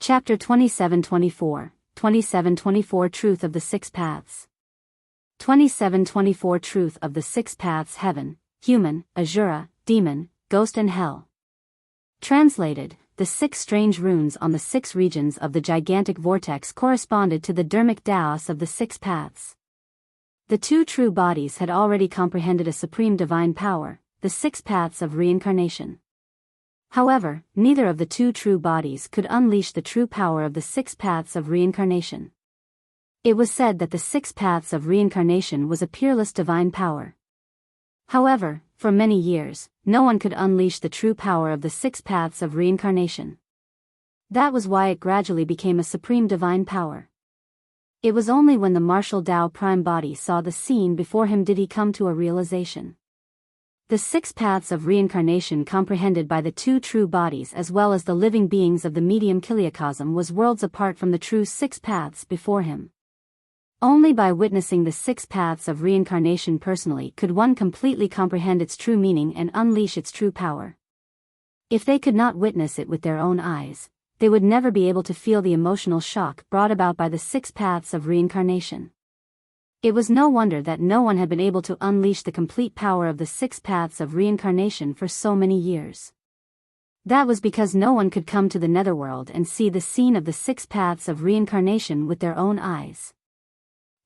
Chapter 2724, 2724 Truth of the Six Paths. 2724 Truth of the Six Paths: Heaven, Human, Asura, Demon, Ghost and Hell. Translated, the six strange runes on the six regions of the gigantic vortex corresponded to the dharmic Taos of the six paths. The two true bodies had already comprehended a supreme divine power, the six paths of reincarnation. However, neither of the two true bodies could unleash the true power of the six paths of reincarnation. It was said that the six paths of reincarnation was a peerless divine power. However, for many years, no one could unleash the true power of the six paths of reincarnation. That was why it gradually became a supreme divine power. It was only when the martial Tao prime body saw the scene before him did he come to a realization. The six paths of reincarnation comprehended by the two true bodies as well as the living beings of the medium kiliacosm was worlds apart from the true six paths before him. Only by witnessing the six paths of reincarnation personally could one completely comprehend its true meaning and unleash its true power. If they could not witness it with their own eyes, they would never be able to feel the emotional shock brought about by the six paths of reincarnation. It was no wonder that no one had been able to unleash the complete power of the six paths of reincarnation for so many years. That was because no one could come to the netherworld and see the scene of the six paths of reincarnation with their own eyes.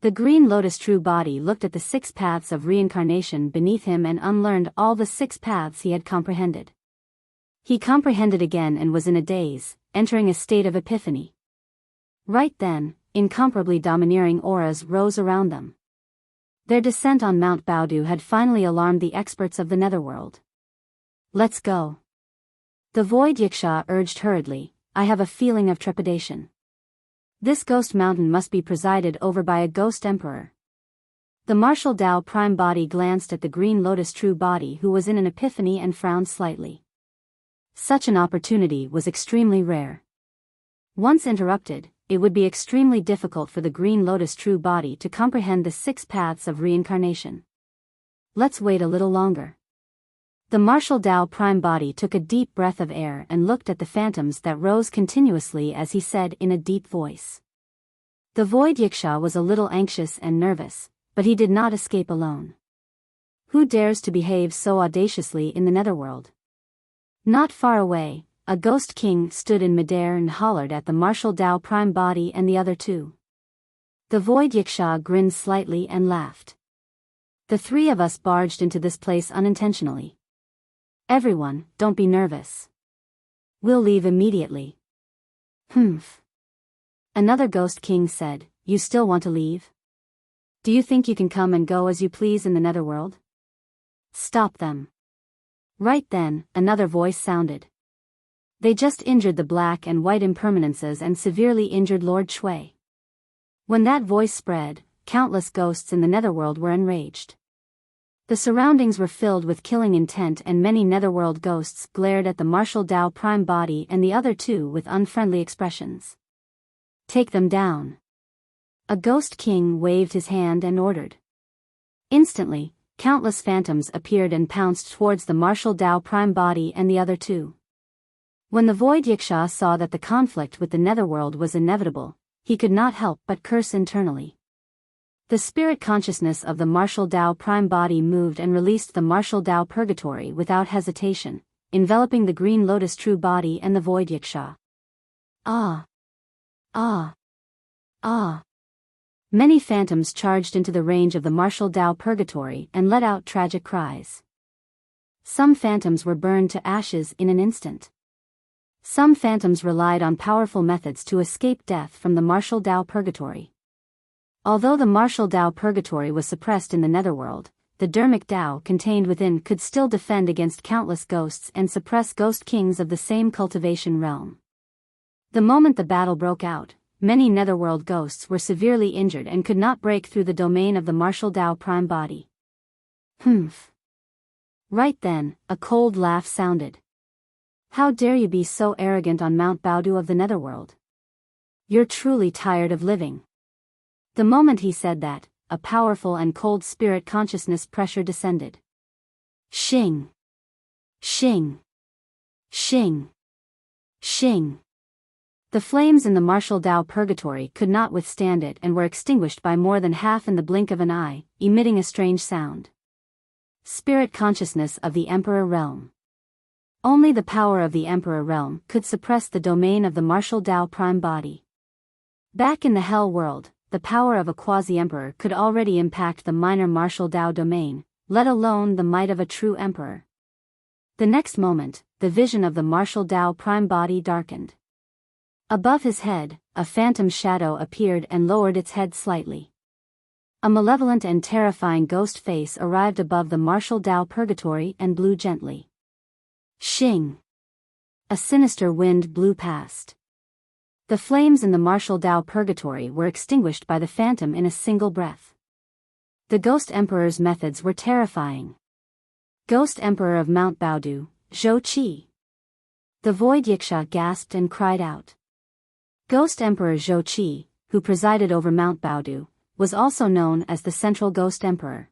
The green lotus true body looked at the six paths of reincarnation beneath him and unlearned all the six paths he had comprehended. He comprehended again and was in a daze, entering a state of epiphany. Right then, incomparably domineering auras rose around them. Their descent on Mount Baodu had finally alarmed the experts of the netherworld. "Let's go." The void Yiksha urged hurriedly. "I have a feeling of trepidation. This ghost mountain must be presided over by a ghost emperor." The martial Tao prime body glanced at the green lotus true body who was in an epiphany and frowned slightly. Such an opportunity was extremely rare. Once interrupted, it would be extremely difficult for the green lotus true body to comprehend the six paths of reincarnation. "Let's wait a little longer." The martial Tao prime body took a deep breath of air and looked at the phantoms that rose continuously as he said in a deep voice. The void Yiksha was a little anxious and nervous, but he did not escape alone. Who dares to behave so audaciously in the netherworld? Not far away, a ghost king stood in midair and hollered at the martial Tao prime body and the other two. The void Yiksha grinned slightly and laughed. "The three of us barged into this place unintentionally. Everyone, don't be nervous. We'll leave immediately." "Humph." Another ghost king said, "You still want to leave? Do you think you can come and go as you please in the netherworld? Stop them." Right then, another voice sounded. "They just injured the black and white impermanences and severely injured Lord Shui." When that voice spread, countless ghosts in the netherworld were enraged. The surroundings were filled with killing intent and many netherworld ghosts glared at the martial Tao prime body and the other two with unfriendly expressions. "Take them down." A ghost king waved his hand and ordered. Instantly, countless phantoms appeared and pounced towards the martial Tao prime body and the other two. When the void Yiksha saw that the conflict with the netherworld was inevitable, he could not help but curse internally. The spirit consciousness of the martial Tao prime body moved and released the martial Tao purgatory without hesitation, enveloping the green lotus true body and the void Yiksha. Ah! Ah! Ah! Many phantoms charged into the range of the martial Tao purgatory and let out tragic cries. Some phantoms were burned to ashes in an instant. Some phantoms relied on powerful methods to escape death from the martial Tao purgatory. Although the martial Tao purgatory was suppressed in the netherworld, the dharmic Tao contained within could still defend against countless ghosts and suppress ghost kings of the same cultivation realm. The moment the battle broke out, many netherworld ghosts were severely injured and could not break through the domain of the martial Tao prime body. "Humph." Right then, a cold laugh sounded. "How dare you be so arrogant on Mount Baodu of the netherworld? You're truly tired of living." The moment he said that, a powerful and cold spirit consciousness pressure descended. Shing! Shing! Shing! Shing! The flames in the martial Tao purgatory could not withstand it and were extinguished by more than half in the blink of an eye, emitting a strange sound. Spirit consciousness of the Emperor Realm. Only the power of the Emperor Realm could suppress the domain of the martial Tao prime body. Back in the Hell world, the power of a quasi-emperor could already impact the minor martial Tao domain, let alone the might of a true emperor. The next moment, the vision of the martial Tao prime body darkened. Above his head, a phantom shadow appeared and lowered its head slightly. A malevolent and terrifying ghost face arrived above the martial Tao purgatory and blew gently. Shing! A sinister wind blew past. The flames in the martial Tao purgatory were extinguished by the phantom in a single breath. The Ghost Emperor's methods were terrifying. Ghost Emperor of Mount Baodu, Zhou Qi. The Void Yiksha gasped and cried out. Ghost Emperor Zhou Qi, who presided over Mount Baodu, was also known as the Central Ghost Emperor.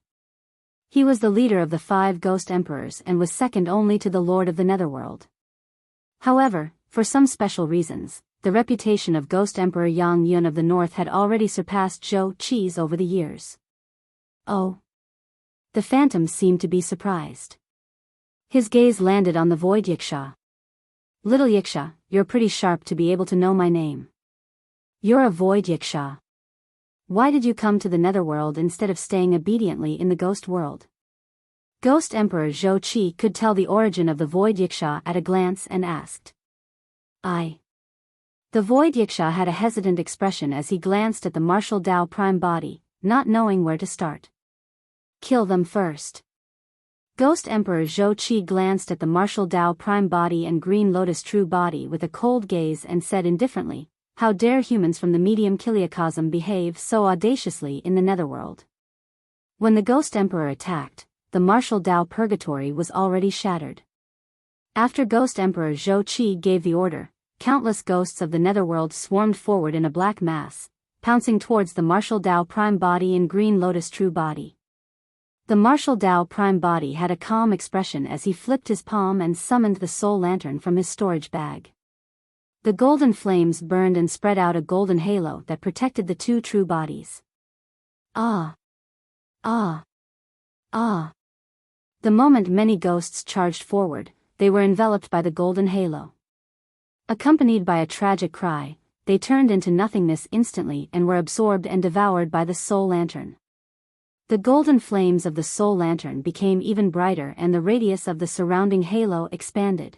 He was the leader of the 5 Ghost Emperors and was second only to the Lord of the Netherworld. However, for some special reasons, the reputation of Ghost Emperor Yang Yun of the North had already surpassed Zhou Qi's over the years. Oh! The phantom seemed to be surprised. His gaze landed on the Void Yiksha. Little Yiksha, you're pretty sharp to be able to know my name. You're a Void Yiksha. Why did you come to the Netherworld instead of staying obediently in the Ghost World? Ghost Emperor Zhou Qi could tell the origin of the Void Yiksha at a glance and asked. The Void Yiksha had a hesitant expression as he glanced at the martial Tao prime body, not knowing where to start. Kill them first. Ghost Emperor Zhou Qi glanced at the martial Tao prime body and Green Lotus true body with a cold gaze and said indifferently, how dare humans from the medium Kiliacosm behave so audaciously in the Netherworld? When the Ghost Emperor attacked, the martial Tao purgatory was already shattered. After Ghost Emperor Zhou Qi gave the order, countless ghosts of the Netherworld swarmed forward in a black mass, pouncing towards the martial Tao prime body and Green Lotus true body. The martial Tao prime body had a calm expression as he flipped his palm and summoned the soul lantern from his storage bag. The golden flames burned and spread out a golden halo that protected the 2 true bodies. Ah! Ah! Ah! The moment many ghosts charged forward, they were enveloped by the golden halo. Accompanied by a tragic cry, they turned into nothingness instantly and were absorbed and devoured by the soul lantern. The golden flames of the soul lantern became even brighter and the radius of the surrounding halo expanded.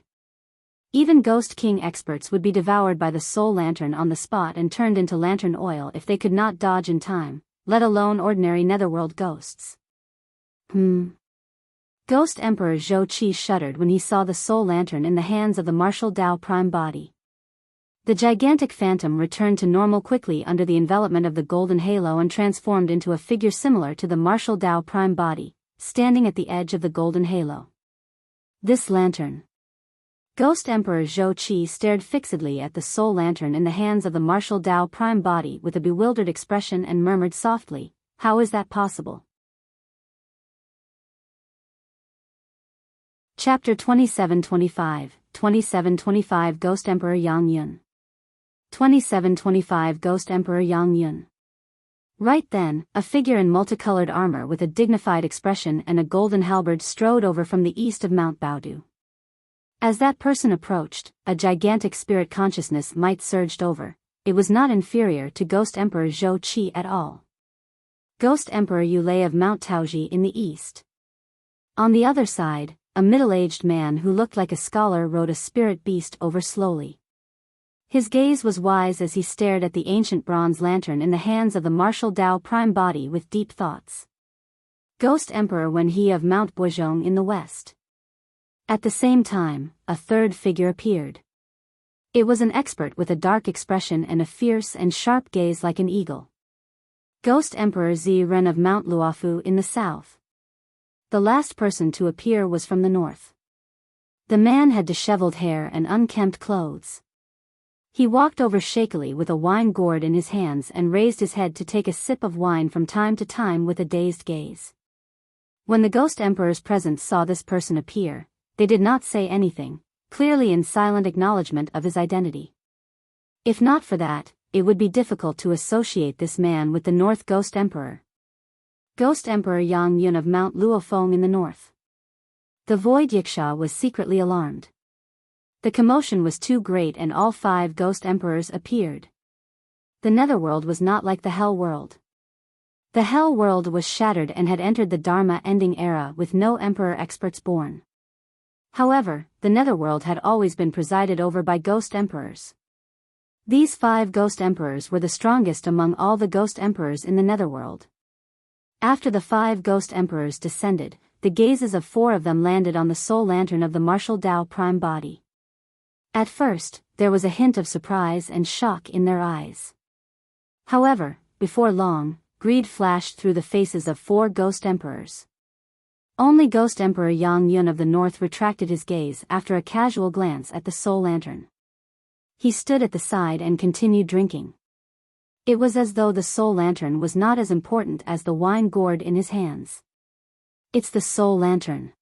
Even Ghost King experts would be devoured by the soul lantern on the spot and turned into lantern oil if they could not dodge in time, let alone ordinary netherworld ghosts. Ghost Emperor Zhou Qi shuddered when he saw the soul lantern in the hands of the martial Tao prime body. The gigantic phantom returned to normal quickly under the envelopment of the golden halo and transformed into a figure similar to the martial Tao prime body, standing at the edge of the golden halo. This lantern. Ghost Emperor Zhou Qi stared fixedly at the soul lantern in the hands of the martial Tao prime body with a bewildered expression and murmured softly, "How is that possible?" Chapter 2725, 2725 Ghost Emperor Yang Yun. 2725 Ghost Emperor Yang Yun. Right then, a figure in multicolored armor with a dignified expression and a golden halberd strode over from the east of Mount Baodu. As that person approached, a gigantic spirit consciousness might surged over. It was not inferior to Ghost Emperor Zhou Qi at all. Ghost Emperor Yulei of Mount Taoji in the east. On the other side, a middle-aged man who looked like a scholar rode a spirit beast over slowly. His gaze was wise as he stared at the ancient bronze lantern in the hands of the martial Tao prime body with deep thoughts. Ghost Emperor Wen He of Mount Boizhong in the west. At the same time, a third figure appeared. It was an expert with a dark expression and a fierce and sharp gaze like an eagle. Ghost Emperor Zi Ren of Mount Luofu in the south. The last person to appear was from the north. The man had disheveled hair and unkempt clothes. He walked over shakily with a wine gourd in his hands and raised his head to take a sip of wine from time to time with a dazed gaze. When the Ghost Emperor's presence saw this person appear, they did not say anything, clearly in silent acknowledgement of his identity. If not for that, it would be difficult to associate this man with the North Ghost Emperor. Ghost Emperor Yang Yun of Mount Luofeng in the north. The Void Yiksha was secretly alarmed. The commotion was too great and all 5 Ghost Emperors appeared. The Netherworld was not like the Hell World. The Hell World was shattered and had entered the Dharma-ending era with no Emperor experts born. However, the Netherworld had always been presided over by Ghost Emperors. These 5 Ghost Emperors were the strongest among all the Ghost Emperors in the Netherworld. After the 5 Ghost Emperors descended, the gazes of 4 of them landed on the soul lantern of the martial Tao prime body. At first, there was a hint of surprise and shock in their eyes. However, before long, greed flashed through the faces of 4 Ghost Emperors. Only Ghost Emperor Yang Yun of the North retracted his gaze after a casual glance at the soul lantern. He stood at the side and continued drinking. It was as though the soul lantern was not as important as the wine gourd in his hands. It's the soul lantern.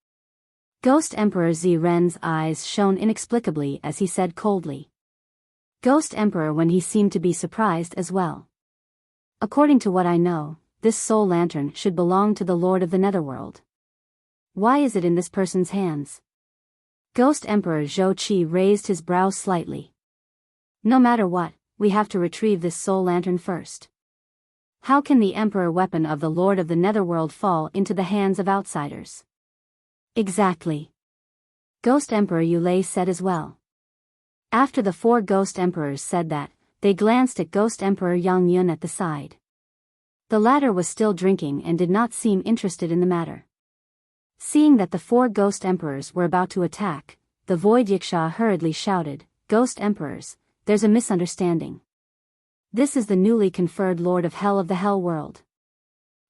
Ghost Emperor Ziren's eyes shone inexplicably as he said coldly. Ghost Emperor when he seemed to be surprised as well. According to what I know, this soul lantern should belong to the Lord of the Netherworld. Why is it in this person's hands? Ghost Emperor Zhou Qi raised his brow slightly. No matter what, we have to retrieve this soul lantern first. How can the Emperor weapon of the Lord of the Netherworld fall into the hands of outsiders? Exactly. Ghost Emperor Yulei said as well. After the 4 Ghost Emperors said that, they glanced at Ghost Emperor Yang Yun at the side. The latter was still drinking and did not seem interested in the matter. Seeing that the 4 Ghost Emperors were about to attack, the Void Yiksha hurriedly shouted, Ghost Emperors, there's a misunderstanding. This is the newly conferred Lord of Hell of the Hell World.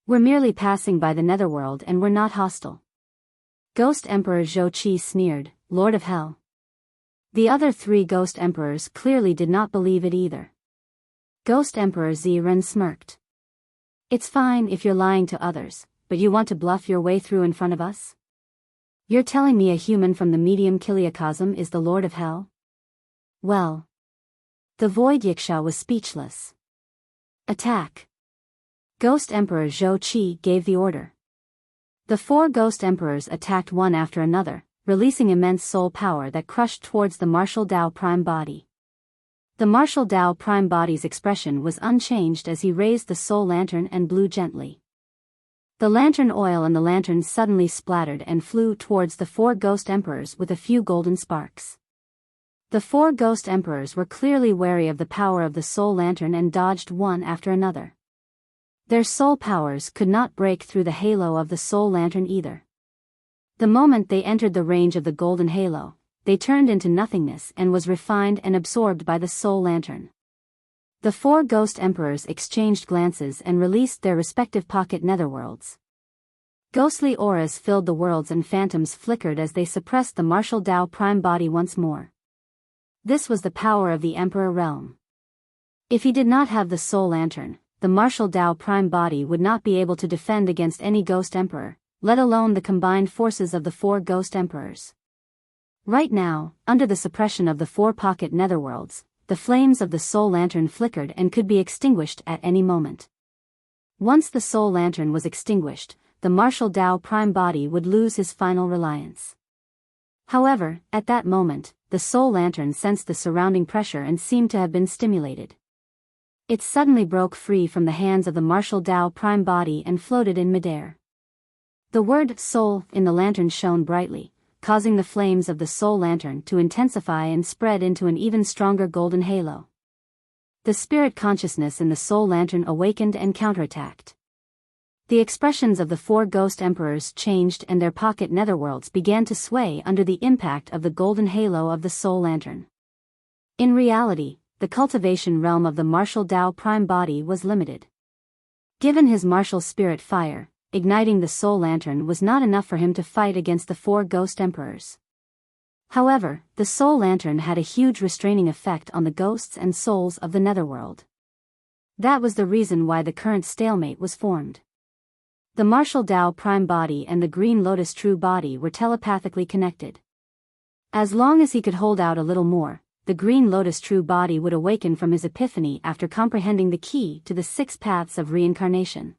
We're merely passing by the Netherworld and we're not hostile. Ghost Emperor Zhou Qi sneered, Lord of Hell. The other 3 Ghost Emperors clearly did not believe it either. Ghost Emperor Ziren smirked. It's fine if you're lying to others, but you want to bluff your way through in front of us? You're telling me a human from the medium Kiliacosm is the Lord of Hell? Well. The Void Yiksha was speechless. Attack. Ghost Emperor Zhou Qi gave the order. The 4 Ghost Emperors attacked one after another, releasing immense soul power that crushed towards the martial Tao prime body. The martial Tao prime body's expression was unchanged as he raised the soul lantern and blew gently. The lantern oil and the lantern suddenly splattered and flew towards the 4 Ghost Emperors with a few golden sparks. The 4 Ghost Emperors were clearly wary of the power of the soul lantern and dodged one after another. Their soul powers could not break through the halo of the soul lantern either. The moment they entered the range of the golden halo, they turned into nothingness and was refined and absorbed by the soul lantern. The 4 Ghost Emperors exchanged glances and released their respective pocket netherworlds. Ghostly auras filled the worlds and phantoms flickered as they suppressed the martial Tao prime body once more. This was the power of the Emperor realm. If he did not have the soul lantern, the martial Tao prime body would not be able to defend against any Ghost Emperor, let alone the combined forces of the 4 Ghost Emperors. Right now, under the suppression of the 4 pocket netherworlds, the flames of the soul lantern flickered and could be extinguished at any moment. Once the soul lantern was extinguished, the martial Tao prime body would lose his final reliance. However, at that moment, the soul lantern sensed the surrounding pressure and seemed to have been stimulated. It suddenly broke free from the hands of the martial Tao prime body and floated in midair. The word soul in the lantern shone brightly, causing the flames of the soul lantern to intensify and spread into an even stronger golden halo. The spirit consciousness in the soul lantern awakened and counterattacked. The expressions of the 4 Ghost Emperors changed and their pocket netherworlds began to sway under the impact of the golden halo of the soul lantern. In reality, the cultivation realm of the martial Tao prime body was limited. Given his martial spirit fire, igniting the soul lantern was not enough for him to fight against the 4 Ghost Emperors. However, the soul lantern had a huge restraining effect on the ghosts and souls of the netherworld. That was the reason why the current stalemate was formed. The martial Tao prime body and the green lotus true body were telepathically connected. As long as he could hold out a little more, the green lotus true body would awaken from his epiphany after comprehending the key to the 6 paths of reincarnation.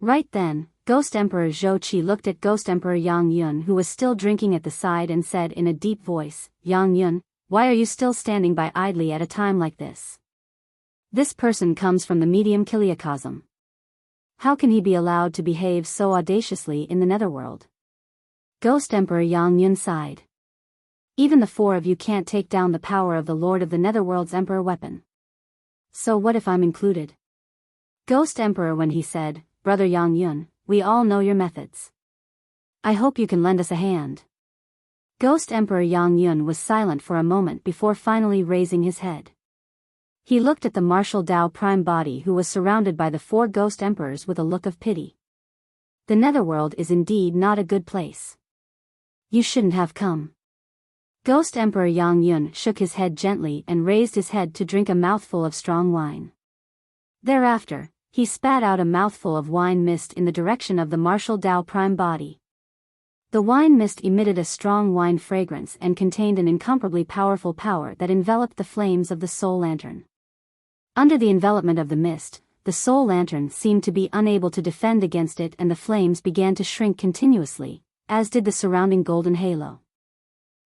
Right then, Ghost Emperor Zhou Qi looked at Ghost Emperor Yang Yun, who was still drinking at the side, and said in a deep voice, "Yang Yun, why are you still standing by idly at a time like this? This person comes from the medium Kiliacosm. How can he be allowed to behave so audaciously in the netherworld?" Ghost Emperor Yang Yun sighed. "Even the 4 of you can't take down the power of the Lord of the Netherworld's Emperor weapon. So what if I'm included?" Ghost Emperor, when he said, "Brother Yang Yun, we all know your methods. I hope you can lend us a hand." Ghost Emperor Yang Yun was silent for a moment before finally raising his head. He looked at the martial Dao Prime Body, who was surrounded by the 4 Ghost Emperors, with a look of pity. "The Netherworld is indeed not a good place. You shouldn't have come." Ghost Emperor Yang Yun shook his head gently and raised his head to drink a mouthful of strong wine. Thereafter, he spat out a mouthful of wine mist in the direction of the martial Dao Prime Body. The wine mist emitted a strong wine fragrance and contained an incomparably powerful power that enveloped the flames of the soul lantern. Under the envelopment of the mist, the soul lantern seemed to be unable to defend against it, and the flames began to shrink continuously, as did the surrounding golden halo.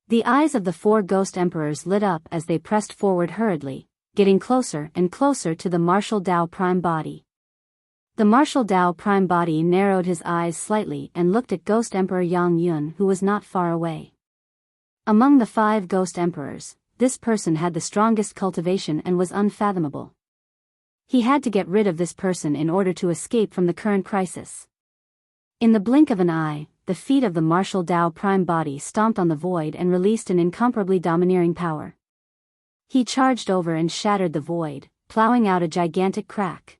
The eyes of the 4 Ghost Emperors lit up as they pressed forward hurriedly, getting closer and closer to the martial Dao Prime Body. The martial Dao Prime Body narrowed his eyes slightly and looked at Ghost Emperor Yang Yun, who was not far away. Among the 5 Ghost Emperors, this person had the strongest cultivation and was unfathomable. He had to get rid of this person in order to escape from the current crisis. In the blink of an eye, the feet of the martial Dao Prime Body stomped on the void and released an incomparably domineering power. He charged over and shattered the void, plowing out a gigantic crack.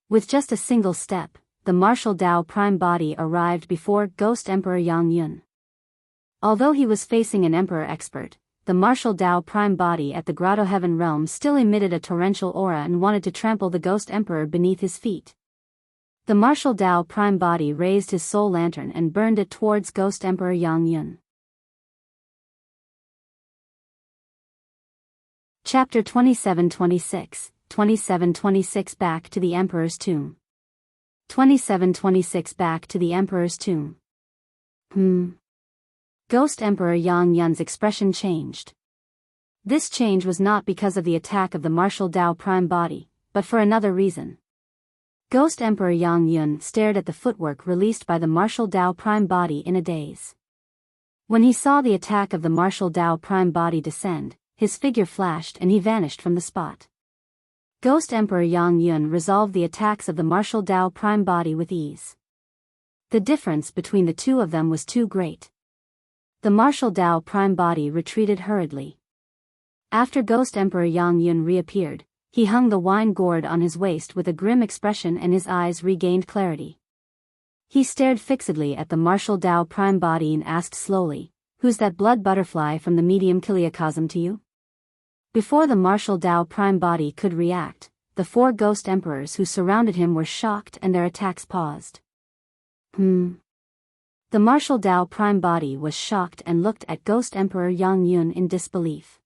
With just a single step, the martial Dao Prime Body arrived before Ghost Emperor Yang Yun. Although he was facing an Emperor expert, the martial Dao Prime Body at the Grotto Heaven realm still emitted a torrential aura and wanted to trample the Ghost Emperor beneath his feet. The martial Dao Prime Body raised his soul lantern and burned it towards Ghost Emperor Yang Yun. Chapter 27-26, 27-26 Back to the Emperor's Tomb. 27-26 Back to the Emperor's Tomb. Ghost Emperor Yang Yun's expression changed. This change was not because of the attack of the martial Dao Prime Body, but for another reason. Ghost Emperor Yang Yun stared at the footwork released by the martial Dao Prime Body in a daze. When he saw the attack of the martial Dao Prime Body descend, his figure flashed and he vanished from the spot. Ghost Emperor Yang Yun resolved the attacks of the martial Dao Prime Body with ease. The difference between the 2 of them was too great. The martial Dao Prime Body retreated hurriedly. After Ghost Emperor Yang Yun reappeared, he hung the wine gourd on his waist with a grim expression and his eyes regained clarity. He stared fixedly at the martial Dao Prime Body and asked slowly, "Who's that blood butterfly from the medium Kiliacosm to you?" Before the martial Dao Prime Body could react, the 4 Ghost Emperors who surrounded him were shocked and their attacks paused. The martial Dao Prime Body was shocked and looked at Ghost Emperor Yang Yun in disbelief.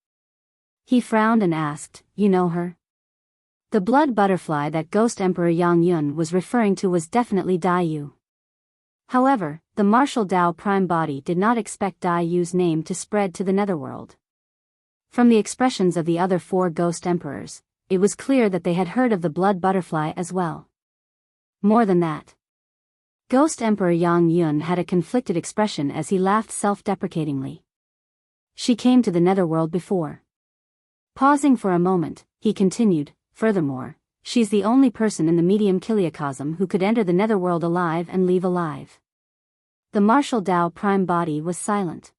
He frowned and asked, "You know her?" The blood butterfly that Ghost Emperor Yang Yun was referring to was definitely Dai Yu. However, the martial Dao Prime Body did not expect Dai Yu's name to spread to the netherworld. From the expressions of the other 4 Ghost Emperors, it was clear that they had heard of the blood butterfly as well. More than that, Ghost Emperor Yang Yun had a conflicted expression as he laughed self-deprecatingly. "She came to the netherworld before." Pausing for a moment, he continued, "Furthermore, she's the only person in the medium Kiliacosm who could enter the netherworld alive and leave alive." The martial Dao Prime Body was silent.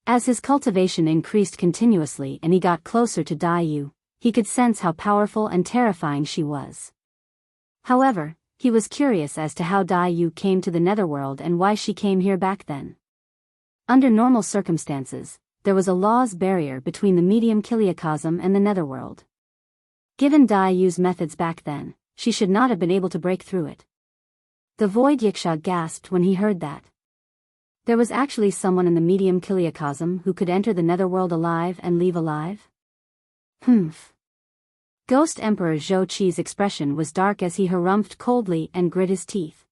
As his cultivation increased continuously and he got closer to Dai Yu, he could sense how powerful and terrifying she was. However, he was curious as to how Dai Yu came to the netherworld and why she came here back then. Under normal circumstances, there was a law's barrier between the medium Kiliacosm and the netherworld. Given Dai Yu's methods back then, she should not have been able to break through it. The void Yiksha gasped when he heard that. There was actually someone in the medium kiliacosm who could enter the netherworld alive and leave alive? Humph. Ghost Emperor Zhou Qi's expression was dark as he harumphed coldly and grit his teeth.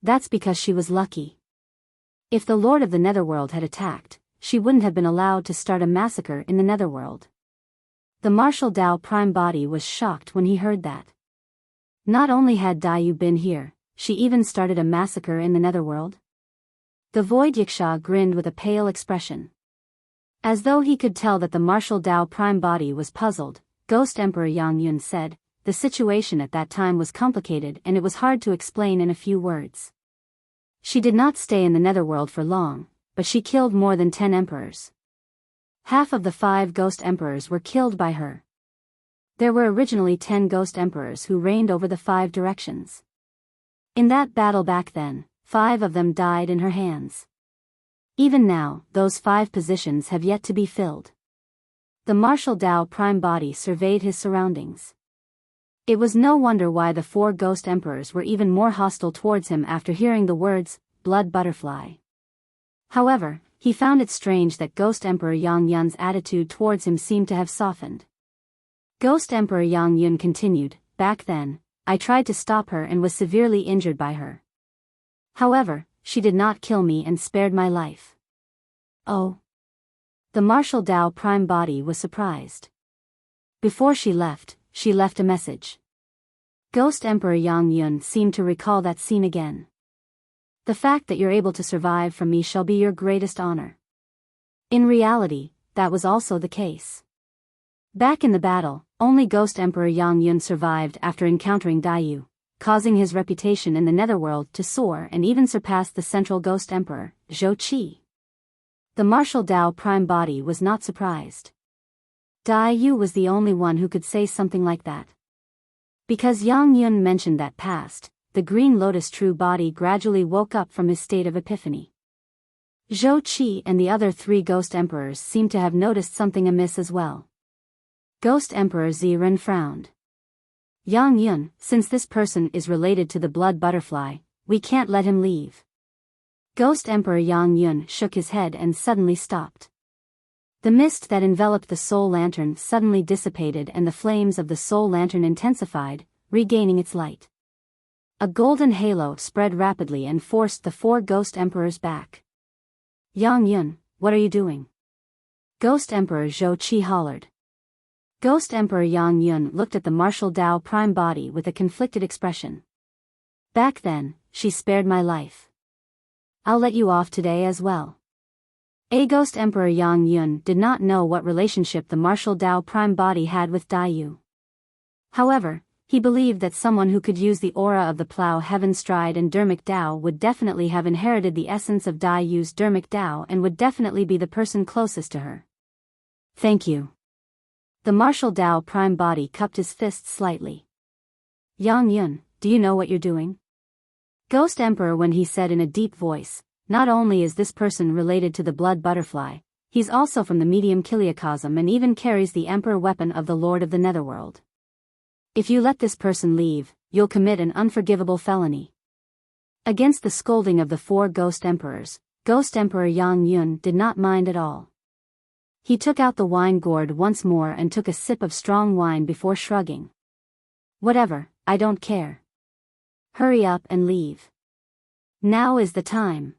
That's because she was lucky. If the Lord of the Netherworld had attacked, she wouldn't have been allowed to start a massacre in the Netherworld. The martial Dao Prime Body was shocked when he heard that. Not only had Daiyu been here, she even started a massacre in the Netherworld? The Void Yiksha grinned with a pale expression. As though he could tell that the martial Dao Prime Body was puzzled, Ghost Emperor Yang Yun said, the situation at that time was complicated and it was hard to explain in a few words. She did not stay in the Netherworld for long, but she killed more than 10 emperors. Half of the 5 ghost emperors were killed by her. There were originally 10 ghost emperors who reigned over the 5 directions. In that battle back then, 5 of them died in her hands. Even now, those 5 positions have yet to be filled. The martial Dao Prime Body surveyed his surroundings. It was no wonder why the 4 ghost emperors were even more hostile towards him after hearing the words, blood butterfly. However, he found it strange that Ghost Emperor Yang Yun's attitude towards him seemed to have softened. Ghost Emperor Yang Yun continued, back then, I tried to stop her and was severely injured by her. However, she did not kill me and spared my life. Oh. The martial Dao Prime Body was surprised. Before she left a message. Ghost Emperor Yang Yun seemed to recall that scene again. The fact that you're able to survive from me shall be your greatest honor. In reality, that was also the case. Back in the battle, only Ghost Emperor Yang Yun survived after encountering Daiyu, causing his reputation in the Netherworld to soar and even surpass the central Ghost Emperor, Zhou Qi. The martial Dao Prime Body was not surprised. Daiyu was the only one who could say something like that. Because Yang Yun mentioned that past, the Green Lotus True Body gradually woke up from his state of epiphany. Zhou Qi and the other 3 Ghost Emperors seemed to have noticed something amiss as well. Ghost Emperor Ziren frowned. Yang Yun, since this person is related to the blood butterfly, we can't let him leave. Ghost Emperor Yang Yun shook his head and suddenly stopped. The mist that enveloped the soul lantern suddenly dissipated and the flames of the soul lantern intensified, regaining its light. A golden halo spread rapidly and forced the 4 ghost emperors back. Yang Yun, what are you doing? Ghost Emperor Zhou Qi hollered. Ghost Emperor Yang Yun looked at the martial Dao Prime Body with a conflicted expression. Back then, she spared my life. I'll let you off today as well. Ghost Emperor Yang Yun did not know what relationship the martial Dao Prime Body had with Daiyu. However, he believed that someone who could use the aura of the Plow Heaven Stride and Dermic Dao would definitely have inherited the essence of Daiyu's Dermic Dao and would definitely be the person closest to her. Thank you. The martial Dao Prime Body cupped his fists slightly. Yang Yun, do you know what you're doing? Ghost Emperor when he said in a deep voice, not only is this person related to the blood butterfly, he's also from the medium kiliacosm and even carries the Emperor weapon of the Lord of the Netherworld. If you let this person leave, you'll commit an unforgivable felony. Against the scolding of the 4 ghost emperors, Ghost Emperor Yang Yun did not mind at all. He took out the wine gourd once more and took a sip of strong wine before shrugging. Whatever, I don't care. Hurry up and leave. Now is the time.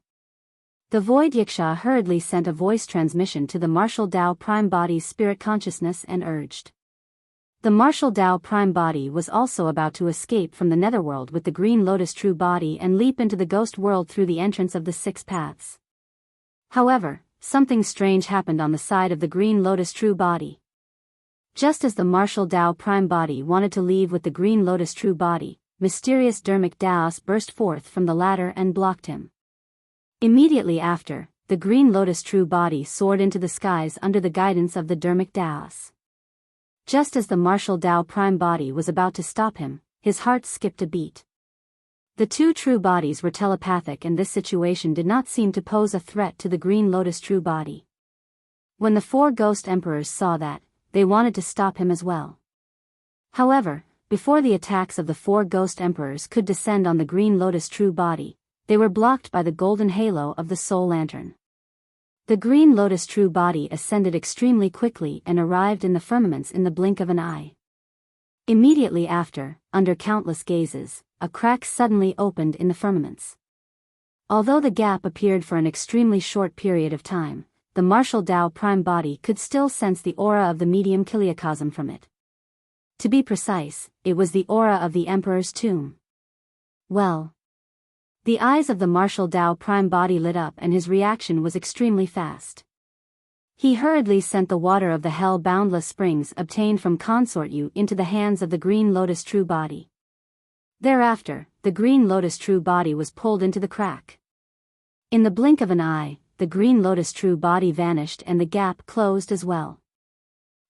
The Void Yiksha hurriedly sent a voice transmission to the martial Dao Prime Body's spirit consciousness and urged. The martial Dao Prime Body was also about to escape from the Netherworld with the Green Lotus True Body and leap into the ghost world through the entrance of the 6 paths. However, something strange happened on the side of the Green Lotus True Body. Just as the martial Dao Prime Body wanted to leave with the Green Lotus True Body, mysterious Dermic Daos burst forth from the ladder and blocked him. Immediately after, the Green Lotus True Body soared into the skies under the guidance of the Dermic Daos. Just as the martial Dao Prime Body was about to stop him, his heart skipped a beat. The 2 true bodies were telepathic and this situation did not seem to pose a threat to the Green Lotus True Body. When the 4 ghost emperors saw that, they wanted to stop him as well. However, before the attacks of the 4 ghost emperors could descend on the Green Lotus True Body, they were blocked by the golden halo of the soul lantern. The green lotus true body ascended extremely quickly and arrived in the firmaments in the blink of an eye. Immediately after, under countless gazes, a crack suddenly opened in the firmaments. Although the gap appeared for an extremely short period of time, the martial Tao prime body could still sense the aura of the medium kiliacosm from it. To be precise, it was the aura of the Emperor's tomb. Well. The eyes of the martial Tao prime body lit up and his reaction was extremely fast. He hurriedly sent the water of the hell-boundless springs obtained from Consort Yu into the hands of the green lotus true body. Thereafter, the green lotus true body was pulled into the crack. In the blink of an eye, the green lotus true body vanished and the gap closed as well.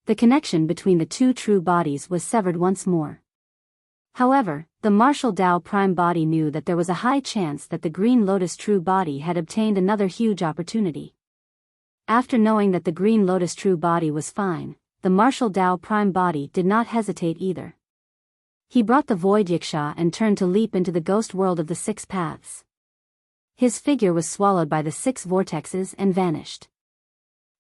The connection between the two true bodies was severed once more. However, the martial Tao prime body knew that there was a high chance that the green lotus true body had obtained another huge opportunity. After knowing that the green lotus true body was fine, the martial Tao prime body did not hesitate either. He brought the void yiksha and turned to leap into the ghost world of the six paths. His figure was swallowed by the six vortexes and vanished.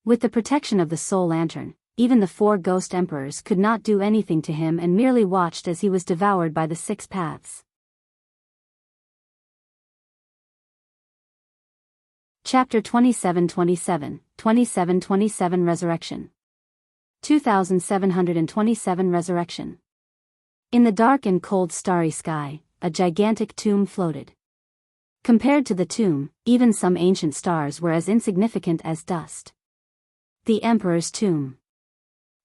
With the protection of the soul lantern, even the four ghost emperors could not do anything to him and merely watched as he was devoured by the six paths. Chapter 2727, 2727 Resurrection. 2727 Resurrection. In the dark and cold starry sky, a gigantic tomb floated. Compared to the tomb, even some ancient stars were as insignificant as dust. The Emperor's tomb.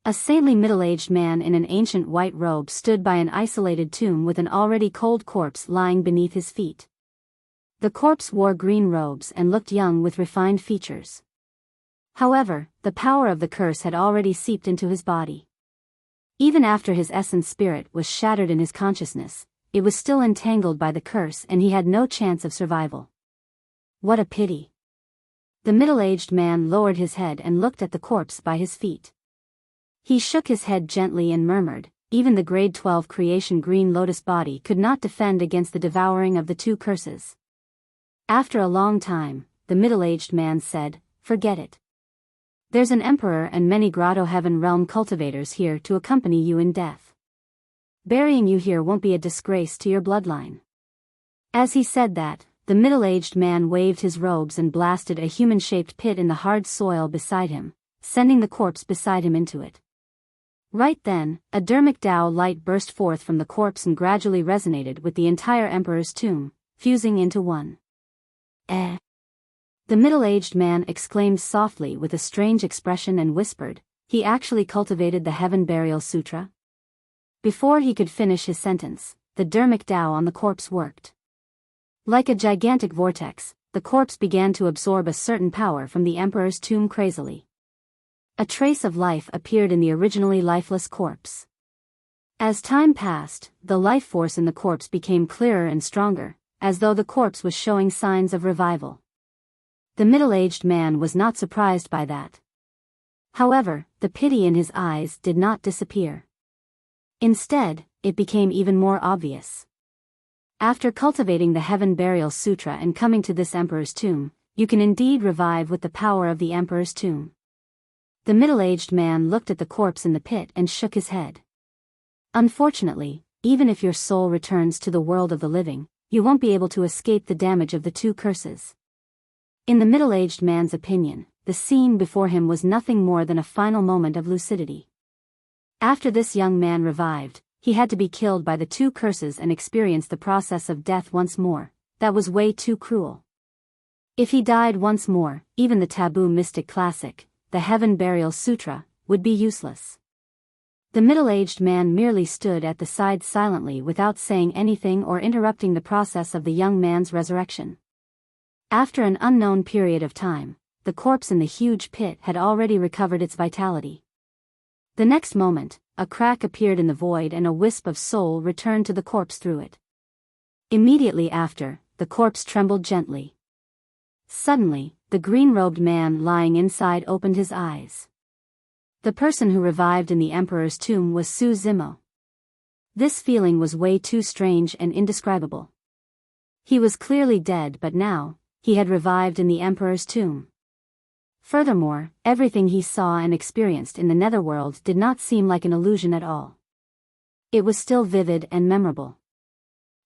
A saintly middle-aged man in an ancient white robe stood by an isolated tomb with an already cold corpse lying beneath his feet. The corpse wore green robes and looked young with refined features. However, the power of the curse had already seeped into his body. Even after his essence spirit was shattered in his consciousness, it was still entangled by the curse and he had no chance of survival. What a pity. The middle-aged man lowered his head and looked at the corpse by his feet. He shook his head gently and murmured, even the grade 12 creation green lotus body could not defend against the devouring of the two curses. After a long time, the middle-aged man said, "Forget it. There's an emperor and many grotto heaven realm cultivators here to accompany you in death. Burying you here won't be a disgrace to your bloodline." As he said that, the middle-aged man waved his robes and blasted a human-shaped pit in the hard soil beside him, sending the corpse beside him into it. Right then, a dermic Tao light burst forth from the corpse and gradually resonated with the entire Emperor's tomb, fusing into one. The middle-aged man exclaimed softly with a strange expression and whispered, "He actually cultivated the Heaven Burial Sutra?" Before he could finish his sentence, the dermic Tao on the corpse worked. Like a gigantic vortex, the corpse began to absorb a certain power from the Emperor's tomb crazily. A trace of life appeared in the originally lifeless corpse. As time passed, the life force in the corpse became clearer and stronger, as though the corpse was showing signs of revival. The middle-aged man was not surprised by that. However, the pity in his eyes did not disappear. Instead, it became even more obvious. After cultivating the Heaven Burial Sutra and coming to this Emperor's tomb, you can indeed revive with the power of the Emperor's tomb. The middle-aged man looked at the corpse in the pit and shook his head. Unfortunately, even if your soul returns to the world of the living, you won't be able to escape the damage of the two curses. In the middle-aged man's opinion, the scene before him was nothing more than a final moment of lucidity. After this young man revived, he had to be killed by the two curses and experience the process of death once more. That was way too cruel. If he died once more, even the taboo mystic classic, the Heaven Burial Sutra, would be useless. The middle-aged man merely stood at the side silently without saying anything or interrupting the process of the young man's resurrection. After an unknown period of time, the corpse in the huge pit had already recovered its vitality. The next moment, a crack appeared in the void and a wisp of soul returned to the corpse through it. Immediately after, the corpse trembled gently. Suddenly, the green-robed man lying inside opened his eyes. The person who revived in the Emperor's tomb was Su Zimo. This feeling was way too strange and indescribable. He was clearly dead, but now, he had revived in the Emperor's tomb. Furthermore, everything he saw and experienced in the netherworld did not seem like an illusion at all. It was still vivid and memorable.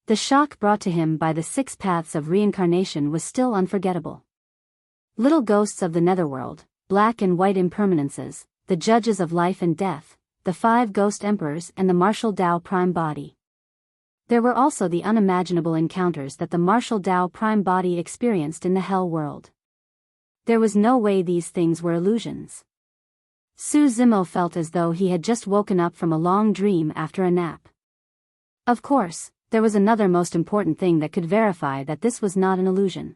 The shock brought to him by the 6 paths of reincarnation was still unforgettable. Little ghosts of the netherworld, black and white impermanences, the judges of life and death, the 5 ghost emperors and the martial Tao prime body. There were also the unimaginable encounters that the martial Tao prime body experienced in the hell world. There was no way these things were illusions. Su Zimo felt as though he had just woken up from a long dream after a nap. Of course, there was another most important thing that could verify that this was not an illusion.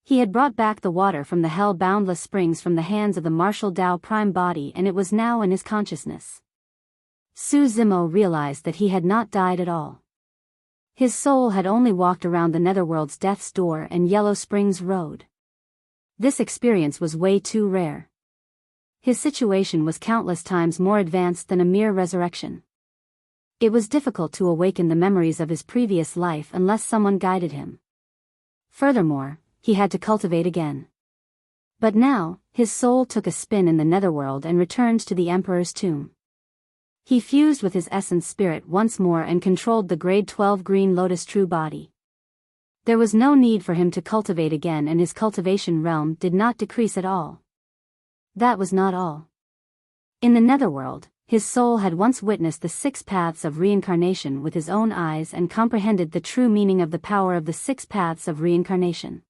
He had brought back the water from the hell-boundless springs from the hands of the martial Tao prime body, and it was now in his consciousness. Su Zimo realized that he had not died at all. His soul had only walked around the netherworld's death's door and Yellow Springs Road. This experience was way too rare. His situation was countless times more advanced than a mere resurrection. It was difficult to awaken the memories of his previous life unless someone guided him. Furthermore, he had to cultivate again. But now, his soul took a spin in the netherworld and returned to the Emperor's tomb. He fused with his essence spirit once more and controlled the grade 12 green lotus true body. There was no need for him to cultivate again, and his cultivation realm did not decrease at all. That was not all. In the netherworld, his soul had once witnessed the 6 paths of reincarnation with his own eyes and comprehended the true meaning of the power of the 6 paths of reincarnation.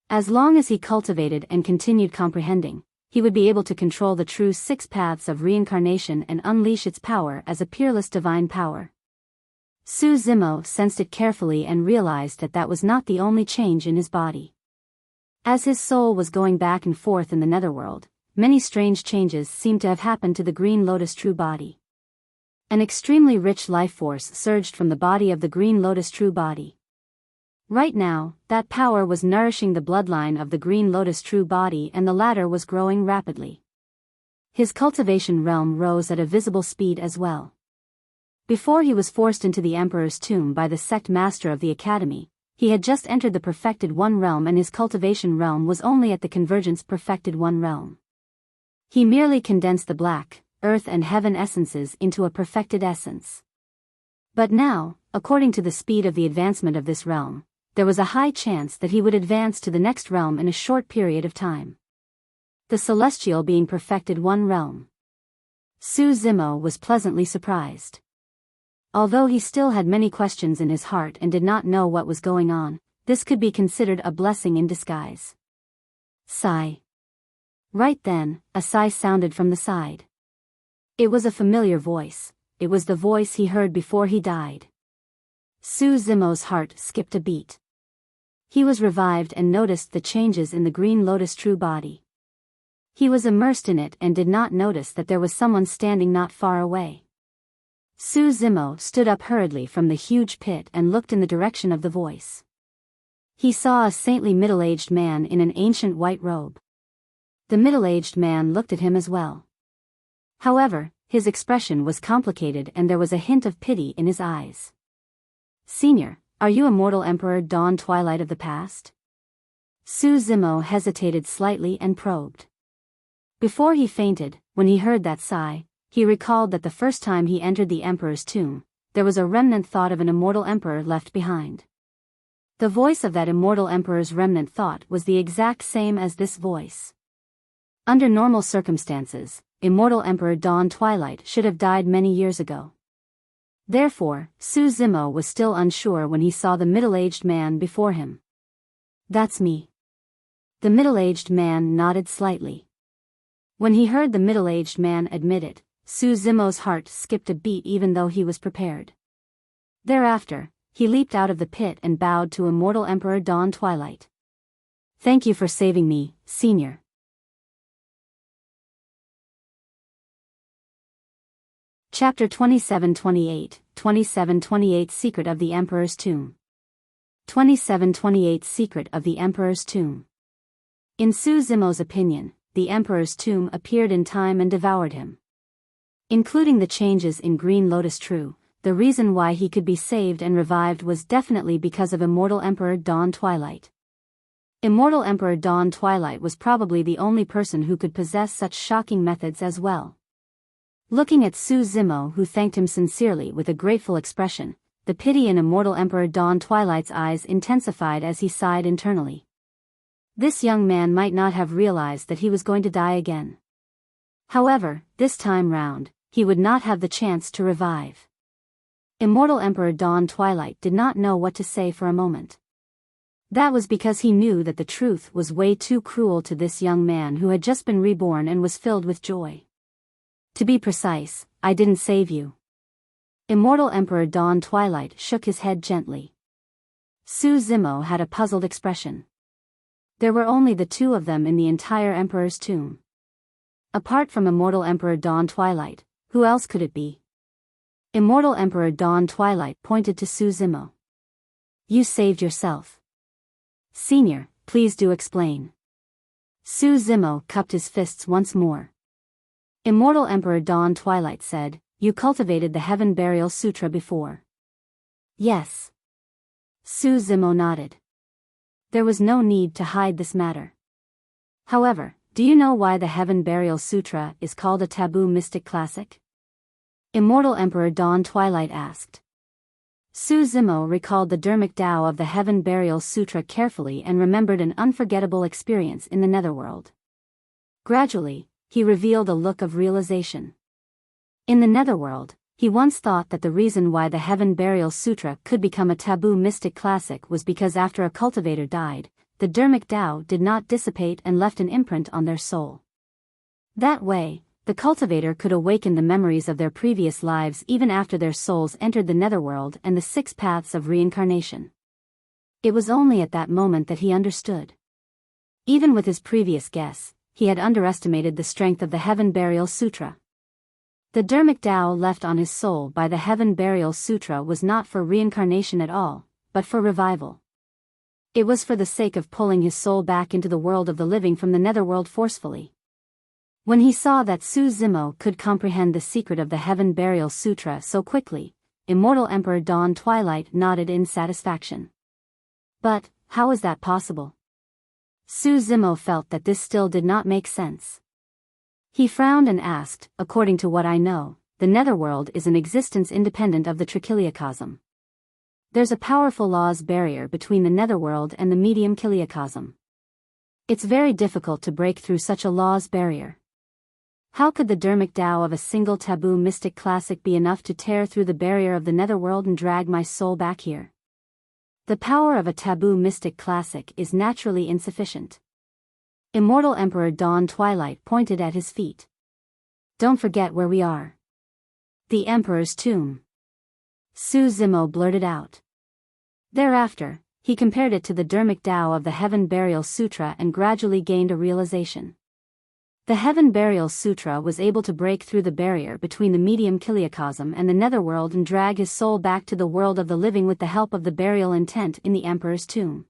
As long as he cultivated and continued comprehending, he would be able to control the true 6 paths of reincarnation and unleash its power as a peerless divine power. Su Zimo sensed it carefully and realized that that was not the only change in his body. As his soul was going back and forth in the netherworld, many strange changes seemed to have happened to the Green Lotus true body. An extremely rich life force surged from the body of the Green Lotus true body. Right now, that power was nourishing the bloodline of the Green Lotus true body, and the latter was growing rapidly. His cultivation realm rose at a visible speed as well. Before he was forced into the Emperor's tomb by the sect master of the academy, he had just entered the Perfected One realm, and his cultivation realm was only at the Convergence Perfected One realm. He merely condensed the black, earth and heaven essences into a perfected essence. But now, according to the speed of the advancement of this realm, there was a high chance that he would advance to the next realm in a short period of time. The celestial being Perfected One realm. Su Zimo was pleasantly surprised. Although he still had many questions in his heart and did not know what was going on, this could be considered a blessing in disguise. Sigh. Right then, a sigh sounded from the side. It was a familiar voice. It was the voice he heard before he died. Su Zimo's heart skipped a beat. He was revived and noticed the changes in the Green Lotus true body. He was immersed in it and did not notice that there was someone standing not far away. Su Zimo stood up hurriedly from the huge pit and looked in the direction of the voice. He saw a saintly middle-aged man in an ancient white robe. The middle-aged man looked at him as well. However, his expression was complicated and there was a hint of pity in his eyes. "Senior, are you immortal Emperor Dawn Twilight of the past?" Su Zimo hesitated slightly and probed. Before he fainted, when he heard that sigh, he recalled that the first time he entered the Emperor's tomb, there was a remnant thought of an immortal emperor left behind. The voice of that immortal emperor's remnant thought was the exact same as this voice. Under normal circumstances, immortal Emperor Dawn Twilight should have died many years ago. Therefore, Su Zimo was still unsure when he saw the middle-aged man before him. "That's me." The middle-aged man nodded slightly. When he heard the middle-aged man admit it, Su Zimo's heart skipped a beat even though he was prepared. Thereafter, he leaped out of the pit and bowed to immortal Emperor Dawn Twilight. "Thank you for saving me, Senior." Chapter 27-28, 27-28 Secret of the Emperor's Tomb. 27-28 Secret of the Emperor's Tomb. In Su Zimo's opinion, the Emperor's tomb appeared in time and devoured him. Including the changes in Green Lotus True, the reason why he could be saved and revived was definitely because of Immortal Emperor Dawn Twilight. Immortal Emperor Dawn Twilight was probably the only person who could possess such shocking methods as well. Looking at Su Zimo, who thanked him sincerely with a grateful expression, the pity in Immortal Emperor Dawn Twilight's eyes intensified as he sighed internally. This young man might not have realized that he was going to die again. However, this time round, he would not have the chance to revive. Immortal Emperor Dawn Twilight did not know what to say for a moment. That was because he knew that the truth was way too cruel to this young man who had just been reborn and was filled with joy. To be precise, I didn't save you. Immortal Emperor Dawn Twilight shook his head gently. Su Zimo had a puzzled expression. There were only the two of them in the entire Emperor's tomb. Apart from Immortal Emperor Dawn Twilight, who else could it be? Immortal Emperor Dawn Twilight pointed to Su Zimo. You saved yourself. Senior, please do explain. Su Zimo cupped his fists once more. Immortal Emperor Dawn Twilight said, You cultivated the Heaven Burial Sutra before. Yes. Su Zimo nodded. There was no need to hide this matter. However, do you know why the Heaven Burial Sutra is called a taboo mystic classic? Immortal Emperor Dawn Twilight asked. Su Zimo recalled the Dharmic Tao of the Heaven Burial Sutra carefully and remembered an unforgettable experience in the Netherworld. Gradually, he revealed a look of realization. In the Netherworld, he once thought that the reason why the Heaven Burial Sutra could become a taboo mystic classic was because after a cultivator died, the Dharmic Tao did not dissipate and left an imprint on their soul. That way, the cultivator could awaken the memories of their previous lives even after their souls entered the Netherworld and the 6 paths of reincarnation. It was only at that moment that he understood. Even with his previous guess, he had underestimated the strength of the Heaven Burial Sutra. The Dharmic Tao left on his soul by the Heaven Burial Sutra was not for reincarnation at all, but for revival. It was for the sake of pulling his soul back into the world of the living from the Netherworld forcefully. When he saw that Su Zimo could comprehend the secret of the Heaven Burial Sutra so quickly, Immortal Emperor Dawn Twilight nodded in satisfaction. But, how is that possible? Su Zimo felt that this still did not make sense. He frowned and asked, According to what I know, the Netherworld is an existence independent of the Trichiliocosm. There's a powerful laws barrier between the Netherworld and the medium Chiliocosm. It's very difficult to break through such a laws barrier. How could the Dharmic Tao of a single taboo mystic classic be enough to tear through the barrier of the Netherworld and drag my soul back here? The power of a taboo mystic classic is naturally insufficient. Immortal Emperor Dawn Twilight pointed at his feet. Don't forget where we are. The Emperor's tomb. Su Zimo blurted out. Thereafter, he compared it to the Dharmic Tao of the Heaven Burial Sutra and gradually gained a realization. The Heaven Burial Sutra was able to break through the barrier between the medium Chiliocosm and the Netherworld and drag his soul back to the world of the living with the help of the burial intent in the Emperor's tomb.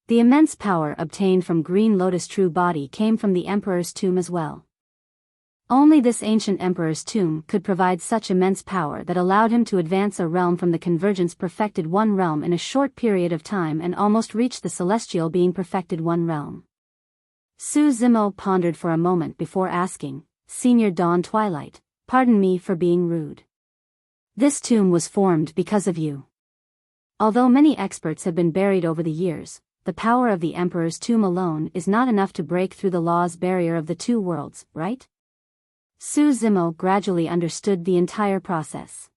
The immense power obtained from Green Lotus' true body came from the Emperor's tomb as well. Only this ancient Emperor's tomb could provide such immense power that allowed him to advance a realm from the Convergence Perfected One realm in a short period of time and almost reach the Celestial Being Perfected One realm. Su Zimo pondered for a moment before asking, Senior Dawn Twilight, pardon me for being rude. This tomb was formed because of you. Although many experts have been buried over the years, the power of the Emperor's tomb alone is not enough to break through the law's barrier of the two worlds, right? Su Zimo gradually understood the entire process.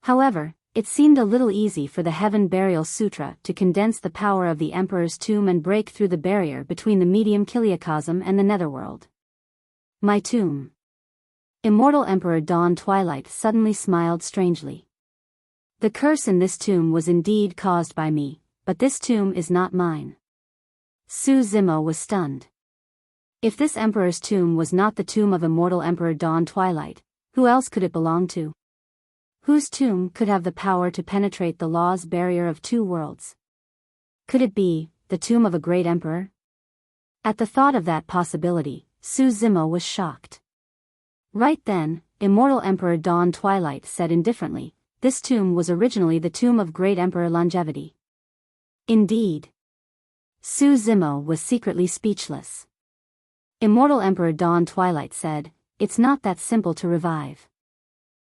However, it seemed a little easy for the Heaven Burial Sutra to condense the power of the Emperor's tomb and break through the barrier between the medium Chiliocosm and the Netherworld. My tomb. Immortal Emperor Dawn Twilight suddenly smiled strangely. The curse in this tomb was indeed caused by me, but this tomb is not mine. Su Zimo was stunned. If this Emperor's tomb was not the tomb of Immortal Emperor Dawn Twilight, who else could it belong to? Whose tomb could have the power to penetrate the law's barrier of two worlds? Could it be the tomb of a great emperor? At the thought of that possibility, Su Zimo was shocked. Right then, Immortal Emperor Dawn Twilight said indifferently, this tomb was originally the tomb of Great Emperor Longevity. Indeed. Su Zimo was secretly speechless. Immortal Emperor Dawn Twilight said, it's not that simple to revive.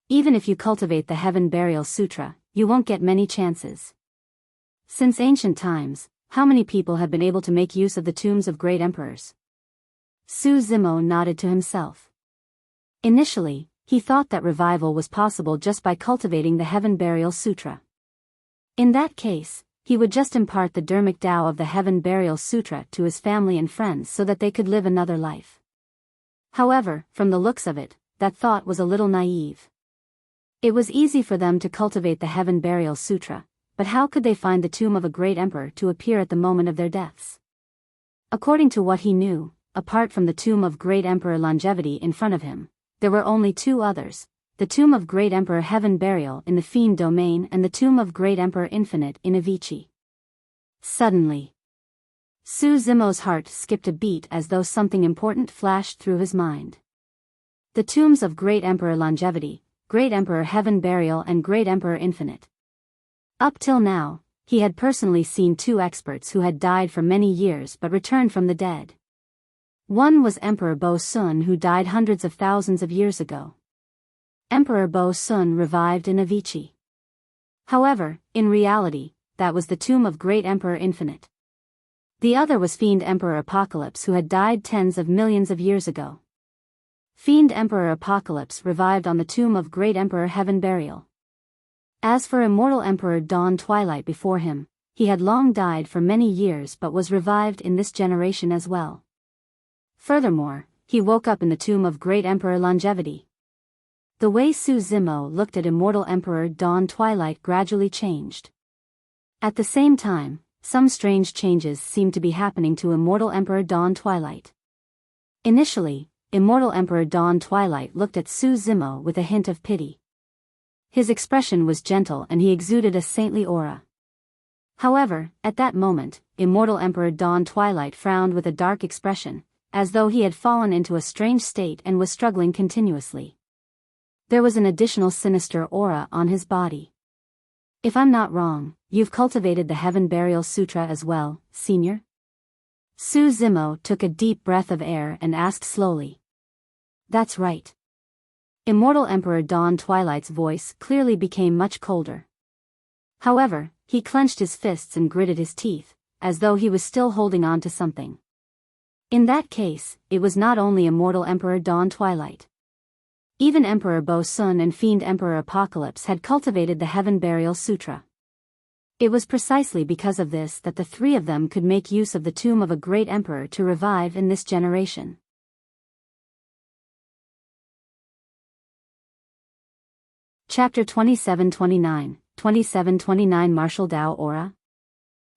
Even if you cultivate the Heaven Burial Sutra, you won't get many chances. Since ancient times, how many people have been able to make use of the tombs of great emperors? Su Zimo nodded to himself. Initially, he thought that revival was possible just by cultivating the Heaven Burial Sutra. In that case, he would just impart the Dharmic Tao of the Heaven Burial Sutra to his family and friends so that they could live another life. However, from the looks of it, that thought was a little naive. It was easy for them to cultivate the Heaven Burial Sutra, but how could they find the tomb of a great emperor to appear at the moment of their deaths? According to what he knew, apart from the tomb of Great Emperor Longevity in front of him, there were only two others, the tomb of Great Emperor Heaven Burial in the Fiend Domain and the tomb of Great Emperor Infinite in Avicii. Suddenly, Su Zimo's heart skipped a beat as though something important flashed through his mind. The tombs of Great Emperor Longevity, Great Emperor Heaven Burial and Great Emperor Infinite. Up till now, he had personally seen two experts who had died for many years but returned from the dead. One was Emperor Bo Sun, who died hundreds of thousands of years ago. Emperor Bo Sun revived in Avicii. However, in reality, that was the tomb of Great Emperor Infinite. The other was Fiend Emperor Apocalypse, who had died tens of millions of years ago. Fiend Emperor Apocalypse revived on the tomb of Great Emperor Heaven Burial. As for Immortal Emperor Dawn Twilight before him, he had long died for many years but was revived in this generation as well. Furthermore, he woke up in the tomb of Great Emperor Longevity. The way Su Zimo looked at Immortal Emperor Dawn Twilight gradually changed. At the same time, some strange changes seemed to be happening to Immortal Emperor Dawn Twilight. Initially, Immortal Emperor Dawn Twilight looked at Su Zimo with a hint of pity. His expression was gentle and he exuded a saintly aura. However, at that moment, Immortal Emperor Dawn Twilight frowned with a dark expression, as though he had fallen into a strange state and was struggling continuously. There was an additional sinister aura on his body. If I'm not wrong, you've cultivated the Heaven Burial Sutra as well, Senior? Su Zimo took a deep breath of air and asked slowly. That's right. Immortal Emperor Dawn Twilight's voice clearly became much colder. However, he clenched his fists and gritted his teeth, as though he was still holding on to something. In that case, it was not only Immortal Emperor Dawn Twilight. Even Emperor Bo Sun and Fiend Emperor Apocalypse had cultivated the Heaven Burial Sutra. It was precisely because of this that the three of them could make use of the tomb of a great emperor to revive in this generation. Chapter 2729, 2729 Martial Tao Aura.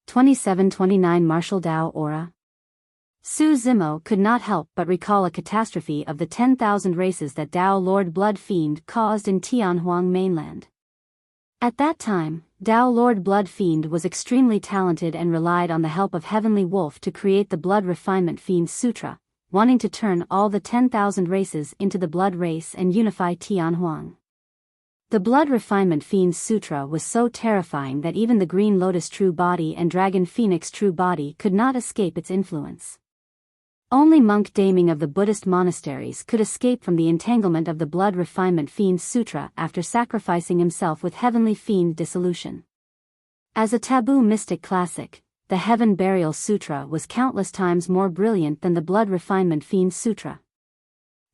2729 Martial Tao Aura. Su Zimo could not help but recall a catastrophe of the 10,000 races that Tao Lord Blood Fiend caused in Tianhuang mainland. At that time, Tao Lord Blood Fiend was extremely talented and relied on the help of Heavenly Wolf to create the Blood Refinement Fiend Sutra, wanting to turn all the 10,000 races into the Blood Race and unify Tianhuang. The Blood Refinement Fiend Sutra was so terrifying that even the Green Lotus True Body and Dragon Phoenix True Body could not escape its influence. Only monk Daming of the Buddhist monasteries could escape from the entanglement of the Blood Refinement Fiend Sutra after sacrificing himself with Heavenly Fiend Dissolution. As a taboo mystic classic, the Heaven Burial Sutra was countless times more brilliant than the Blood Refinement Fiend Sutra.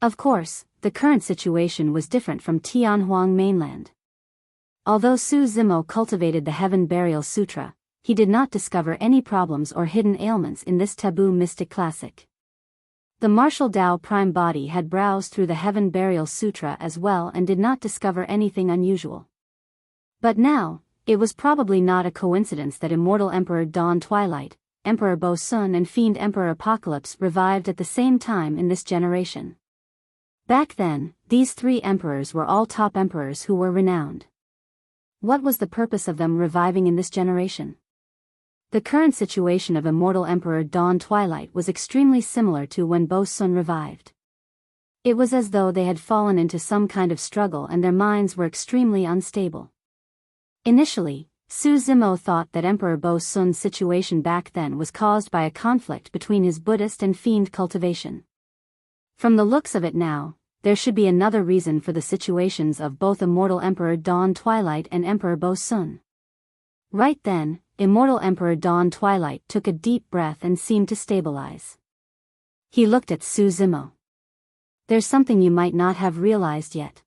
Of course, the current situation was different from Tianhuang mainland. Although Su Zimo cultivated the Heaven Burial Sutra, he did not discover any problems or hidden ailments in this taboo mystic classic. The Martial Tao Prime Body had browsed through the Heaven Burial Sutra as well and did not discover anything unusual. But now, it was probably not a coincidence that Immortal Emperor Dawn Twilight, Emperor Bo Sun and Fiend Emperor Apocalypse revived at the same time in this generation. Back then, these three emperors were all top emperors who were renowned. What was the purpose of them reviving in this generation? The current situation of Immortal Emperor Dawn Twilight was extremely similar to when Bo Sun revived. It was as though they had fallen into some kind of struggle and their minds were extremely unstable. Initially, Su Zimo thought that Emperor Bo Sun's situation back then was caused by a conflict between his Buddhist and fiend cultivation. From the looks of it now, there should be another reason for the situations of both Immortal Emperor Dawn Twilight and Emperor Bo Sun. Right then, Immortal Emperor Dawn Twilight took a deep breath and seemed to stabilize. He looked at Su Zimo. There's something you might not have realized yet.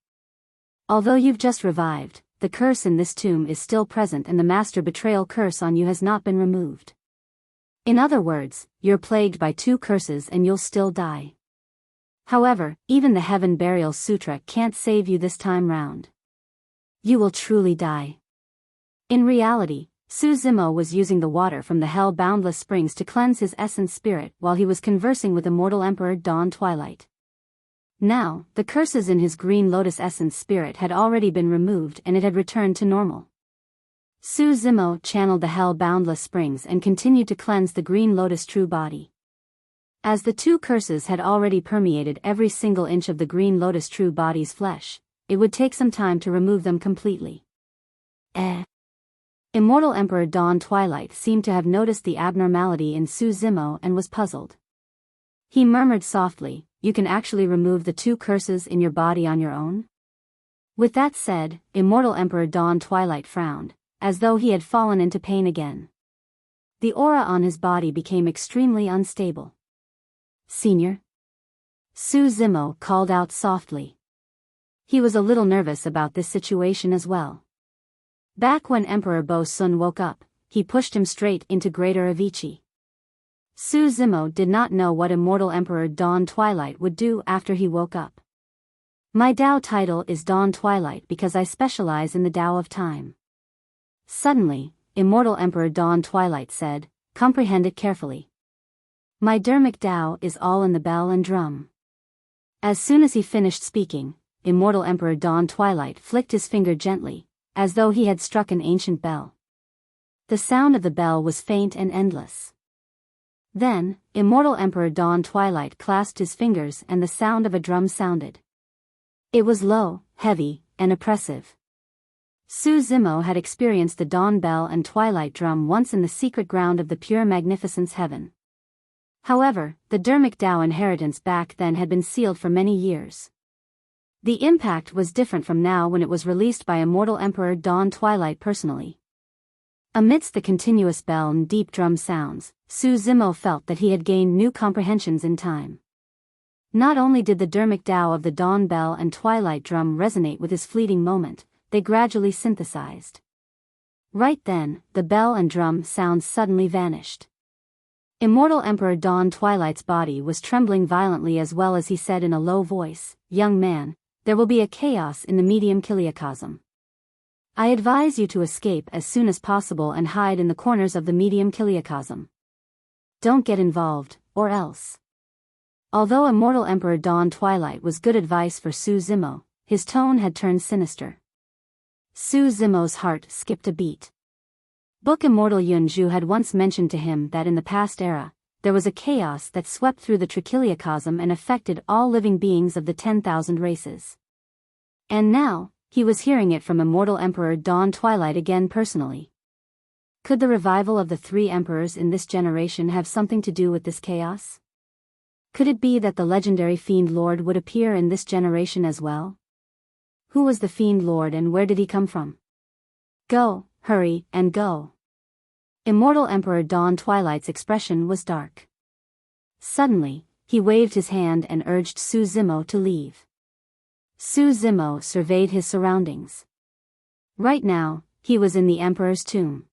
Although you've just revived, the curse in this tomb is still present and the master betrayal curse on you has not been removed. In other words, you're plagued by 2 curses and you'll still die. However, even the Heaven Burial Sutra can't save you this time round. You will truly die. In reality, Su Zimo was using the water from the Hell Boundless Springs to cleanse his essence spirit while he was conversing with Immortal Emperor Dawn Twilight. Now, the curses in his Green Lotus Essence spirit had already been removed and it had returned to normal. Su Zimo channeled the Hell Boundless Springs and continued to cleanse the Green Lotus true body. As the 2 curses had already permeated every single inch of the Green Lotus true body's flesh, it would take some time to remove them completely. Immortal Emperor Dawn Twilight seemed to have noticed the abnormality in Su Zimo and was puzzled. He murmured softly, "You can actually remove the 2 curses in your body on your own?" With that said, Immortal Emperor Dawn Twilight frowned, as though he had fallen into pain again. The aura on his body became extremely unstable. "Senior?" Su Zimo called out softly. He was a little nervous about this situation as well. Back when Emperor Bo Sun woke up, he pushed him straight into Greater Avicii. Su Zimo did not know what Immortal Emperor Dawn Twilight would do after he woke up. "My Tao title is Dawn Twilight because I specialize in the Tao of time." Suddenly, Immortal Emperor Dawn Twilight said, "Comprehend it carefully. My dermic Tao is all in the bell and drum." As soon as he finished speaking, Immortal Emperor Dawn Twilight flicked his finger gently, as though he had struck an ancient bell. The sound of the bell was faint and endless. Then, Immortal Emperor Dawn Twilight clasped his fingers and the sound of a drum sounded. It was low, heavy, and oppressive. Su Zimo had experienced the dawn bell and twilight drum once in the secret ground of the Pure Magnificence Heaven. However, the dermic Tao inheritance back then had been sealed for many years. The impact was different from now when it was released by Immortal Emperor Dawn Twilight personally. Amidst the continuous bell and deep drum sounds, Su Zimo felt that he had gained new comprehensions in time. Not only did the dermic Tao of the dawn bell and twilight drum resonate with his fleeting moment, they gradually synthesized. Right then, the bell and drum sounds suddenly vanished. Immortal Emperor Dawn Twilight's body was trembling violently as well as he said in a low voice, "Young man, there will be a chaos in the medium kiliacosm. I advise you to escape as soon as possible and hide in the corners of the medium kiliacosm. Don't get involved, or else." Although Immortal Emperor Dawn Twilight was good advice for Su Zimo, his tone had turned sinister. Su Zimo's heart skipped a beat. Book Immortal Yunju had once mentioned to him that in the past era, there was a chaos that swept through the Trikiliacosm and affected all living beings of the 10,000 races. And now, he was hearing it from Immortal Emperor Dawn Twilight again personally. Could the revival of the 3 emperors in this generation have something to do with this chaos? Could it be that the legendary Fiend Lord would appear in this generation as well? Who was the Fiend Lord and where did he come from? Go, hurry, and go. Immortal Emperor Dawn Twilight's expression was dark. Suddenly, he waved his hand and urged Su Zimo to leave. Su Zimo surveyed his surroundings. Right now, he was in the Emperor's tomb.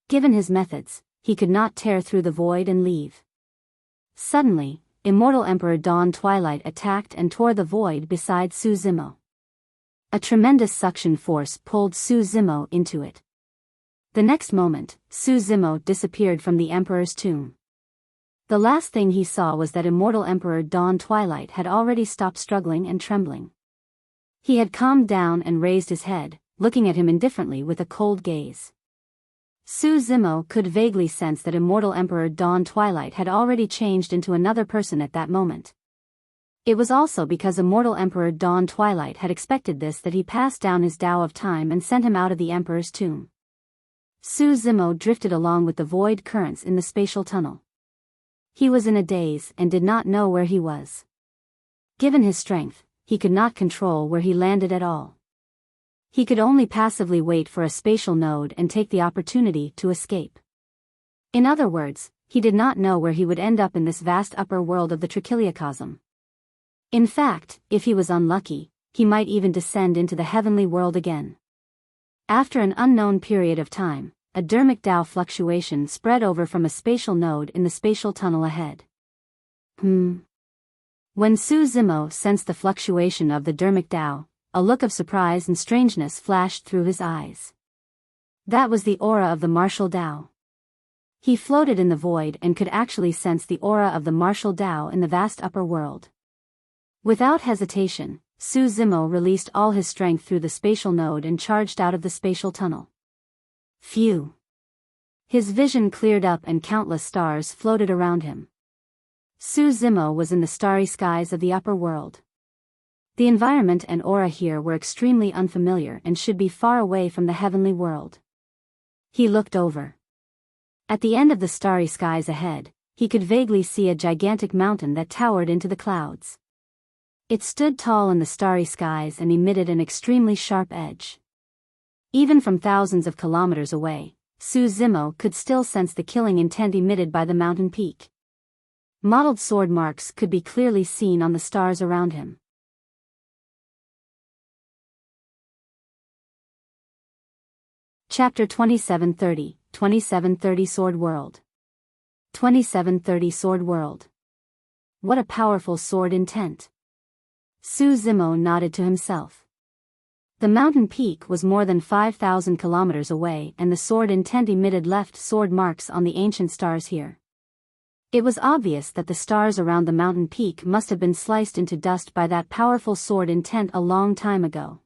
Given his methods, he could not tear through the void and leave. Suddenly, Immortal Emperor Dawn Twilight attacked and tore the void beside Su Zimo. A tremendous suction force pulled Su Zimo into it. The next moment, Su Zimo disappeared from the Emperor's tomb. The last thing he saw was that Immortal Emperor Dawn Twilight had already stopped struggling and trembling. He had calmed down and raised his head, looking at him indifferently with a cold gaze. Su Zimo could vaguely sense that Immortal Emperor Dawn Twilight had already changed into another person at that moment. It was also because immortal Emperor Dawn Twilight had expected this that he passed down his Tao of Time and sent him out of the Emperor's tomb. Su Zimo drifted along with the void currents in the spatial tunnel. He was in a daze and did not know where he was. Given his strength, he could not control where he landed at all. He could only passively wait for a spatial node and take the opportunity to escape. In other words, he did not know where he would end up in this vast upper world of the trichiliocosm. In fact, if he was unlucky, he might even descend into the heavenly world again. After an unknown period of time, a dermic Tao fluctuation spread over from a spatial node in the spatial tunnel ahead. When Su Zimo sensed the fluctuation of the dermic Tao, a look of surprise and strangeness flashed through his eyes. That was the aura of the martial Tao. He floated in the void and could actually sense the aura of the martial Tao in the vast upper world. Without hesitation, Su Zimo released all his strength through the spatial node and charged out of the spatial tunnel. Phew! His vision cleared up and countless stars floated around him. Su Zimo was in the starry skies of the upper world. The environment and aura here were extremely unfamiliar and should be far away from the heavenly world. He looked over. At the end of the starry skies ahead, he could vaguely see a gigantic mountain that towered into the clouds. It stood tall in the starry skies and emitted an extremely sharp edge. Even from thousands of kilometers away, Su Zimo could still sense the killing intent emitted by the mountain peak. Mottled sword marks could be clearly seen on the stars around him. Chapter 2730 Sword World. 2730 Sword World. What a powerful sword intent. Su Zimo nodded to himself. The mountain peak was more than 5,000 kilometers away and the sword intent emitted left sword marks on the ancient stars here. It was obvious that the stars around the mountain peak must have been sliced into dust by that powerful sword intent a long time ago.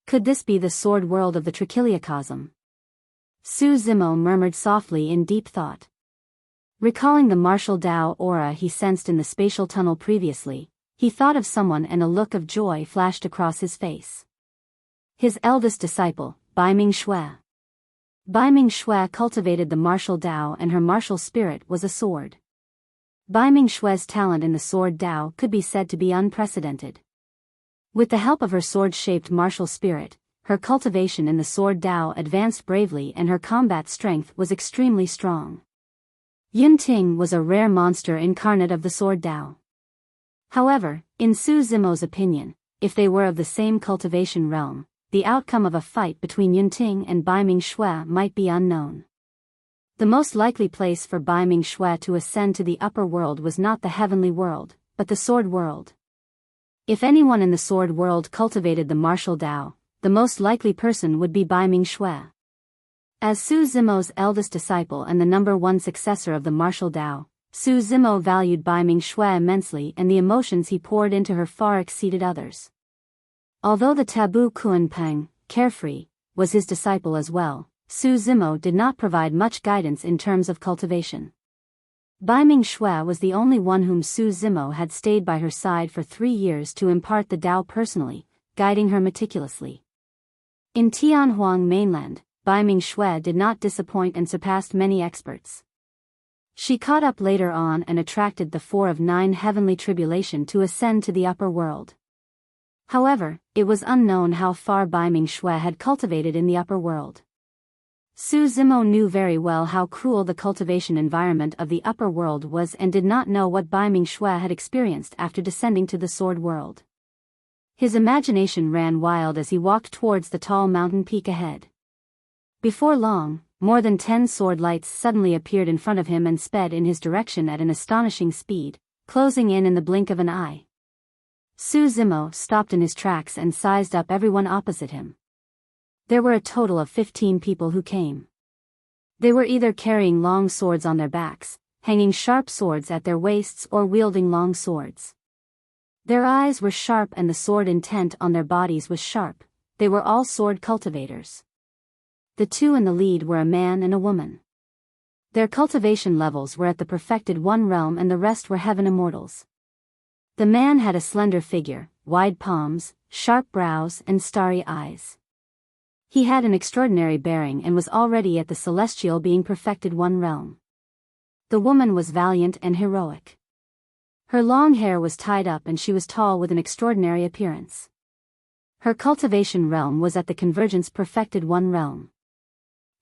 Could this be the sword world of the trichiliocosm? Su Zimo murmured softly in deep thought. Recalling the martial Tao aura he sensed in the spatial tunnel previously, he thought of someone and a look of joy flashed across his face. His eldest disciple, Biming Shui. Biming Shui cultivated the martial Tao and her martial spirit was a sword. Biming Shui's talent in the sword Tao could be said to be unprecedented. With the help of her sword-shaped martial spirit, her cultivation in the sword Tao advanced bravely and her combat strength was extremely strong. Yun Ting was a rare monster incarnate of the sword Tao. However, in Su Zimo's opinion, if they were of the same cultivation realm, the outcome of a fight between Yun Ting and Biming Shui might be unknown. The most likely place for Biming Shui to ascend to the upper world was not the heavenly world, but the sword world. If anyone in the sword world cultivated the martial Tao, the most likely person would be Biming Shui. As Su Zimo's eldest disciple and the number one successor of the martial Tao, Su Zimo valued Biming Shui immensely and the emotions he poured into her far exceeded others. Although the taboo Kuan Peng, carefree, was his disciple as well, Su Zimo did not provide much guidance in terms of cultivation. Biming Shui was the only one whom Su Zimo had stayed by her side for 3 years to impart the Tao personally, guiding her meticulously. In Tianhuang mainland, Biming Shui did not disappoint and surpassed many experts. She caught up later on and attracted the 4 of 9 heavenly tribulation to ascend to the upper world. However, it was unknown how far Biming Shui had cultivated in the upper world. Su Zimo knew very well how cruel the cultivation environment of the upper world was and did not know what Biming Shui had experienced after descending to the sword world. His imagination ran wild as he walked towards the tall mountain peak ahead. Before long, more than 10 sword lights suddenly appeared in front of him and sped in his direction at an astonishing speed, closing in the blink of an eye. Su Zimo stopped in his tracks and sized up everyone opposite him. There were a total of 15 people who came. They were either carrying long swords on their backs, hanging sharp swords at their waists or wielding long swords. Their eyes were sharp and the sword intent on their bodies was sharp. They were all sword cultivators. The 2 in the lead were a man and a woman. Their cultivation levels were at the perfected 1 realm and the rest were heaven immortals. The man had a slender figure, wide palms, sharp brows and starry eyes. He had an extraordinary bearing and was already at the celestial being perfected one realm. The woman was valiant and heroic. Her long hair was tied up and she was tall with an extraordinary appearance. Her cultivation realm was at the convergence perfected one realm.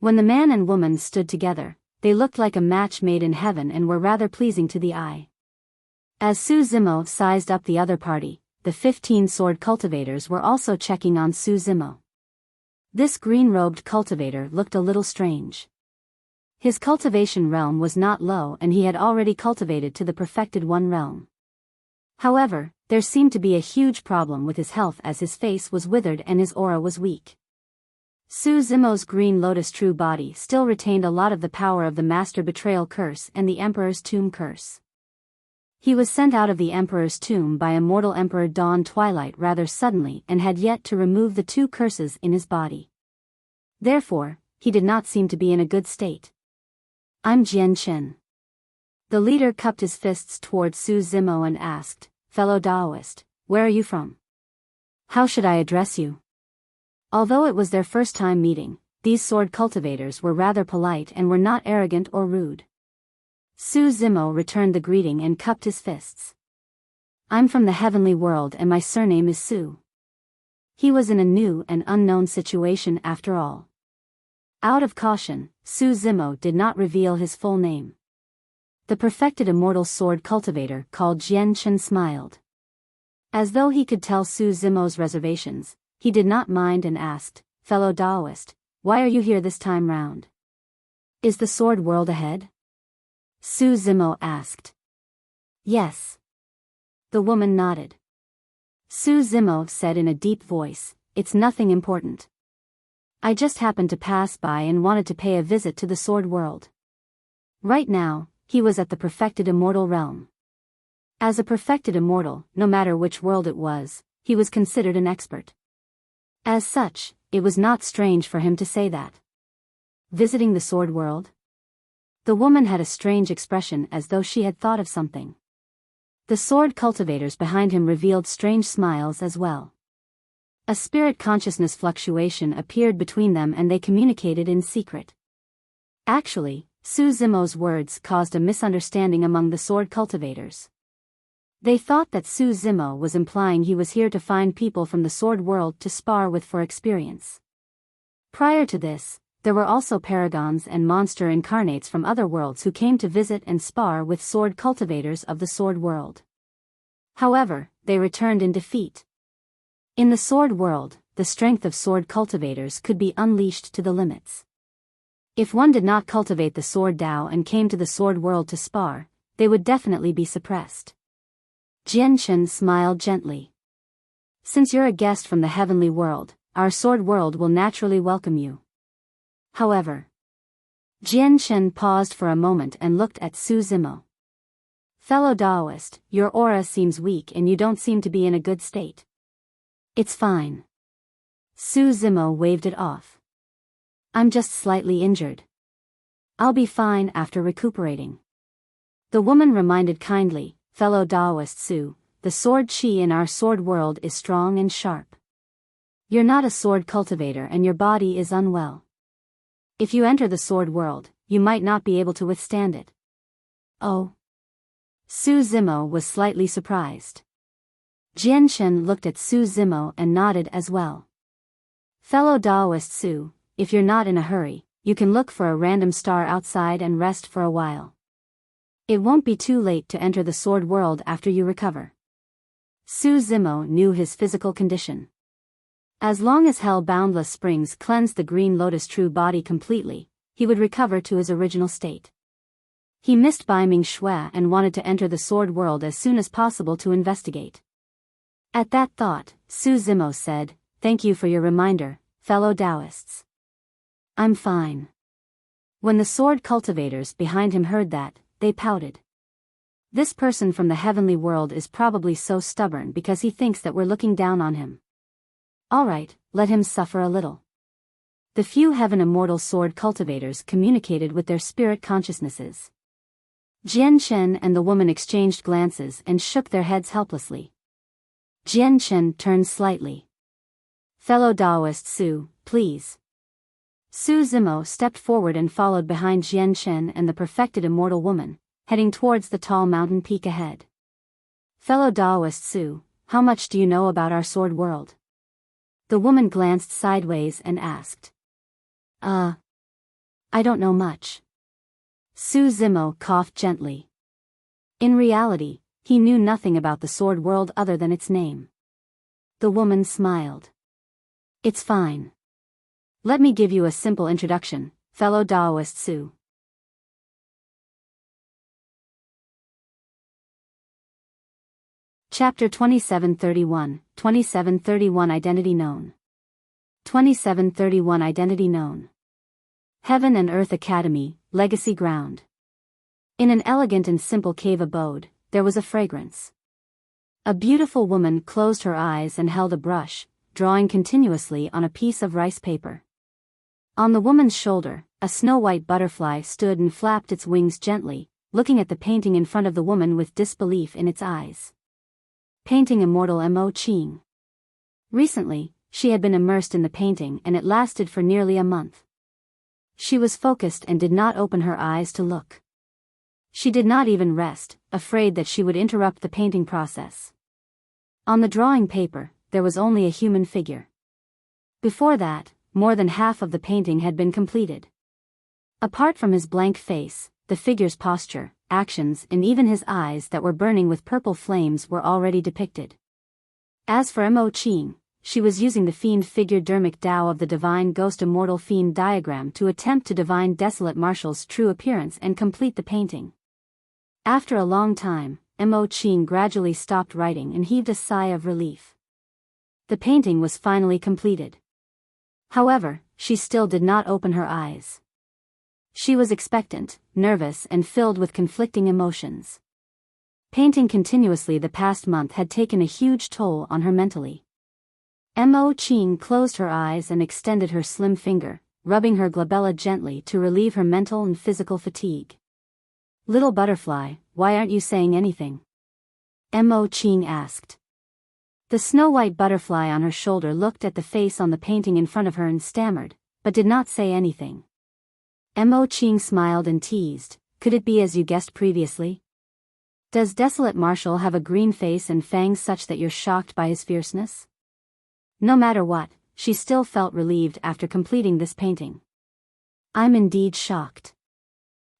When the man and woman stood together, they looked like a match made in heaven and were rather pleasing to the eye. As Su Zimo sized up the other party, the 15 sword cultivators were also checking on Su Zimo. This green-robed cultivator looked a little strange. His cultivation realm was not low and he had already cultivated to the perfected one realm. However, there seemed to be a huge problem with his health as his face was withered and his aura was weak. Su Zimo's green lotus true body still retained a lot of the power of the Master Betrayal Curse and the Emperor's Tomb Curse. He was sent out of the Emperor's tomb by immortal Emperor Dawn Twilight rather suddenly and had yet to remove the 2 curses in his body. Therefore, he did not seem to be in a good state. I'm Jian Chen. The leader cupped his fists towards Su Zimo and asked, "Fellow Taoist, where are you from? How should I address you?" Although it was their first time meeting, these sword cultivators were rather polite and were not arrogant or rude. Su Zimo returned the greeting and cupped his fists. "I'm from the heavenly world and my surname is Su." He was in a new and unknown situation after all. Out of caution, Su Zimo did not reveal his full name. The perfected immortal sword cultivator called Jian Chen smiled. As though he could tell Su Zimo's reservations, he did not mind and asked, "Fellow Taoist, why are you here this time round? Is the sword world ahead?" Su Zimo asked. "Yes." The woman nodded. Su Zimo said in a deep voice, "It's nothing important. I just happened to pass by and wanted to pay a visit to the sword world." Right now, he was at the perfected immortal realm. As a perfected immortal, no matter which world it was, he was considered an expert. As such, it was not strange for him to say that. Visiting the sword world? The woman had a strange expression as though she had thought of something. The sword cultivators behind him revealed strange smiles as well. A spirit consciousness fluctuation appeared between them and they communicated in secret. Actually, Su Zimo's words caused a misunderstanding among the sword cultivators. They thought that Su Zimo was implying he was here to find people from the sword world to spar with for experience. Prior to this, there were also paragons and monster incarnates from other worlds who came to visit and spar with sword cultivators of the sword world. However, they returned in defeat. In the sword world, the strength of sword cultivators could be unleashed to the limits. If one did not cultivate the sword Dao and came to the sword world to spar, they would definitely be suppressed. Jian Chen smiled gently. "Since you're a guest from the heavenly world, our sword world will naturally welcome you. However." Jian Chen paused for a moment and looked at Su Zimo. "Fellow Taoist, your aura seems weak and you don't seem to be in a good state." "It's fine." Su Zimo waved it off. "I'm just slightly injured. I'll be fine after recuperating." The woman reminded kindly, "Fellow Taoist Su, the sword chi in our sword world is strong and sharp. You're not a sword cultivator and your body is unwell. If you enter the sword world, you might not be able to withstand it." "Oh?" Su Zimo was slightly surprised. Jian Chen looked at Su Zimo and nodded as well. "Fellow Taoist Su, if you're not in a hurry, you can look for a random star outside and rest for a while. It won't be too late to enter the sword world after you recover." Su Zimo knew his physical condition. As long as Hell Boundless Springs cleansed the Green Lotus True body completely, he would recover to his original state. He missed Bai Ming Shui and wanted to enter the sword world as soon as possible to investigate. At that thought, Su Zimo said, "Thank you for your reminder, fellow Taoists. I'm fine." When the sword cultivators behind him heard that, they pouted. This person from the heavenly world is probably so stubborn because he thinks that we're looking down on him. Alright, let him suffer a little. The few heaven immortal sword cultivators communicated with their spirit consciousnesses. Jian Chen and the woman exchanged glances and shook their heads helplessly. Jian Chen turned slightly. Fellow Taoist Su, please. Su Zimo stepped forward and followed behind Jian Chen and the perfected immortal woman, heading towards the tall mountain peak ahead. Fellow Taoist Su, how much do you know about our sword world? The woman glanced sideways and asked. I don't know much. Su Zimo coughed gently. In reality, he knew nothing about the sword world other than its name. The woman smiled. It's fine. Let me give you a simple introduction, fellow Taoist Su. Chapter 2731 Identity Known. 2731 Identity Known. Heaven and Earth Academy, Legacy Ground. In an elegant and simple cave abode, there was a fragrance. A beautiful woman closed her eyes and held a brush, drawing continuously on a piece of rice paper. On the woman's shoulder, a snow-white butterfly stood and flapped its wings gently, looking at the painting in front of the woman with disbelief in its eyes. Painting Immortal Mo Qing. Recently, she had been immersed in the painting and it lasted for nearly a month. She was focused and did not open her eyes to look. She did not even rest, afraid that she would interrupt the painting process. On the drawing paper, there was only a human figure. Before that, more than half of the painting had been completed. Apart from his blank face, the figure's posture, actions and even his eyes that were burning with purple flames were already depicted. As for Mo Qing, she was using the fiend figure Dermic Tao of the divine ghost immortal fiend diagram to attempt to divine desolate Martial's true appearance and complete the painting. After a long time, Mo Qing gradually stopped writing and heaved a sigh of relief. The painting was finally completed. However, she still did not open her eyes. She was expectant, nervous and filled with conflicting emotions. Painting continuously the past month had taken a huge toll on her mentally. Mo Qing closed her eyes and extended her slim finger, rubbing her glabella gently to relieve her mental and physical fatigue. Little butterfly, why aren't you saying anything? Mo Qing asked. The snow-white butterfly on her shoulder looked at the face on the painting in front of her and stammered, but did not say anything. Mo Qing smiled and teased, could it be as you guessed previously? Does Desolate Martial have a green face and fangs such that you're shocked by his fierceness? No matter what, she still felt relieved after completing this painting. I'm indeed shocked.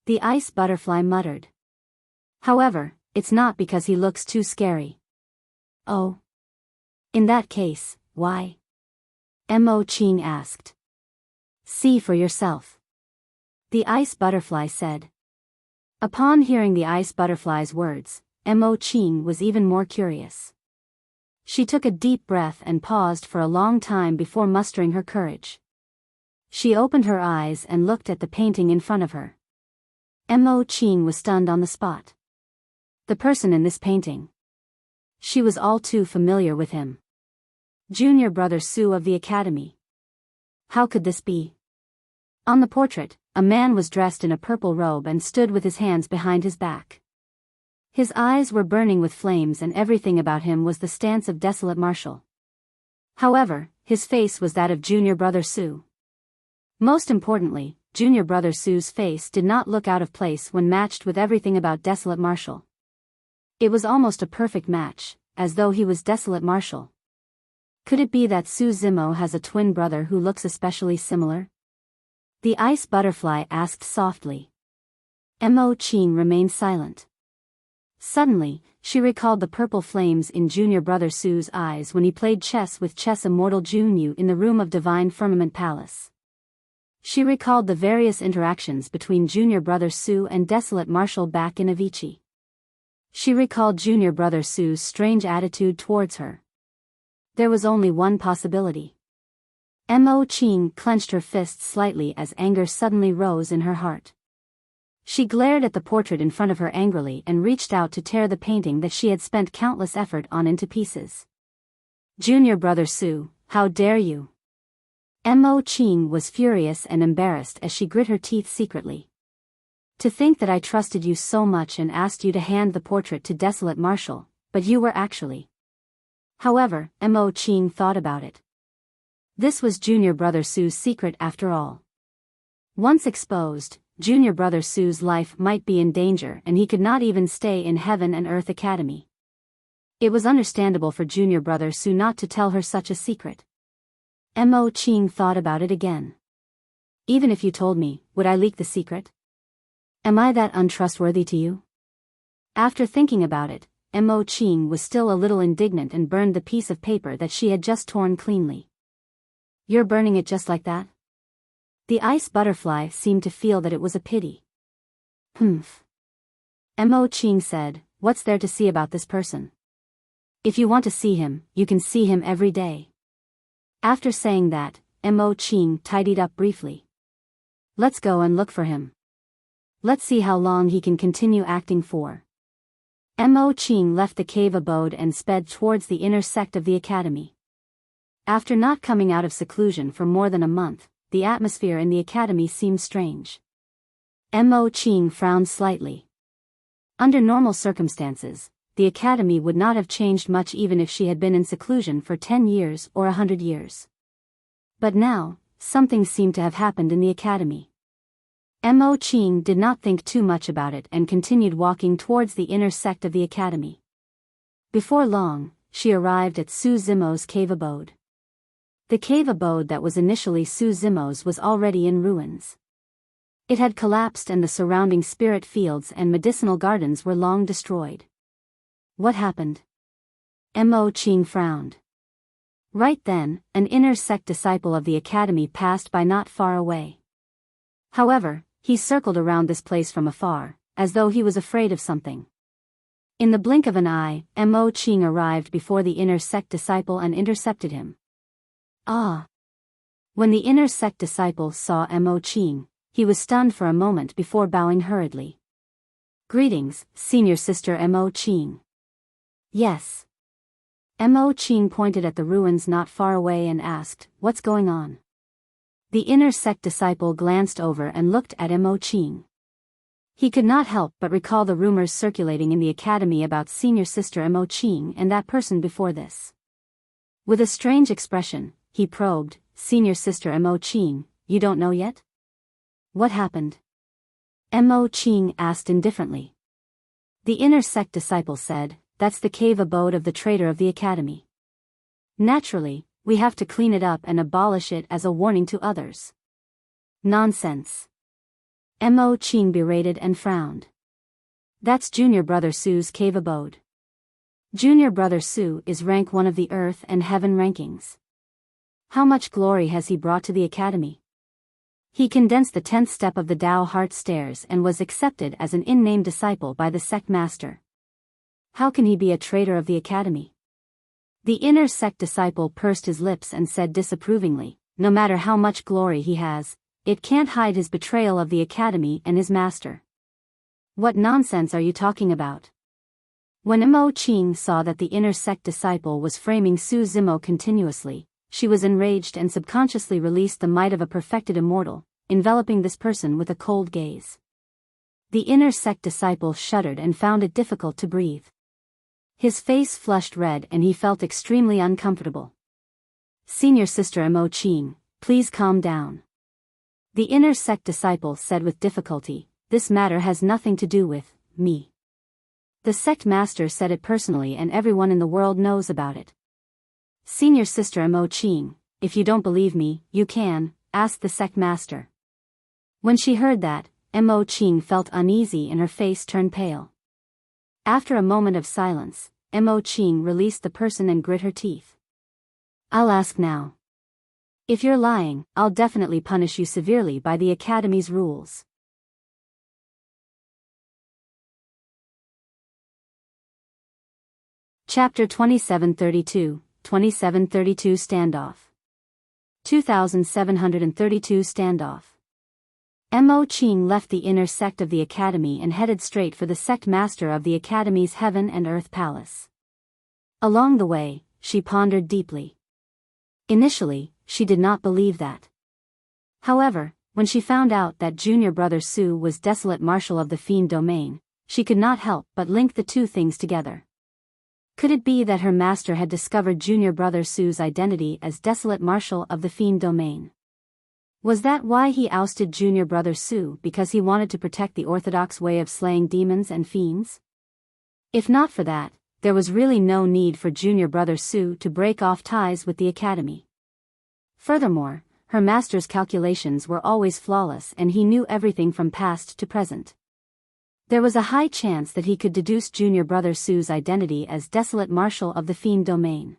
The ice butterfly muttered. However, it's not because he looks too scary. Oh. In that case, why? Mo Qing asked. See for yourself. The ice butterfly said. Upon hearing the ice butterfly's words, Mo Qing was even more curious. She took a deep breath and paused for a long time before mustering her courage. She opened her eyes and looked at the painting in front of her. Mo Qing was stunned on the spot. The person in this painting. She was all too familiar with him. Junior brother Su of the academy. How could this be? On the portrait, a man was dressed in a purple robe and stood with his hands behind his back. His eyes were burning with flames and everything about him was the stance of Desolate Martial. However, his face was that of Junior brother Su. Most importantly, Junior brother Su's face did not look out of place when matched with everything about Desolate Martial. It was almost a perfect match, as though he was Desolate Martial. Could it be that Su Zimo has a twin brother who looks especially similar? The ice butterfly asked softly. Mo Qing remained silent. Suddenly, she recalled the purple flames in Junior brother Su's eyes when he played chess with chess immortal Junyu in the room of Divine Firmament Palace. She recalled the various interactions between Junior brother Su and Desolate Martial back in Avicii. She recalled Junior brother Su's strange attitude towards her. There was only one possibility. Mo Qing clenched her fists slightly as anger suddenly rose in her heart. She glared at the portrait in front of her angrily and reached out to tear the painting that she had spent countless effort on into pieces. Junior brother Su, how dare you? Mo Qing was furious and embarrassed as she grit her teeth secretly. To think that I trusted you so much and asked you to hand the portrait to desolate Marshall, but you were actually. However, Mo Qing thought about it. This was Junior Brother Su's secret after all. Once exposed, Junior Brother Su's life might be in danger and he could not even stay in Heaven and Earth Academy. It was understandable for Junior Brother Su not to tell her such a secret. Mo Qing thought about it again. Even if you told me, would I leak the secret? Am I that untrustworthy to you? After thinking about it, Mo Qing was still a little indignant and burned the piece of paper that she had just torn cleanly. You're burning it just like that? The ice butterfly seemed to feel that it was a pity. Humph. Mo Qing said, what's there to see about this person? If you want to see him, you can see him every day. After saying that, Mo Qing tidied up briefly. Let's go and look for him. Let's see how long he can continue acting for. Mo Qing left the cave abode and sped towards the inner sect of the academy. After not coming out of seclusion for more than a month, the atmosphere in the academy seemed strange. Mo Qing frowned slightly. Under normal circumstances, the academy would not have changed much even if she had been in seclusion for 10 years or 100 years. But now, something seemed to have happened in the academy. Mo Qing did not think too much about it and continued walking towards the inner sect of the academy. Before long, she arrived at Su Zimo's cave abode. The cave abode that was initially Su Zimo's was already in ruins. It had collapsed and the surrounding spirit fields and medicinal gardens were long destroyed. What happened? Mo Qing frowned. Right then, an inner sect disciple of the academy passed by not far away. However, he circled around this place from afar, as though he was afraid of something. In the blink of an eye, Mo Qing arrived before the inner sect disciple and intercepted him. Ah! When the inner sect disciple saw Mo Qing, he was stunned for a moment before bowing hurriedly. Greetings, Senior Sister Mo Qing. Yes. Mo Qing pointed at the ruins not far away and asked, what's going on? The inner sect disciple glanced over and looked at Mo Qing. He could not help but recall the rumors circulating in the academy about Senior Sister Mo Qing and that person before this. With a strange expression, he probed, Senior Sister Mo Qing, you don't know yet? What happened? Mo Qing asked indifferently. The inner sect disciple said, that's the cave abode of the traitor of the academy. Naturally, we have to clean it up and abolish it as a warning to others. Nonsense. Mo Qing berated and frowned. That's Junior Brother Su's cave abode. Junior Brother Su is rank 1 of the Earth and Heaven rankings. How much glory has he brought to the academy? He condensed the 10th step of the Tao Heart Stairs and was accepted as an in-name disciple by the sect master. How can he be a traitor of the academy? The inner sect disciple pursed his lips and said disapprovingly, no matter how much glory he has, it can't hide his betrayal of the academy and his master. What nonsense are you talking about? When Mo Qing saw that the inner sect disciple was framing Su Zimo continuously, she was enraged and subconsciously released the might of a perfected immortal, enveloping this person with a cold gaze. The inner sect disciple shuddered and found it difficult to breathe. His face flushed red and he felt extremely uncomfortable. Senior Sister Mo Qing, please calm down. The inner sect disciple said with difficulty, this matter has nothing to do with me. The sect master said it personally and everyone in the world knows about it. Senior Sister Mo Qing, if you don't believe me, you can, ask the sect master. When she heard that, Mo Qing felt uneasy and her face turned pale. After a moment of silence, Mo Qing released the person and grit her teeth. I'll ask now. If you're lying, I'll definitely punish you severely by the Academy's rules. Chapter 2732, 2732 Standoff. 2732 Standoff. Mo Qing left the inner sect of the Academy and headed straight for the sect master of the Academy's Heaven and Earth Palace. Along the way, she pondered deeply. Initially, she did not believe that. However, When she found out that junior brother Su was desolate marshal of the fiend domain, she could not help but link the two things together. Could it be that her master had discovered junior brother Su's identity as desolate marshal of the fiend domain? Was that why he ousted junior brother Su, because he wanted to protect the orthodox way of slaying demons and fiends? If not for that, there was really no need for junior brother Su to break off ties with the academy. Furthermore, her master's calculations were always flawless and he knew everything from past to present. There was a high chance that he could deduce junior brother Su's identity as desolate marshal of the fiend domain.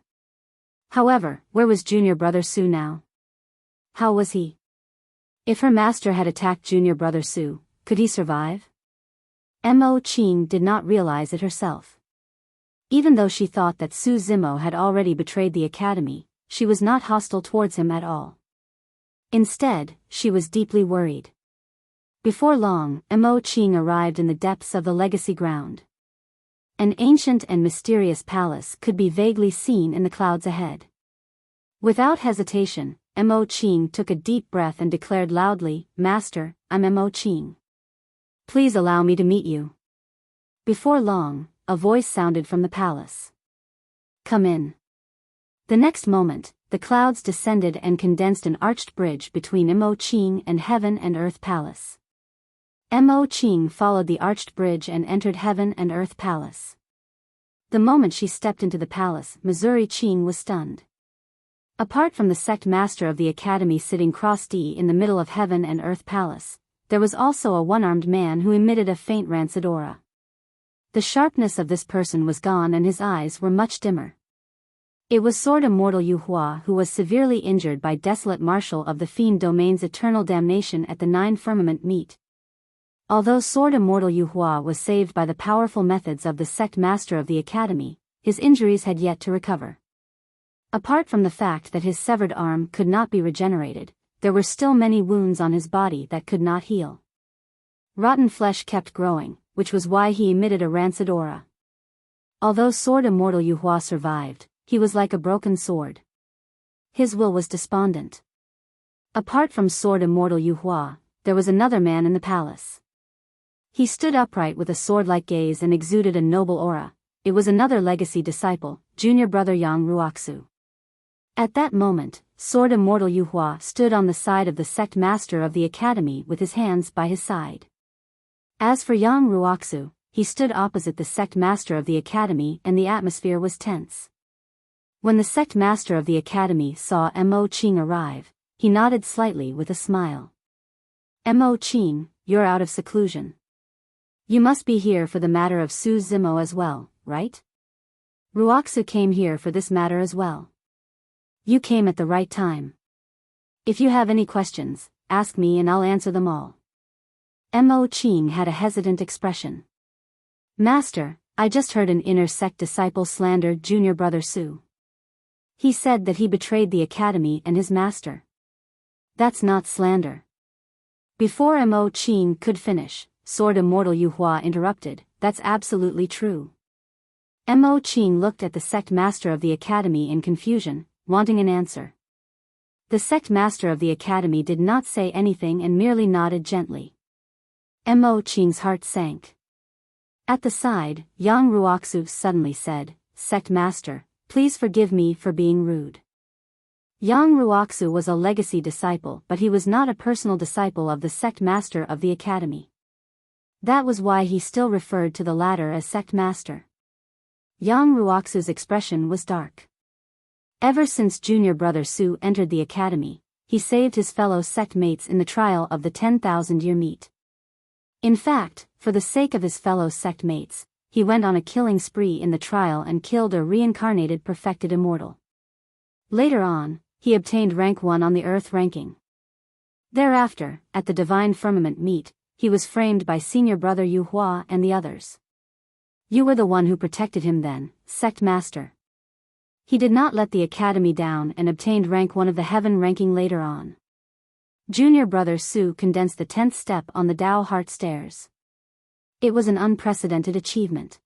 However, where was junior brother Su now? How was he? If her master had attacked junior brother Su, could he survive? Mo Qing did not realize it herself. Even though she thought that Su Zimo had already betrayed the academy, she was not hostile towards him at all. Instead, she was deeply worried. Before long, Mo Qing arrived in the depths of the legacy ground. An ancient and mysterious palace could be vaguely seen in the clouds ahead. Without hesitation, Mo Qing took a deep breath and declared loudly, "Master, I'm Mo Qing. Please allow me to meet you." Before long, a voice sounded from the palace. "Come in." The next moment, the clouds descended and condensed an arched bridge between Mo Qing and Heaven and Earth Palace. Mo Qing followed the arched bridge and entered Heaven and Earth Palace. The moment she stepped into the palace, Missouri Qing was stunned. Apart from the sect master of the academy sitting cross-D in the middle of Heaven and Earth Palace, there was also a one-armed man who emitted a faint rancid aura. The sharpness of this person was gone and his eyes were much dimmer. It was Sword Immortal Yu Hua, who was severely injured by desolate marshal of the fiend domain's eternal damnation at the Nine Firmament meet. Although Sword Immortal Yu Hua was saved by the powerful methods of the sect master of the academy, his injuries had yet to recover. Apart from the fact that his severed arm could not be regenerated, there were still many wounds on his body that could not heal. Rotten flesh kept growing, which was why he emitted a rancid aura. Although Sword Immortal Yu Hua survived, he was like a broken sword. His will was despondent. Apart from Sword Immortal Yu Hua, there was another man in the palace. He stood upright with a sword-like gaze and exuded a noble aura. It was another legacy disciple, junior brother Yang Ruoxu. At that moment, Sword Immortal Yu Hua stood on the side of the sect master of the academy with his hands by his side. As for Yang Ruoxu, he stood opposite the sect master of the academy and the atmosphere was tense. When the sect master of the academy saw Mo Qing arrive, he nodded slightly with a smile. Mo Qing, you're out of seclusion. You must be here for the matter of Su Zimo as well, right? Ruoxu came here for this matter as well. You came at the right time. If you have any questions, ask me and I'll answer them all. Mo Qing had a hesitant expression. Master, I just heard an inner sect disciple slander junior brother Su. He said that he betrayed the academy and his master. That's not slander. Before Mo Qing could finish, Sword Immortal Yu Hua interrupted, that's absolutely true. Mo Qing looked at the sect master of the academy in confusion, wanting an answer. The sect master of the academy did not say anything and merely nodded gently. Mo Qing's heart sank. At the side, Yang Ruoxu suddenly said, Sect master, please forgive me for being rude. Yang Ruoxu was a legacy disciple, but he was not a personal disciple of the sect master of the academy. That was why he still referred to the latter as sect master. Yang Ruoxu's expression was dark. Ever since junior brother Su entered the academy, he saved his fellow sect mates in the trial of the 10,000-year meet. In fact, for the sake of his fellow sect mates, he went on a killing spree in the trial and killed a reincarnated perfected immortal. Later on, he obtained rank 1 on the Earth ranking. Thereafter, at the Divine Firmament meet, he was framed by senior brother Yu Hua and the others. You were the one who protected him then, sect master. He did not let the academy down and obtained rank 1 of the heaven ranking later on. Junior brother Su condensed the 10th step on the Tao Heart Stairs. It was an unprecedented achievement.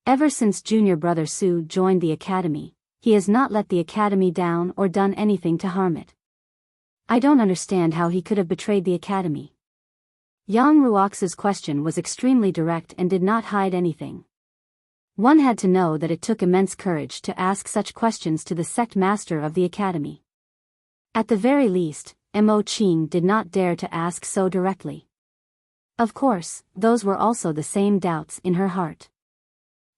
Ever since junior brother Su joined the academy, he has not let the academy down or done anything to harm it. I don't understand how he could have betrayed the academy. Yang Ruoxu's question was extremely direct and did not hide anything. One had to know that it took immense courage to ask such questions to the sect master of the academy. At the very least, Mo Qing did not dare to ask so directly. Of course, those were also the same doubts in her heart.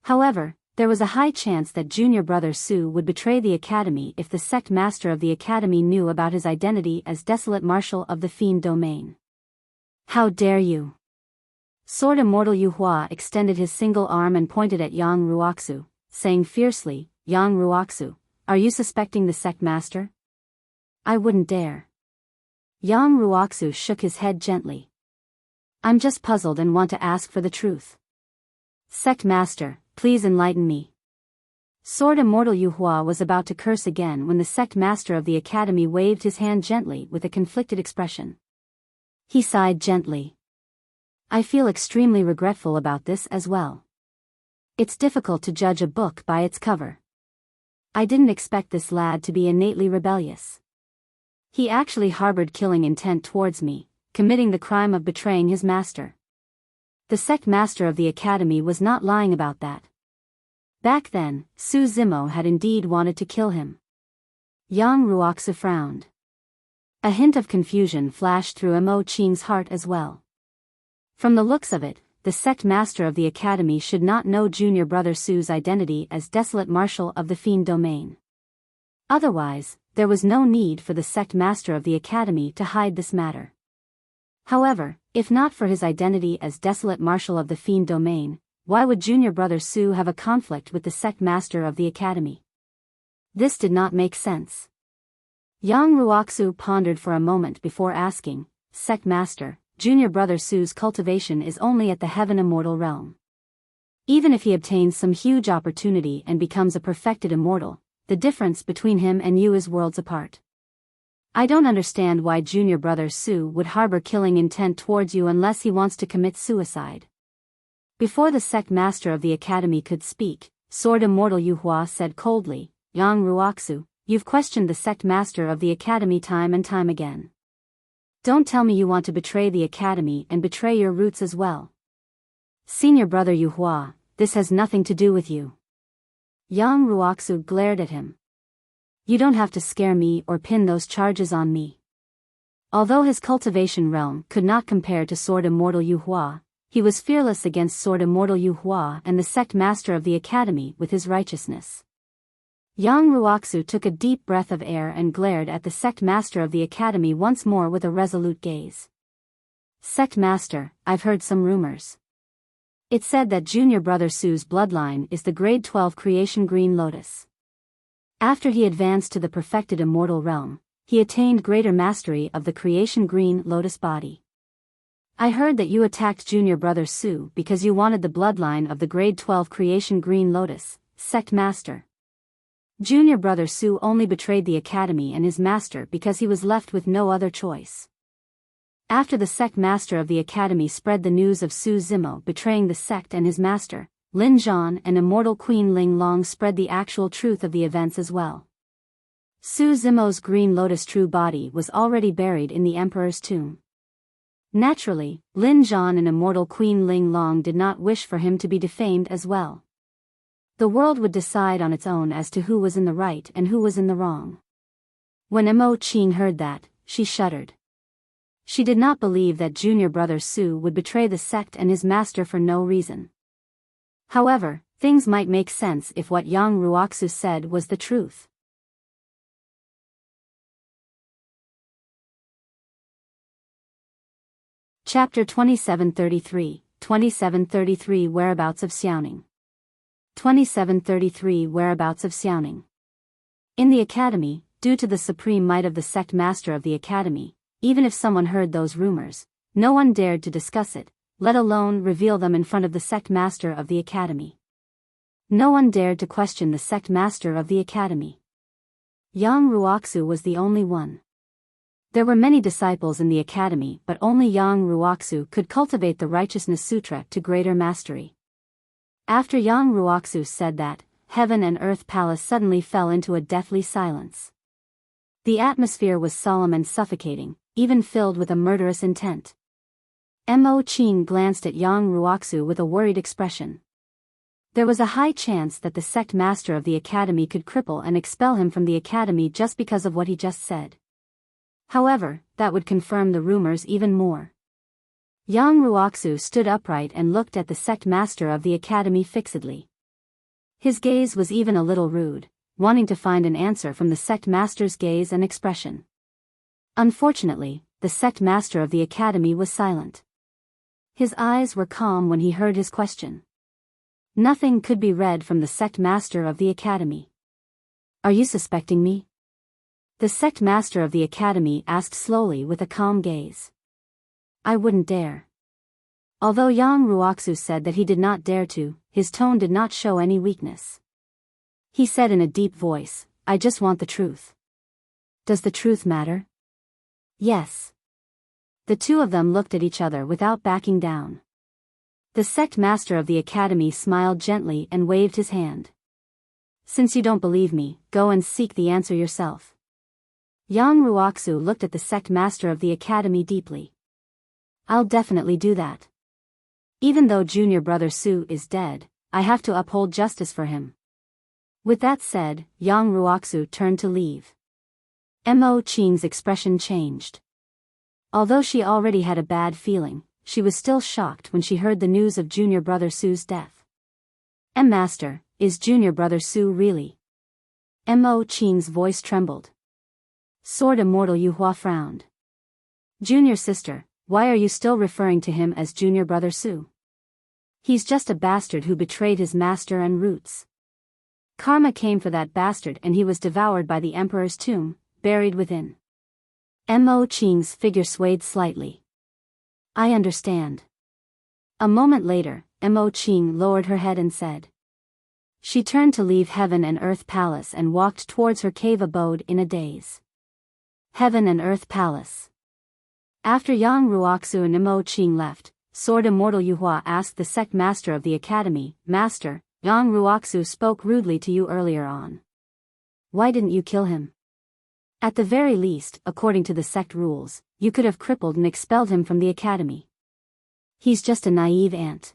However, there was a high chance that junior brother Su would betray the academy if the sect master of the academy knew about his identity as desolate marshal of the fiend domain. How dare you! Sword Immortal Yu Hua extended his single arm and pointed at Yang Ruoxu, saying fiercely, Yang Ruoxu, are you suspecting the sect master? I wouldn't dare. Yang Ruoxu shook his head gently. I'm just puzzled and want to ask for the truth. Sect master, please enlighten me. Sword Immortal Yu Hua was about to curse again when the sect master of the academy waved his hand gently with a conflicted expression. He sighed gently. I feel extremely regretful about this as well. It's difficult to judge a book by its cover. I didn't expect this lad to be innately rebellious. He actually harbored killing intent towards me, committing the crime of betraying his master. The sect master of the academy was not lying about that. Back then, Su Zimo had indeed wanted to kill him. Yang Ruoxu frowned. A hint of confusion flashed through Mo Qing's heart as well. From the looks of it, the sect master of the academy should not know junior brother Su's identity as desolate marshal of the fiend domain. Otherwise, there was no need for the sect master of the academy to hide this matter. However, if not for his identity as desolate marshal of the fiend domain, why would junior brother Su have a conflict with the sect master of the academy? This did not make sense. Yang Ruoxu pondered for a moment before asking, Sect master, junior brother Su's cultivation is only at the heaven immortal realm. Even if he obtains some huge opportunity and becomes a perfected immortal, the difference between him and you is worlds apart. I don't understand why junior brother Su would harbor killing intent towards you unless he wants to commit suicide. Before the sect master of the academy could speak, Sword Immortal Yu Hua said coldly, Yang Ruoxu, you've questioned the sect master of the academy time and time again. Don't tell me you want to betray the academy and betray your roots as well. Senior brother Yu Hua, this has nothing to do with you. Yang Ruoxu glared at him. You don't have to scare me or pin those charges on me. Although his cultivation realm could not compare to Sword Immortal Yu Hua, he was fearless against Sword Immortal Yu Hua and the sect master of the academy with his righteousness. Yang Ruoxu took a deep breath of air and glared at the sect master of the academy once more with a resolute gaze. Sect master, I've heard some rumors. It said that junior brother Su's bloodline is the grade 12 creation green lotus. After he advanced to the perfected immortal realm, he attained greater mastery of the creation green lotus body. I heard that you attacked junior brother Su because you wanted the bloodline of the grade 12 creation green lotus, sect master. Junior brother Su only betrayed the academy and his master because he was left with no other choice. After the sect master of the academy spread the news of Su Zimo betraying the sect and his master, Lin Zhan and immortal Queen Ling Long spread the actual truth of the events as well. Su Zimo's green lotus true body was already buried in the emperor's tomb. Naturally, Lin Zhan and immortal Queen Ling Long did not wish for him to be defamed as well. The world would decide on its own as to who was in the right and who was in the wrong. When Mo Qing heard that, she shuddered. She did not believe that junior brother Su would betray the sect and his master for no reason. However, things might make sense if what Yang Ruoxu said was the truth. Chapter 2733, 2733 Whereabouts of Xiaoning. 2733 Whereabouts of Xiaoning. In the academy, due to the supreme might of the sect master of the academy, even if someone heard those rumors, no one dared to discuss it, let alone reveal them in front of the sect master of the academy. No one dared to question the sect master of the academy. Yang Ruoxu was the only one. There were many disciples in the academy, but only Yang Ruoxu could cultivate the Righteousness Sutra to greater mastery. After Yang Ruoxu said that, heaven and earth palace suddenly fell into a deathly silence. The atmosphere was solemn and suffocating, even filled with a murderous intent. Mo Qing glanced at Yang Ruoxu with a worried expression. There was a high chance that the sect master of the academy could cripple and expel him from the academy just because of what he just said. However, that would confirm the rumors even more. Yang Ruoxu stood upright and looked at the sect master of the academy fixedly. His gaze was even a little rude, wanting to find an answer from the sect master's gaze and expression. Unfortunately, the sect master of the academy was silent. His eyes were calm when he heard his question. Nothing could be read from the sect master of the academy. Are you suspecting me? The sect master of the academy asked slowly with a calm gaze. I wouldn't dare. Although Yang Ruoxu said that he did not dare to, his tone did not show any weakness. He said in a deep voice, I just want the truth. Does the truth matter? Yes. The two of them looked at each other without backing down. The sect master of the academy smiled gently and waved his hand. Since you don't believe me, go and seek the answer yourself. Yang Ruoxu looked at the sect master of the academy deeply. I'll definitely do that. Even though junior brother Su is dead, I have to uphold justice for him. With that said, Yang Ruoxu turned to leave. Mo Qing's expression changed. Although she already had a bad feeling, she was still shocked when she heard the news of junior brother Su's death. Master, is junior brother Su really? Mo Qing's voice trembled. Sword Immortal Yuhua frowned. Junior sister, why are you still referring to him as junior brother Su? He's just a bastard who betrayed his master and roots. Karma came for that bastard and he was devoured by the emperor's tomb, buried within. Mo Qing's figure swayed slightly. I understand. A moment later, Mo Qing lowered her head and said. She turned to leave Heaven and Earth Palace and walked towards her cave abode in a daze. Heaven and Earth Palace. After Yang Ruoxu and Mo Qing left, Sword Immortal Yuhua asked the sect master of the academy, Master, Yang Ruoxu spoke rudely to you earlier on. Why didn't you kill him? At the very least, according to the sect rules, you could have crippled and expelled him from the academy. He's just a naive ant.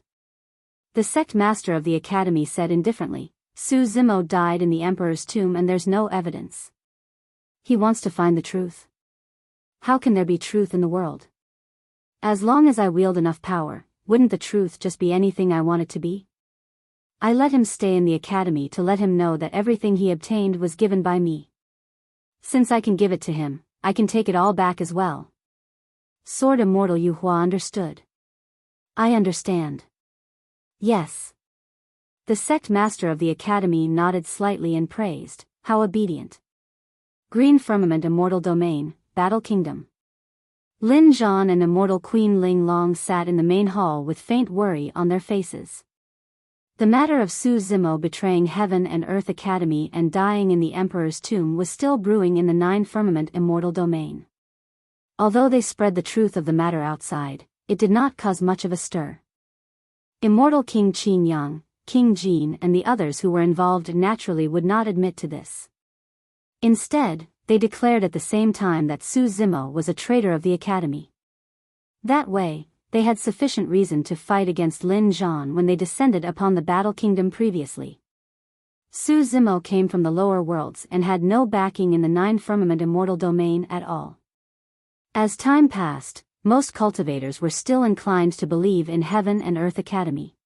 The sect master of the academy said indifferently, Su Zimo died in the emperor's tomb and there's no evidence. He wants to find the truth. How can there be truth in the world? As long as I wield enough power, wouldn't the truth just be anything I want it to be? I let him stay in the academy to let him know that everything he obtained was given by me. Since I can give it to him, I can take it all back as well. Sword Immortal Yuhua understood. I understand. Yes. The sect master of the academy nodded slightly and praised, how obedient. Green Firmament Immortal Domain, Battle Kingdom. Lin Zhan and Immortal Queen Ling Long sat in the main hall with faint worry on their faces. The matter of Su Zimo betraying Heaven and Earth Academy and dying in the Emperor's tomb was still brewing in the Nine Firmament Immortal Domain. Although they spread the truth of the matter outside, it did not cause much of a stir. Immortal King Qin Yang, King Jin and the others who were involved naturally would not admit to this. Instead, they declared at the same time that Su Zimo was a traitor of the Academy. That way, they had sufficient reason to fight against Lin Zhan when they descended upon the Battle Kingdom previously. Su Zimo came from the lower worlds and had no backing in the Nine Firmament Immortal Domain at all. As time passed, most cultivators were still inclined to believe in Heaven and Earth Academy.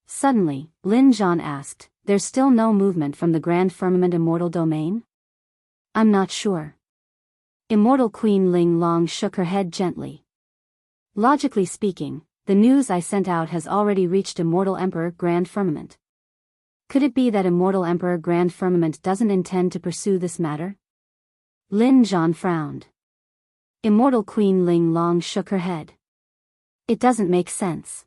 Suddenly, Lin Zhan asked, there's still no movement from the Grand Firmament Immortal Domain? I'm not sure. Immortal Queen Ling Long shook her head gently. Logically speaking, the news I sent out has already reached Immortal Emperor Grand Firmament. Could it be that Immortal Emperor Grand Firmament doesn't intend to pursue this matter? Lin Zhan frowned. Immortal Queen Ling Long shook her head. It doesn't make sense.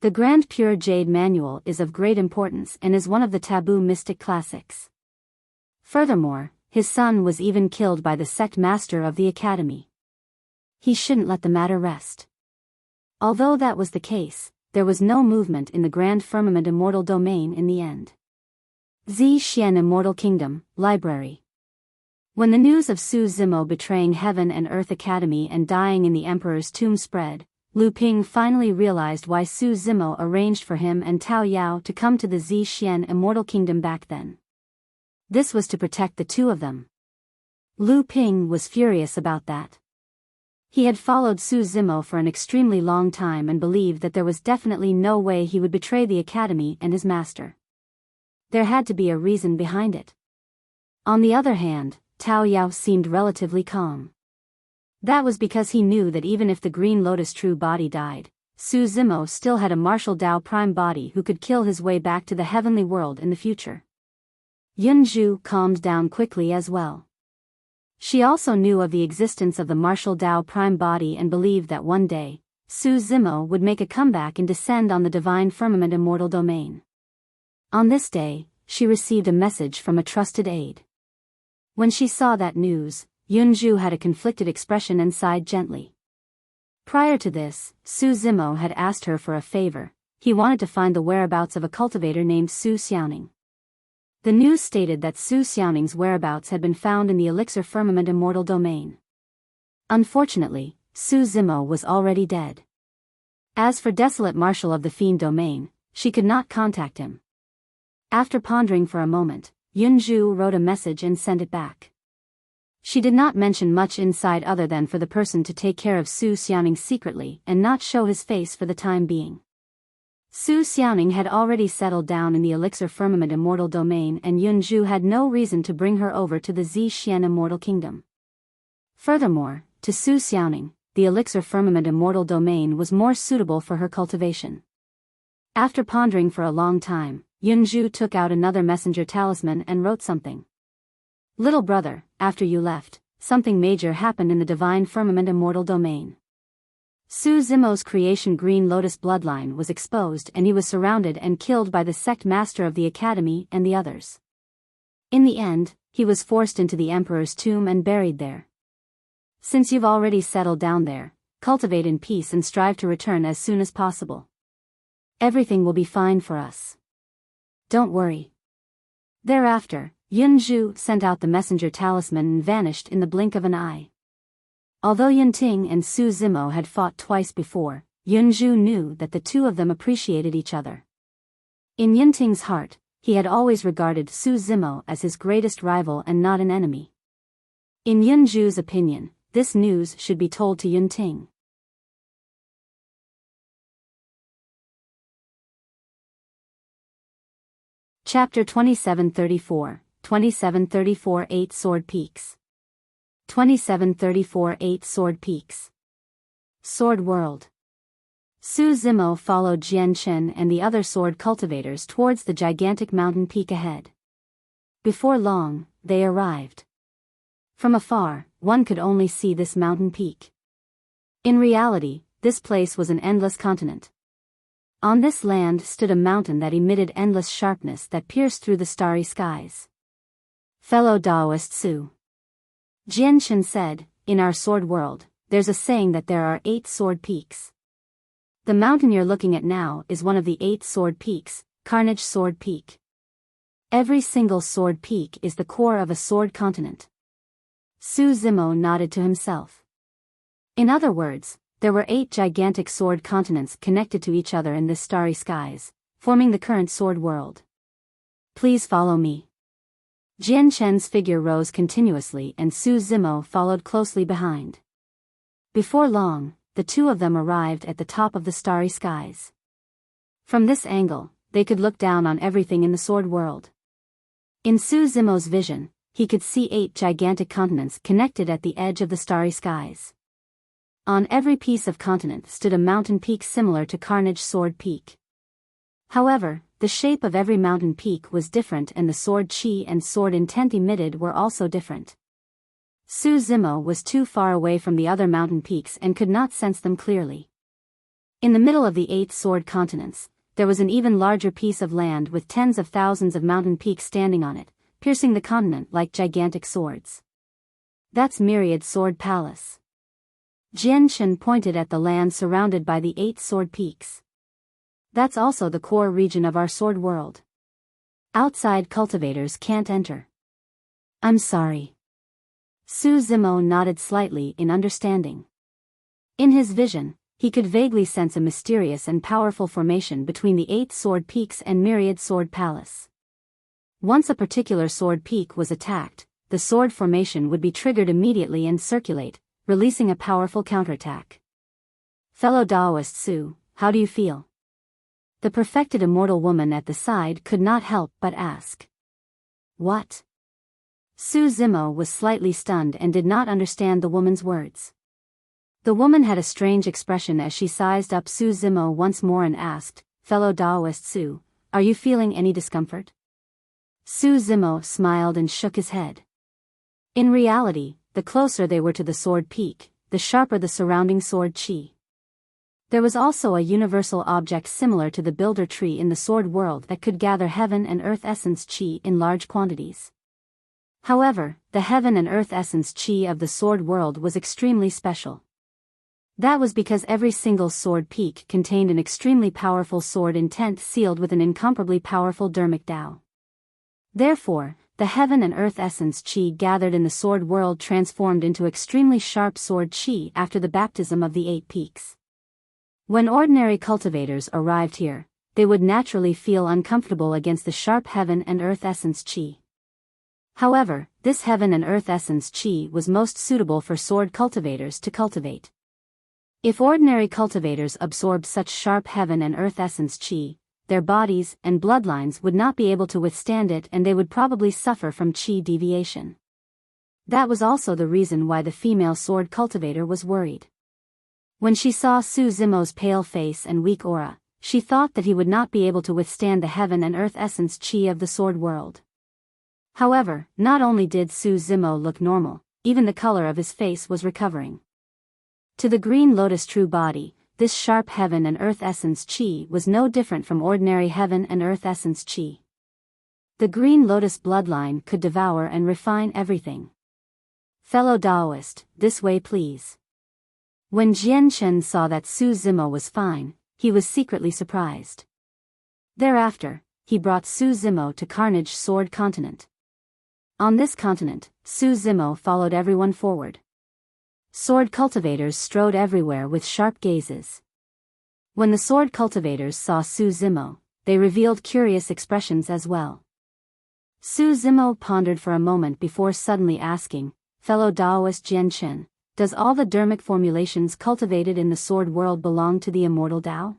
The Grand Pure Jade Manual is of great importance and is one of the taboo mystic classics. Furthermore, his son was even killed by the sect master of the Academy. He shouldn't let the matter rest. Although that was the case, there was no movement in the Grand Firmament Immortal Domain in the end. Zi Xian Immortal Kingdom, Library. When the news of Su Zimo betraying Heaven and Earth Academy and dying in the Emperor's tomb spread, Lu Ping finally realized why Su Zimo arranged for him and Tao Yao to come to the Zixian Immortal Kingdom back then. This was to protect the two of them. Lu Ping was furious about that. He had followed Su Zimo for an extremely long time and believed that there was definitely no way he would betray the academy and his master. There had to be a reason behind it. On the other hand, Tao Yao seemed relatively calm. That was because he knew that even if the Green Lotus true body died, Su Zimo still had a martial Dao prime body who could kill his way back to the heavenly world in the future. Yunzhu calmed down quickly as well. She also knew of the existence of the martial Dao prime body and believed that one day, Su Zimo would make a comeback and descend on the divine firmament immortal domain. On this day, she received a message from a trusted aide. When she saw that news, Yunzhu had a conflicted expression and sighed gently. Prior to this, Su Zimo had asked her for a favor. He wanted to find the whereabouts of a cultivator named Su Xiaoning. The news stated that Su Xiaoning's whereabouts had been found in the Elixir Firmament Immortal Domain. Unfortunately, Su Zimo was already dead. As for Desolate Marshal of the Fiend Domain, she could not contact him. After pondering for a moment, Yunzhu wrote a message and sent it back. She did not mention much inside other than for the person to take care of Su Xiaoning secretly and not show his face for the time being. Su Xiaoning had already settled down in the Elixir Firmament Immortal Domain and Yunzhu had no reason to bring her over to the Zixian Immortal Kingdom. Furthermore, to Su Xiaoning, the Elixir Firmament Immortal Domain was more suitable for her cultivation. After pondering for a long time, Yunzhu took out another messenger talisman and wrote something. Little brother, after you left, something major happened in the Divine Firmament Immortal Domain. Su Zimo's creation Green Lotus bloodline was exposed and he was surrounded and killed by the sect master of the academy and the others. In the end, he was forced into the Emperor's tomb and buried there. Since you've already settled down there, cultivate in peace and strive to return as soon as possible. Everything will be fine for us. Don't worry. Thereafter, Yunzhu sent out the messenger talisman and vanished in the blink of an eye. Although Yunting and Su Zimo had fought twice before, Yunzhu knew that the two of them appreciated each other. In Yunting's heart, he had always regarded Su Zimo as his greatest rival and not an enemy. In Yunzhu's opinion, this news should be told to Yunting. Chapter 2734, 2734 8 Sword Peaks. 2734 8 Sword Peaks. Sword World. Su Zimo followed Jian Chen and the other sword cultivators towards the gigantic mountain peak ahead. Before long, they arrived. From afar, one could only see this mountain peak. In reality, this place was an endless continent. On this land stood a mountain that emitted endless sharpness that pierced through the starry skies. Fellow Taoist Su. Jian Chen said, in our sword world, there's a saying that there are 8 sword peaks. The mountain you're looking at now is one of the 8 sword peaks, Carnage Sword Peak. Every single sword peak is the core of a sword continent. Su Zimo nodded to himself. In other words, there were 8 gigantic sword continents connected to each other in this starry skies, forming the current sword world. Please follow me. Jian Chen's figure rose continuously and Su Zimo followed closely behind. Before long, the two of them arrived at the top of the starry skies. From this angle, they could look down on everything in the sword world. In Su Zimo's vision, he could see 8 gigantic continents connected at the edge of the starry skies. On every piece of continent stood a mountain peak similar to Carnage Sword Peak. However, the shape of every mountain peak was different and the sword chi and sword intent emitted were also different. Su Zimo was too far away from the other mountain peaks and could not sense them clearly. In the middle of the 8 sword continents, there was an even larger piece of land with tens of thousands of mountain peaks standing on it, piercing the continent like gigantic swords. That's Myriad Sword Palace. Jian Chen pointed at the land surrounded by the 8 sword peaks. That's also the core region of our sword world. Outside cultivators can't enter. I'm sorry. Su Zimo nodded slightly in understanding. In his vision, he could vaguely sense a mysterious and powerful formation between the 8 sword peaks and myriad sword palace. Once a particular sword peak was attacked, the sword formation would be triggered immediately and circulate, releasing a powerful counterattack. Fellow Daoist Su, how do you feel? The perfected immortal woman at the side could not help but ask. What? Su Zimo was slightly stunned and did not understand the woman's words. The woman had a strange expression as she sized up Su Zimo once more and asked, Fellow Daoist Su, are you feeling any discomfort? Su Zimo smiled and shook his head. In reality, the closer they were to the sword peak, the sharper the surrounding sword chi. There was also a universal object similar to the builder tree in the sword world that could gather heaven and earth essence chi in large quantities. However, the heaven and earth essence chi of the sword world was extremely special. That was because every single sword peak contained an extremely powerful sword intent sealed with an incomparably powerful dharmic Tao. Therefore, the heaven and earth essence chi gathered in the sword world transformed into extremely sharp sword chi after the baptism of the 8 peaks. When ordinary cultivators arrived here, they would naturally feel uncomfortable against the sharp heaven and earth essence chi. However, this heaven and earth essence chi was most suitable for sword cultivators to cultivate. If ordinary cultivators absorbed such sharp heaven and earth essence chi, their bodies and bloodlines would not be able to withstand it and they would probably suffer from chi deviation. That was also the reason why the female sword cultivator was worried. When she saw Su Zimo's pale face and weak aura, she thought that he would not be able to withstand the heaven and earth essence chi of the sword world. However, not only did Su Zimo look normal, even the color of his face was recovering. To the green lotus true body, this sharp heaven and earth essence chi was no different from ordinary heaven and earth essence chi. The green lotus bloodline could devour and refine everything. Fellow Daoist, this way please. When Jian Chen saw that Su Zimo was fine, he was secretly surprised. Thereafter, he brought Su Zimo to Carnage Sword Continent. On this continent, Su Zimo followed everyone forward. Sword cultivators strode everywhere with sharp gazes. When the sword cultivators saw Su Zimo, they revealed curious expressions as well. Su Zimo pondered for a moment before suddenly asking, Fellow Daoist Jian Chen, does all the dharmic formulations cultivated in the sword world belong to the immortal Tao?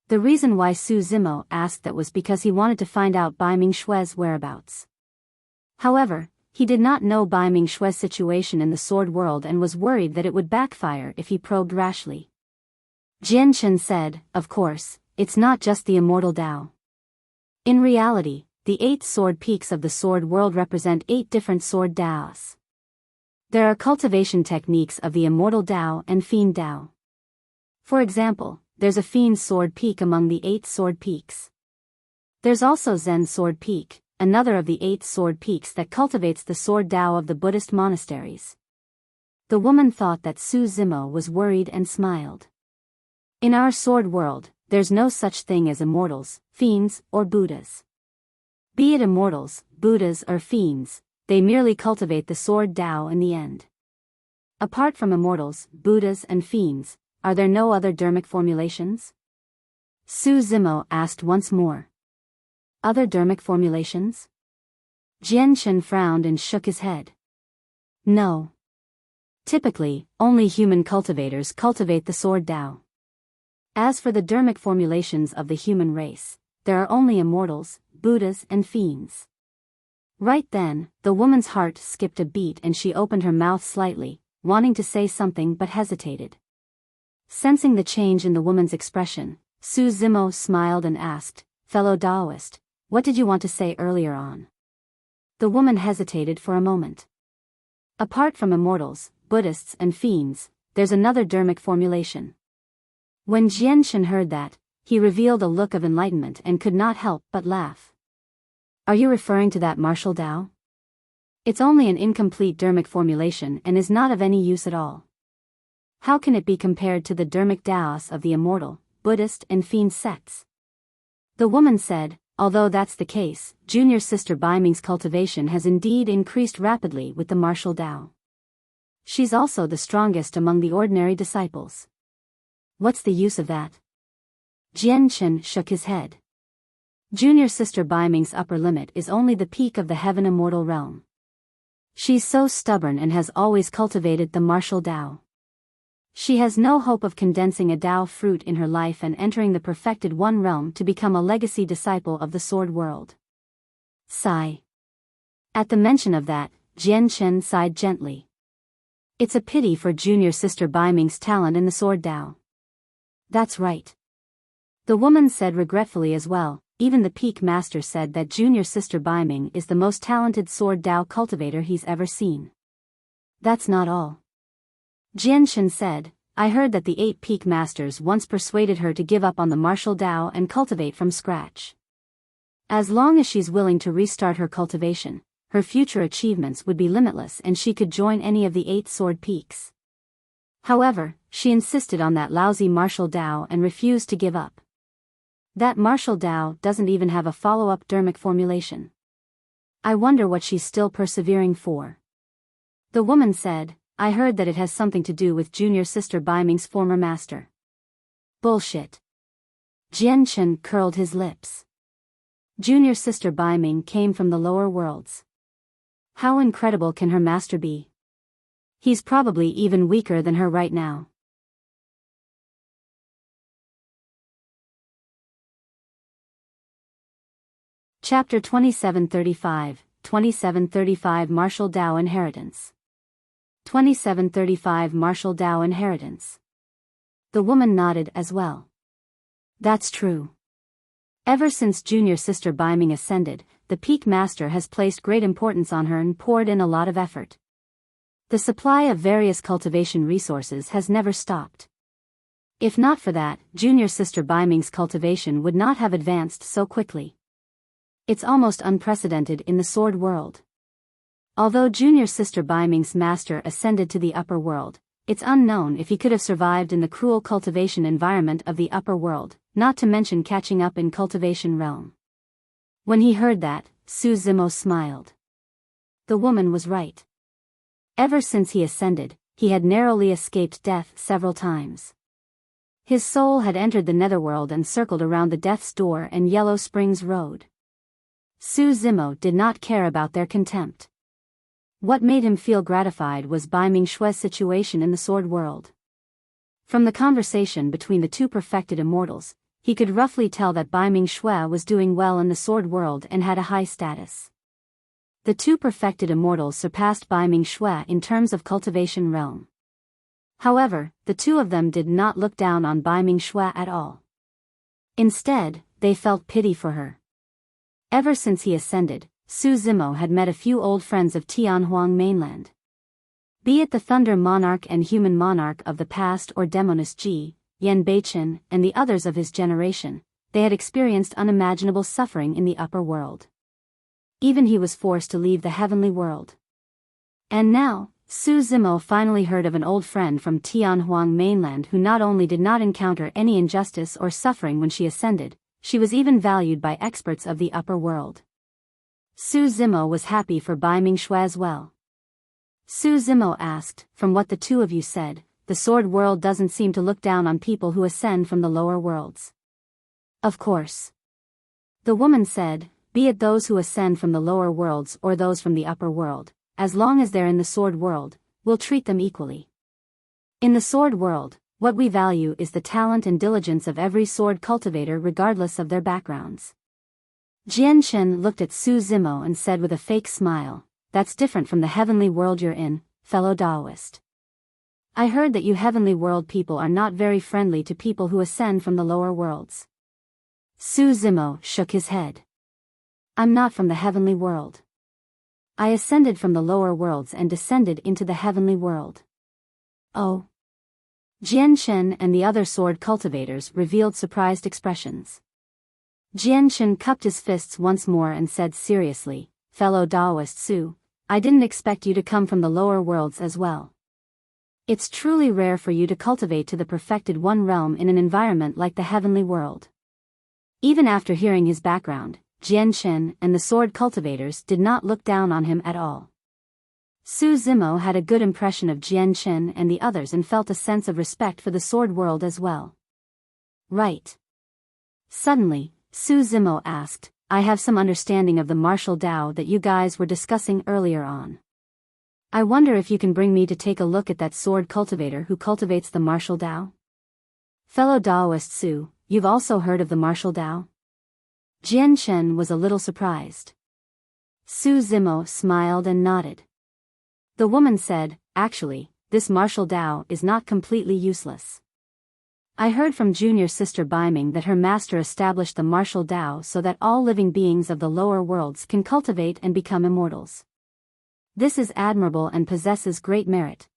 The reason why Su Zimo asked that was because he wanted to find out Bai Ming Xue's whereabouts. However, he did not know Bai Ming Xue's situation in the sword world and was worried that it would backfire if he probed rashly. Jian Chen said, of course, it's not just the immortal Tao. In reality, the 8 sword peaks of the sword world represent 8 different sword Taos. There are cultivation techniques of the immortal Tao and fiend Tao. For example, there's a fiend sword peak among the 8 sword peaks. There's also Zen sword peak, another of the 8 sword peaks that cultivates the sword Tao of the Buddhist monasteries. The woman thought that Su Zimo was worried and smiled. In our sword world, there's no such thing as immortals, fiends, or Buddhas. Be it immortals, Buddhas or fiends, they merely cultivate the sword Tao in the end. Apart from immortals, Buddhas and fiends, are there no other dharmic formulations? Su Zimo asked once more. Other dharmic formulations? Jian Chen frowned and shook his head. No. Typically, only human cultivators cultivate the sword Tao. As for the dharmic formulations of the human race, there are only immortals, Buddhas and fiends. Right then, the woman's heart skipped a beat and she opened her mouth slightly, wanting to say something but hesitated. Sensing the change in the woman's expression, Su Zimo smiled and asked, Fellow Daoist, what did you want to say earlier on? The woman hesitated for a moment. Apart from immortals, Buddhists and fiends, there's another dharmic formulation. When Jian Chen heard that, he revealed a look of enlightenment and could not help but laugh. Are you referring to that martial Tao? It's only an incomplete dharmic formulation and is not of any use at all. How can it be compared to the dharmic Taos of the immortal, Buddhist and fiend sects? The woman said, although that's the case, junior sister Bai Ming's cultivation has indeed increased rapidly with the martial Tao. She's also the strongest among the ordinary disciples. What's the use of that? Jian Chen shook his head. Junior Sister Baiming's upper limit is only the peak of the heaven immortal realm. She's so stubborn and has always cultivated the martial Tao. She has no hope of condensing a Tao fruit in her life and entering the perfected one realm to become a legacy disciple of the sword world. Sigh. At the mention of that, Jian Chen sighed gently. It's a pity for Junior Sister Baiming's talent in the sword Tao. That's right. The woman said regretfully as well. Even the peak master said that Junior Sister Baiming is the most talented sword Tao cultivator he's ever seen. That's not all. Jian Chen said, I heard that the 8 peak masters once persuaded her to give up on the martial Tao and cultivate from scratch. As long as she's willing to restart her cultivation, her future achievements would be limitless and she could join any of the 8 sword peaks. However, she insisted on that lousy martial Tao and refused to give up. That martial Tao doesn't even have a follow-up dermic formulation. I wonder what she's still persevering for. The woman said, I heard that it has something to do with Junior Sister Baiming's former master. Bullshit. Jian Chen curled his lips. Junior Sister Baiming came from the lower worlds. How incredible can her master be? He's probably even weaker than her right now. Chapter 2735, 2735 Martial Tao Inheritance. 2735 Martial Tao Inheritance. The woman nodded as well. That's true. Ever since Junior Sister Baiming ascended, the peak master has placed great importance on her and poured in a lot of effort. The supply of various cultivation resources has never stopped. If not for that, Junior Sister Baiming's cultivation would not have advanced so quickly. It's almost unprecedented in the sword world. Although Junior Sister Baiming's master ascended to the upper world, it's unknown if he could have survived in the cruel cultivation environment of the upper world, not to mention catching up in cultivation realm. When he heard that, Su Zimo smiled. The woman was right. Ever since he ascended, he had narrowly escaped death several times. His soul had entered the netherworld and circled around the Death's Door and Yellow Springs Road. Su Zimo did not care about their contempt. What made him feel gratified was Baiming Xue's situation in the sword world. From the conversation between the 2 perfected immortals, he could roughly tell that Baiming Xue was doing well in the sword world and had a high status. The 2 perfected immortals surpassed Baiming Xue in terms of cultivation realm. However, the 2 of them did not look down on Baiming Xue at all. Instead, they felt pity for her. Ever since he ascended, Su Zimo had met a few old friends of Tianhuang mainland. Be it the Thunder Monarch and Human Monarch of the past or Demoness Ji, Yan Beichen, and the others of his generation, they had experienced unimaginable suffering in the upper world. Even he was forced to leave the heavenly world. And now, Su Zimo finally heard of an old friend from Tianhuang mainland who not only did not encounter any injustice or suffering when she ascended, she was even valued by experts of the upper world. Su Zimo was happy for Baiming Xue as well. Su Zimo asked, from what the 2 of you said, the sword world doesn't seem to look down on people who ascend from the lower worlds. Of course. The woman said, be it those who ascend from the lower worlds or those from the upper world, as long as they're in the sword world, we'll treat them equally. In the sword world, what we value is the talent and diligence of every sword cultivator regardless of their backgrounds. Jian Chen looked at Su Zimo and said with a fake smile, that's different from the heavenly world you're in, fellow Taoist. I heard that you heavenly world people are not very friendly to people who ascend from the lower worlds. Su Zimo shook his head. I'm not from the heavenly world. I ascended from the lower worlds and descended into the heavenly world. Oh. Jian Chen and the other sword cultivators revealed surprised expressions. Jian Chen cupped his fists once more and said seriously, fellow Taoist Su, I didn't expect you to come from the lower worlds as well. It's truly rare for you to cultivate to the perfected one realm in an environment like the heavenly world. Even after hearing his background, Jian Chen and the sword cultivators did not look down on him at all. Su Zimo had a good impression of Jian Chen and the others and felt a sense of respect for the sword world as well. Right. Suddenly, Su Zimo asked, I have some understanding of the martial Tao that you guys were discussing earlier on. I wonder if you can bring me to take a look at that sword cultivator who cultivates the martial Tao? Fellow Daoist Su, you've also heard of the martial Tao? Jian Chen was a little surprised. Su Zimo smiled and nodded. The woman said, actually, this martial Tao is not completely useless. I heard from junior sister Biming that her master established the martial Tao so that all living beings of the lower worlds can cultivate and become immortals. This is admirable and possesses great merit.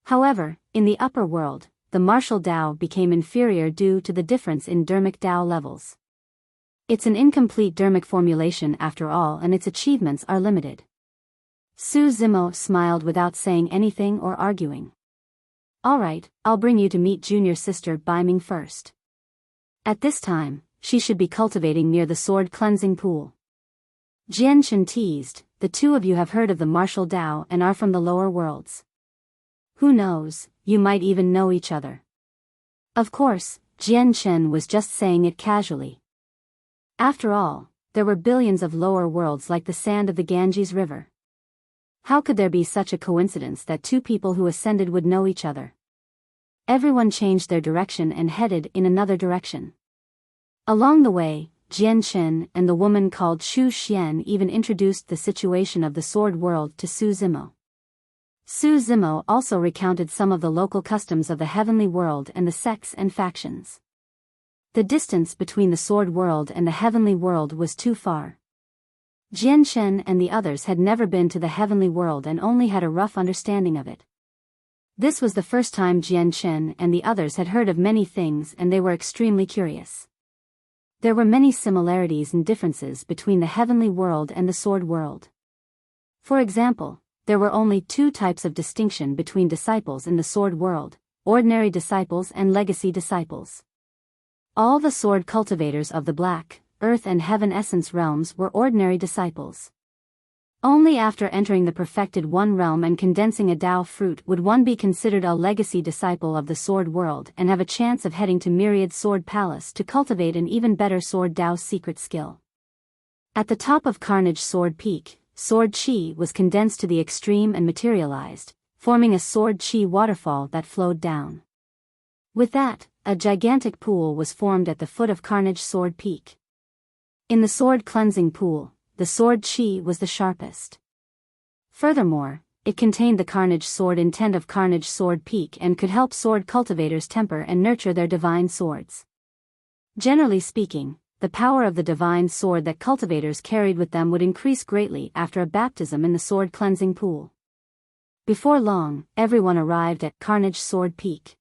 However, in the upper world, the martial Tao became inferior due to the difference in dermic Tao levels. It's an incomplete dermic formulation after all, and its achievements are limited. Su Zimo smiled without saying anything or arguing. All right, I'll bring you to meet junior sister Biming first. At this time, she should be cultivating near the sword cleansing pool. Jian Chen teased, the two of you have heard of the martial Tao and are from the lower worlds. Who knows, you might even know each other. Of course, Jian Chen was just saying it casually. After all, there were billions of lower worlds like the sand of the Ganges River. How could there be such a coincidence that two people who ascended would know each other? Everyone changed their direction and headed in another direction. Along the way, Jian Chen and the woman called Xu Xian even introduced the situation of the sword world to Su Zimo. Su Zimo also recounted some of the local customs of the heavenly world and the sects and factions. The distance between the sword world and the heavenly world was too far. Jian Chen and the others had never been to the heavenly world and only had a rough understanding of it. This was the first time Jian Chen and the others had heard of many things, and they were extremely curious. There were many similarities and differences between the heavenly world and the sword world. For example, there were only two types of distinction between disciples in the sword world: ordinary disciples and legacy disciples. All the sword cultivators of the black, earth and heaven essence realms were ordinary disciples. Only after entering the perfected one realm and condensing a Tao fruit would one be considered a legacy disciple of the sword world and have a chance of heading to Myriad Sword Palace to cultivate an even better sword Tao secret skill. At the top of Carnage Sword Peak, sword chi was condensed to the extreme and materialized, forming a sword chi waterfall that flowed down. With that, a gigantic pool was formed at the foot of Carnage Sword Peak. In the sword cleansing pool, the sword chi was the sharpest. Furthermore, it contained the Carnage Sword intent of Carnage Sword Peak and could help sword cultivators temper and nurture their divine swords. Generally speaking, the power of the divine sword that cultivators carried with them would increase greatly after a baptism in the sword cleansing pool. Before long, everyone arrived at Carnage Sword Peak.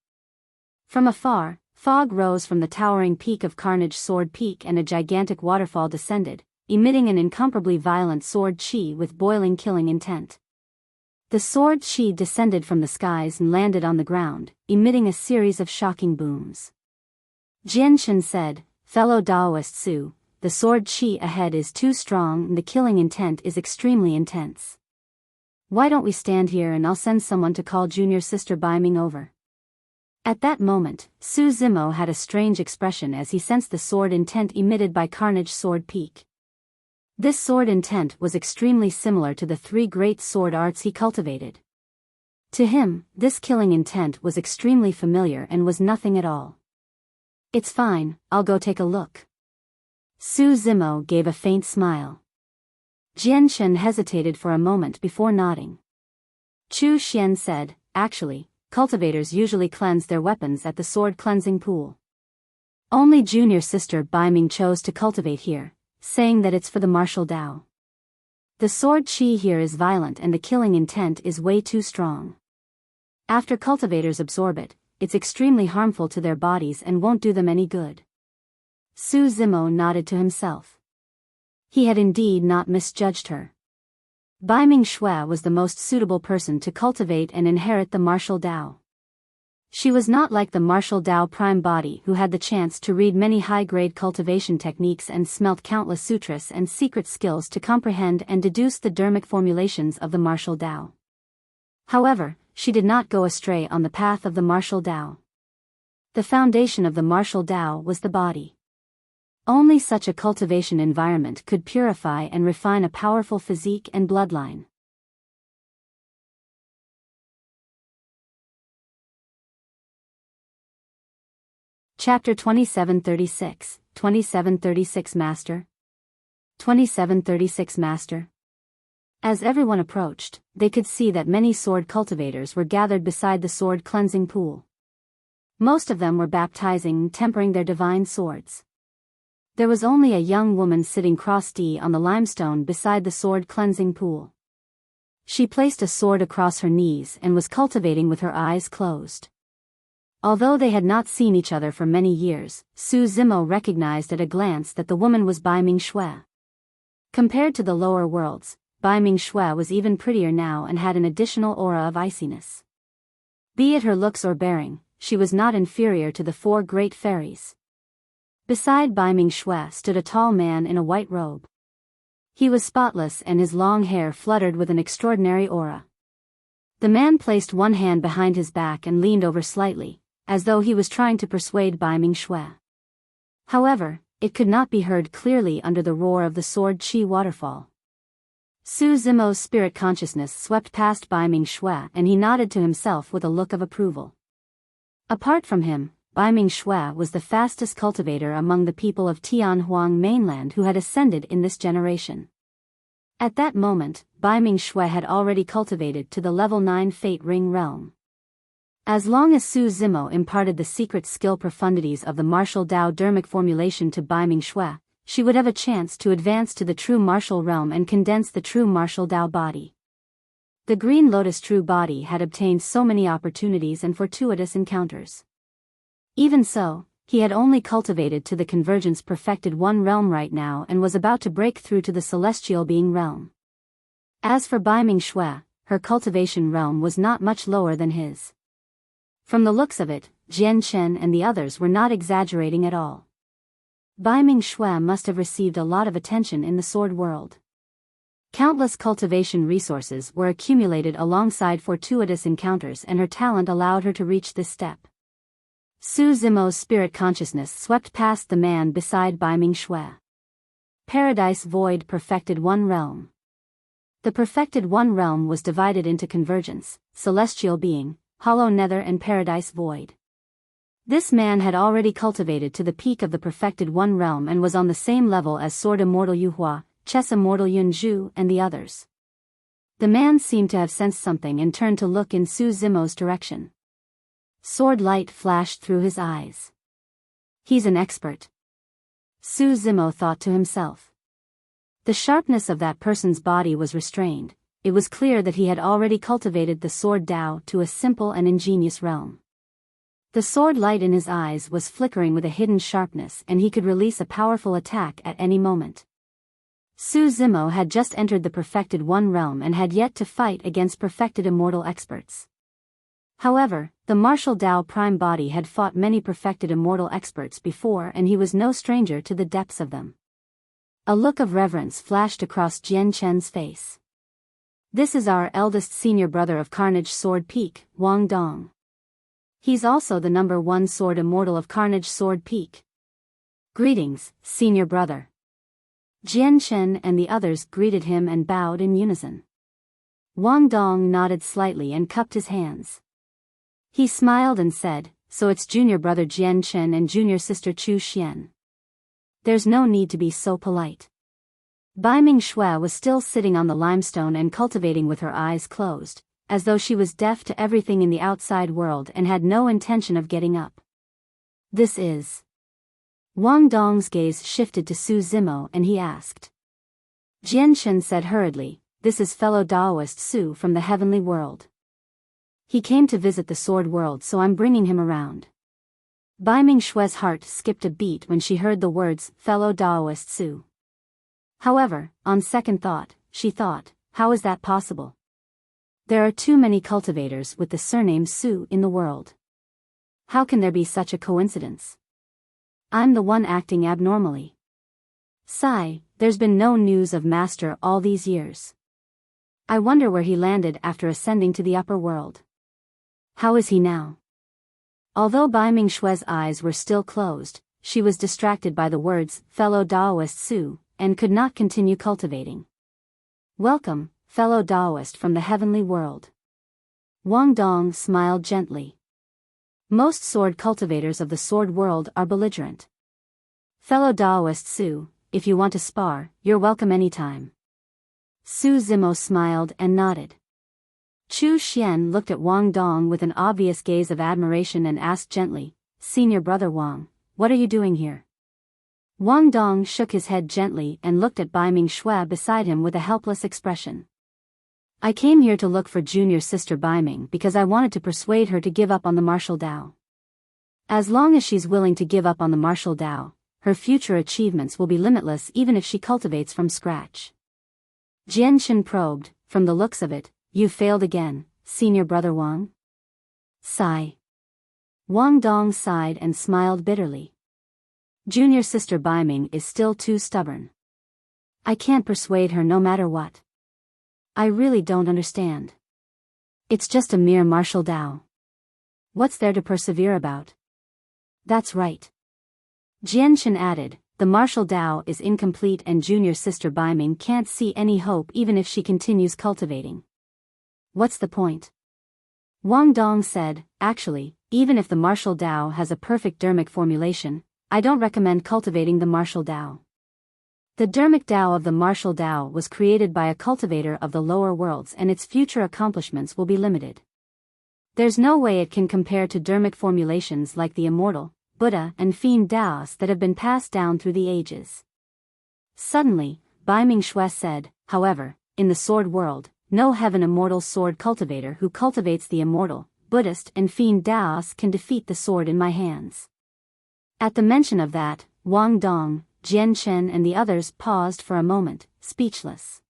From afar, fog rose from the towering peak of Carnage Sword Peak and a gigantic waterfall descended, emitting an incomparably violent sword chi with boiling killing intent. The sword chi descended from the skies and landed on the ground, emitting a series of shocking booms. Jian Chen said, "Fellow Daoist Su, the sword chi ahead is too strong and the killing intent is extremely intense. Why don't we stand here and I'll send someone to call junior sister Biming over?" At that moment, Su Zimo had a strange expression as he sensed the sword intent emitted by Carnage Sword Peak. This sword intent was extremely similar to the three great sword arts he cultivated. To him, this killing intent was extremely familiar and was nothing at all. "It's fine, I'll go take a look." Su Zimo gave a faint smile. Jian Chen hesitated for a moment before nodding. Chu Xian said, "Actually, cultivators usually cleanse their weapons at the sword cleansing pool. Only junior sister Biming chose to cultivate here, saying that it's for the martial Tao. The sword chi here is violent and the killing intent is way too strong. After cultivators absorb it, it's extremely harmful to their bodies and won't do them any good." Su Zimo nodded to himself. He had indeed not misjudged her. Biming Shui was the most suitable person to cultivate and inherit the martial Tao. She was not like the martial Tao prime body who had the chance to read many high-grade cultivation techniques and smelt countless sutras and secret skills to comprehend and deduce the dharmic formulations of the martial Tao. However, she did not go astray on the path of the martial Tao. The foundation of the martial Tao was the body. Only such a cultivation environment could purify and refine a powerful physique and bloodline. Chapter 2736, 2736 Master. 2736 Master. As everyone approached, they could see that many sword cultivators were gathered beside the sword cleansing pool. Most of them were baptizing and tempering their divine swords. There was only a young woman sitting cross-D on the limestone beside the sword cleansing pool. She placed a sword across her knees and was cultivating with her eyes closed. Although they had not seen each other for many years, Su Zimo recognized at a glance that the woman was Bai Ming Shui. Compared to the lower worlds, Bai Ming Shui was even prettier now and had an additional aura of iciness. Be it her looks or bearing, she was not inferior to the four great fairies. Beside Bai Ming Shui stood a tall man in a white robe. He was spotless and his long hair fluttered with an extraordinary aura. The man placed one hand behind his back and leaned over slightly, as though he was trying to persuade Bai Ming Shui. However, it could not be heard clearly under the roar of the sword chi waterfall. Su Zimo's spirit consciousness swept past Bai Ming Shui and he nodded to himself with a look of approval. Apart from him, Bai Ming Shui was the fastest cultivator among the people of Tianhuang mainland who had ascended in this generation. At that moment, Bai Ming Shui had already cultivated to the level 9 Fate Ring realm. As long as Su Zimo imparted the secret skill profundities of the martial Tao dharmic formulation to Bai Ming Shui, she would have a chance to advance to the true martial realm and condense the true martial Tao body. The Green Lotus true body had obtained so many opportunities and fortuitous encounters. Even so, he had only cultivated to the Convergence Perfected One realm right now and was about to break through to the Celestial Being realm. As for Bai Ming Shui, her cultivation realm was not much lower than his. From the looks of it, Jian Chen and the others were not exaggerating at all. Bai Ming Shui must have received a lot of attention in the sword world. Countless cultivation resources were accumulated alongside fortuitous encounters and her talent allowed her to reach this step. Su Zimo's spirit consciousness swept past the man beside Bai Ming Shui. Paradise Void Perfected One Realm. The Perfected One realm was divided into Convergence, Celestial Being, Hollow Nether and Paradise Void. This man had already cultivated to the peak of the Perfected One realm and was on the same level as Sword Immortal Yu Hua, Chess Immortal Yun Zhu and the others. The man seemed to have sensed something and turned to look in Su Zimo's direction. Sword light flashed through his eyes. He's an expert. Su Zimo thought to himself. The sharpness of that person's body was restrained. It was clear that he had already cultivated the sword Tao to a simple and ingenious realm. The sword light in his eyes was flickering with a hidden sharpness and he could release a powerful attack at any moment. Su Zimo had just entered the Perfected One realm and had yet to fight against perfected immortal experts. However, the martial Tao prime body had fought many perfected immortal experts before and he was no stranger to the depths of them. A look of reverence flashed across Jian Chen's face. This is our eldest senior brother of Carnage Sword Peak, Wang Dong. He's also the number 1 sword immortal of Carnage Sword Peak. Greetings, senior brother. Jian Chen and the others greeted him and bowed in unison. Wang Dong nodded slightly and cupped his hands. He smiled and said, so it's junior brother Jian Chen and junior sister Chu Xian. There's no need to be so polite. Bai Ming Shui was still sitting on the limestone and cultivating with her eyes closed, as though she was deaf to everything in the outside world and had no intention of getting up. This is... Wang Dong's gaze shifted to Su Zimo and he asked. Jian Chen said hurriedly, this is fellow Daoist Su from the heavenly world. He came to visit the sword world so I'm bringing him around. Bai Ming Shui's heart skipped a beat when she heard the words, fellow Daoist Su. However, on second thought, she thought, how is that possible? There are too many cultivators with the surname Su in the world. How can there be such a coincidence? I'm the one acting abnormally. Sigh, there's been no news of Master all these years. I wonder where he landed after ascending to the upper world. How is he now? Although Bai Mingshue's eyes were still closed, she was distracted by the words, fellow Daoist Su, and could not continue cultivating. Welcome, fellow Daoist from the heavenly world. Wang Dong smiled gently. Most sword cultivators of the sword world are belligerent. Fellow Daoist Su, if you want to spar, you're welcome anytime. Su Zimo smiled and nodded. Chu Xian looked at Wang Dong with an obvious gaze of admiration and asked gently, Senior brother Wang, what are you doing here? Wang Dong shook his head gently and looked at Bai Mingxue beside him with a helpless expression. I came here to look for junior sister Bai Ming because I wanted to persuade her to give up on the martial Dao. As long as she's willing to give up on the martial Dao, her future achievements will be limitless even if she cultivates from scratch. Jian Chen probed, from the looks of it, you failed again, senior brother Wang? Sigh. Wang Dong sighed and smiled bitterly. Junior sister Bai Ming is still too stubborn. I can't persuade her no matter what. I really don't understand. It's just a mere martial Dao. What's there to persevere about? That's right. Jian Chen added, the martial Dao is incomplete and junior sister Bai Ming can't see any hope even if she continues cultivating. What's the point? Wang Dong said, actually, even if the martial Dao has a perfect dermic formulation, I don't recommend cultivating the martial Dao. The dermic Dao of the martial Dao was created by a cultivator of the lower worlds and its future accomplishments will be limited. There's no way it can compare to dermic formulations like the immortal, Buddha and fiend Daos that have been passed down through the ages. Suddenly, Bai Mingxue said, however, in the sword world, no heaven immortal sword cultivator who cultivates the immortal, Buddhist and fiend Daos can defeat the sword in my hands. At the mention of that, Wang Dong, Jian Chen and the others paused for a moment, speechless.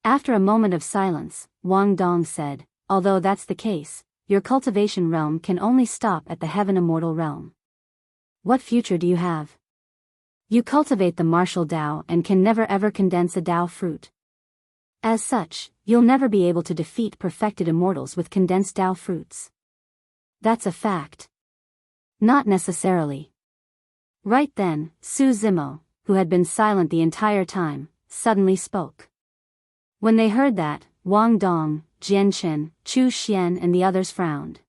After a moment of silence, Wang Dong said, although that's the case, your cultivation realm can only stop at the heaven immortal realm. What future do you have? You cultivate the martial Dao and can never ever condense a Dao fruit. As such, you'll never be able to defeat perfected immortals with condensed Dao fruits. That's a fact. Not necessarily. Right then, Su Zimo, who had been silent the entire time, suddenly spoke. When they heard that, Wang Dong, Jian Chen, Chu Xian and the others frowned.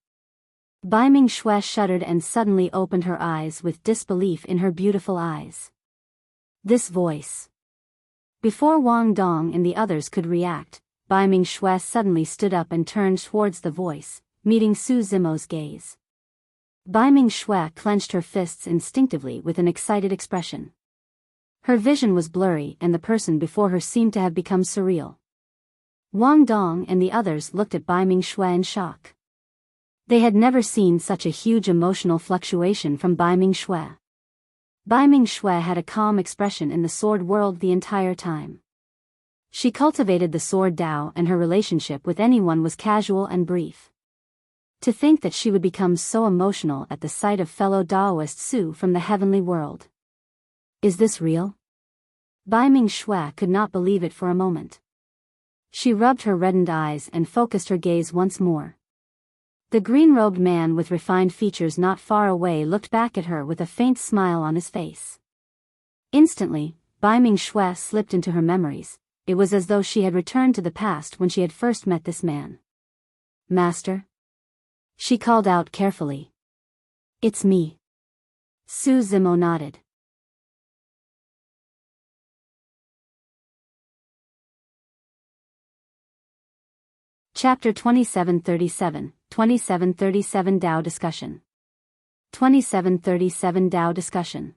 Bai Mingxue shuddered and suddenly opened her eyes with disbelief in her beautiful eyes. This voice. Before Wang Dong and the others could react, Bai Mingxue suddenly stood up and turned towards the voice, meeting Su Zimo's gaze. Bai Mingxue clenched her fists instinctively with an excited expression. Her vision was blurry and the person before her seemed to have become surreal. Wang Dong and the others looked at Bai Mingxue in shock. They had never seen such a huge emotional fluctuation from Bai Mingxue. Bai Mingxue had a calm expression in the sword world the entire time. She cultivated the sword Dao and her relationship with anyone was casual and brief. To think that she would become so emotional at the sight of fellow Daoist Su from the heavenly world. Is this real? Bai Mingxue could not believe it for a moment. She rubbed her reddened eyes and focused her gaze once more. The green-robed man with refined features not far away looked back at her with a faint smile on his face. Instantly, Bai Mingxue slipped into her memories. It was as though she had returned to the past when she had first met this man. Master? She called out carefully. It's me. Su Zimo nodded. Chapter 2737, 2737 Dao Discussion. 2737 Dao Discussion.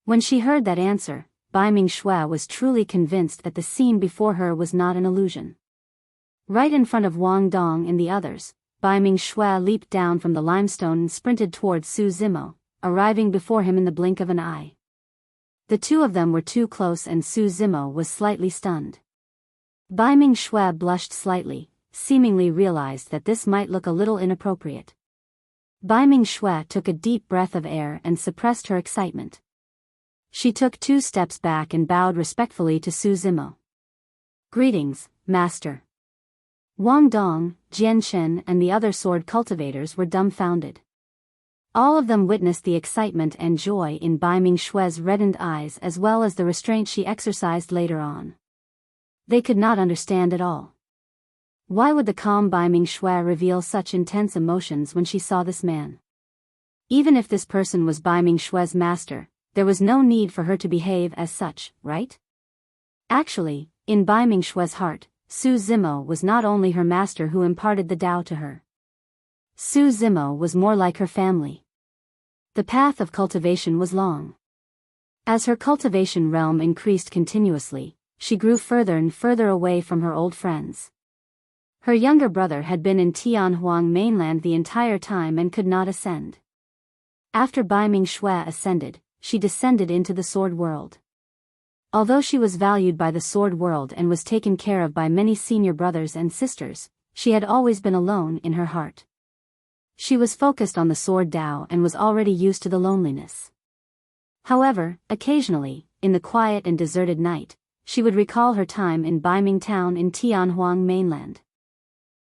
When she heard that answer, Bai Mingxue was truly convinced that the scene before her was not an illusion. Right in front of Wang Dong and the others, Bai Mingxue leaped down from the limestone and sprinted towards Su Zimo, arriving before him in the blink of an eye. The two of them were too close and Su Zimo was slightly stunned. Bai Mingxue blushed slightly, seemingly realized that this might look a little inappropriate. Biming Shui took a deep breath of air and suppressed her excitement. She took 2 steps back and bowed respectfully to Su Zimo. "Greetings, Master." Wang Dong, Jian Shen and the other sword cultivators were dumbfounded. All of them witnessed the excitement and joy in Biming Shui's reddened eyes as well as the restraint she exercised later on. They could not understand at all. Why would the calm Biming Shui reveal such intense emotions when she saw this man? Even if this person was Biming Shui's master, there was no need for her to behave as such, right? Actually, in Biming Shui's heart, Su Zimo was not only her master who imparted the Tao to her. Su Zimo was more like her family. The path of cultivation was long. As her cultivation realm increased continuously, she grew further and further away from her old friends. Her younger brother had been in Tianhuang mainland the entire time and could not ascend. After Biming Shui ascended, she descended into the sword world. Although she was valued by the sword world and was taken care of by many senior brothers and sisters, she had always been alone in her heart. She was focused on the sword Tao and was already used to the loneliness. However, occasionally, in the quiet and deserted night, she would recall her time in Biming Town in Tianhuang mainland.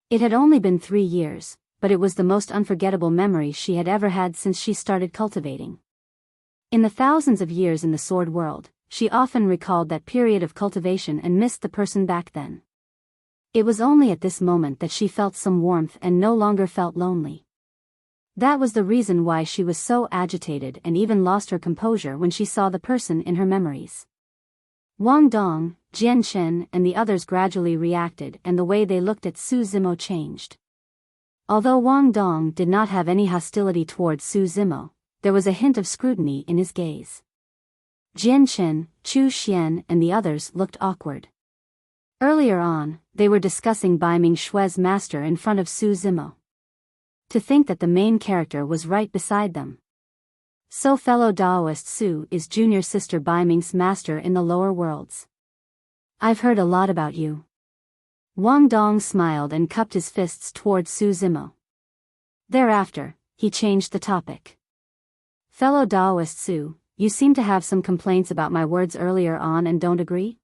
It had only been 3 years, but it was the most unforgettable memory she had ever had since she started cultivating. In the thousands of years in the sword world, she often recalled that period of cultivation and missed the person back then. It was only at this moment that she felt some warmth and no longer felt lonely. That was the reason why she was so agitated and even lost her composure when she saw the person in her memories. Wang Dong, Jian Shen and the others gradually reacted and the way they looked at Su Zimo changed. Although Wang Dong did not have any hostility towards Su Zimo, there was a hint of scrutiny in his gaze. Jian Shen, Chu Xian and the others looked awkward. Earlier on, they were discussing Biming Shui's master in front of Su Zimo. To think that the main character was right beside them. So fellow Daoist Su is junior sister Biming's master in the lower worlds. I've heard a lot about you. Wang Dong smiled and cupped his fists towards Su Zimo. Thereafter, he changed the topic. Fellow Daoist Su, you seem to have some complaints about my words earlier on and don't agree?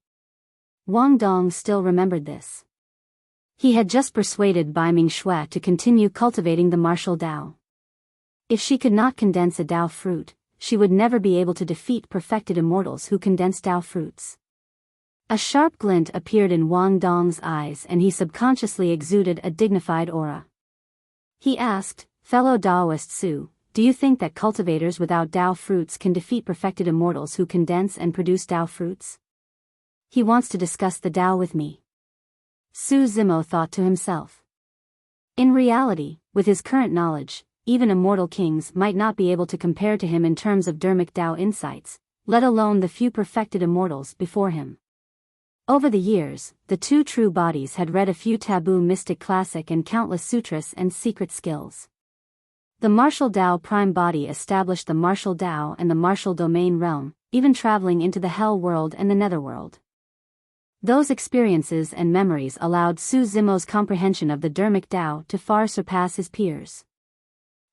Wang Dong still remembered this. He had just persuaded Biming Shui to continue cultivating the martial Tao. If she could not condense a Tao fruit, she would never be able to defeat perfected immortals who condense Tao fruits. A sharp glint appeared in Wang Dong's eyes and he subconsciously exuded a dignified aura. He asked, fellow Daoist Su, do you think that cultivators without Tao fruits can defeat perfected immortals who condense and produce Tao fruits? He wants to discuss the Tao with me. Su Zimo thought to himself. In reality, with his current knowledge, even immortal kings might not be able to compare to him in terms of dermic Tao insights, let alone the few perfected immortals before him. Over the years, the 2 true bodies had read a few taboo mystic classic and countless sutras and secret skills. The martial Tao prime body established the martial Tao and the martial domain realm, even traveling into the hell world and the netherworld. Those experiences and memories allowed Su Zimo's comprehension of the dermic Tao to far surpass his peers.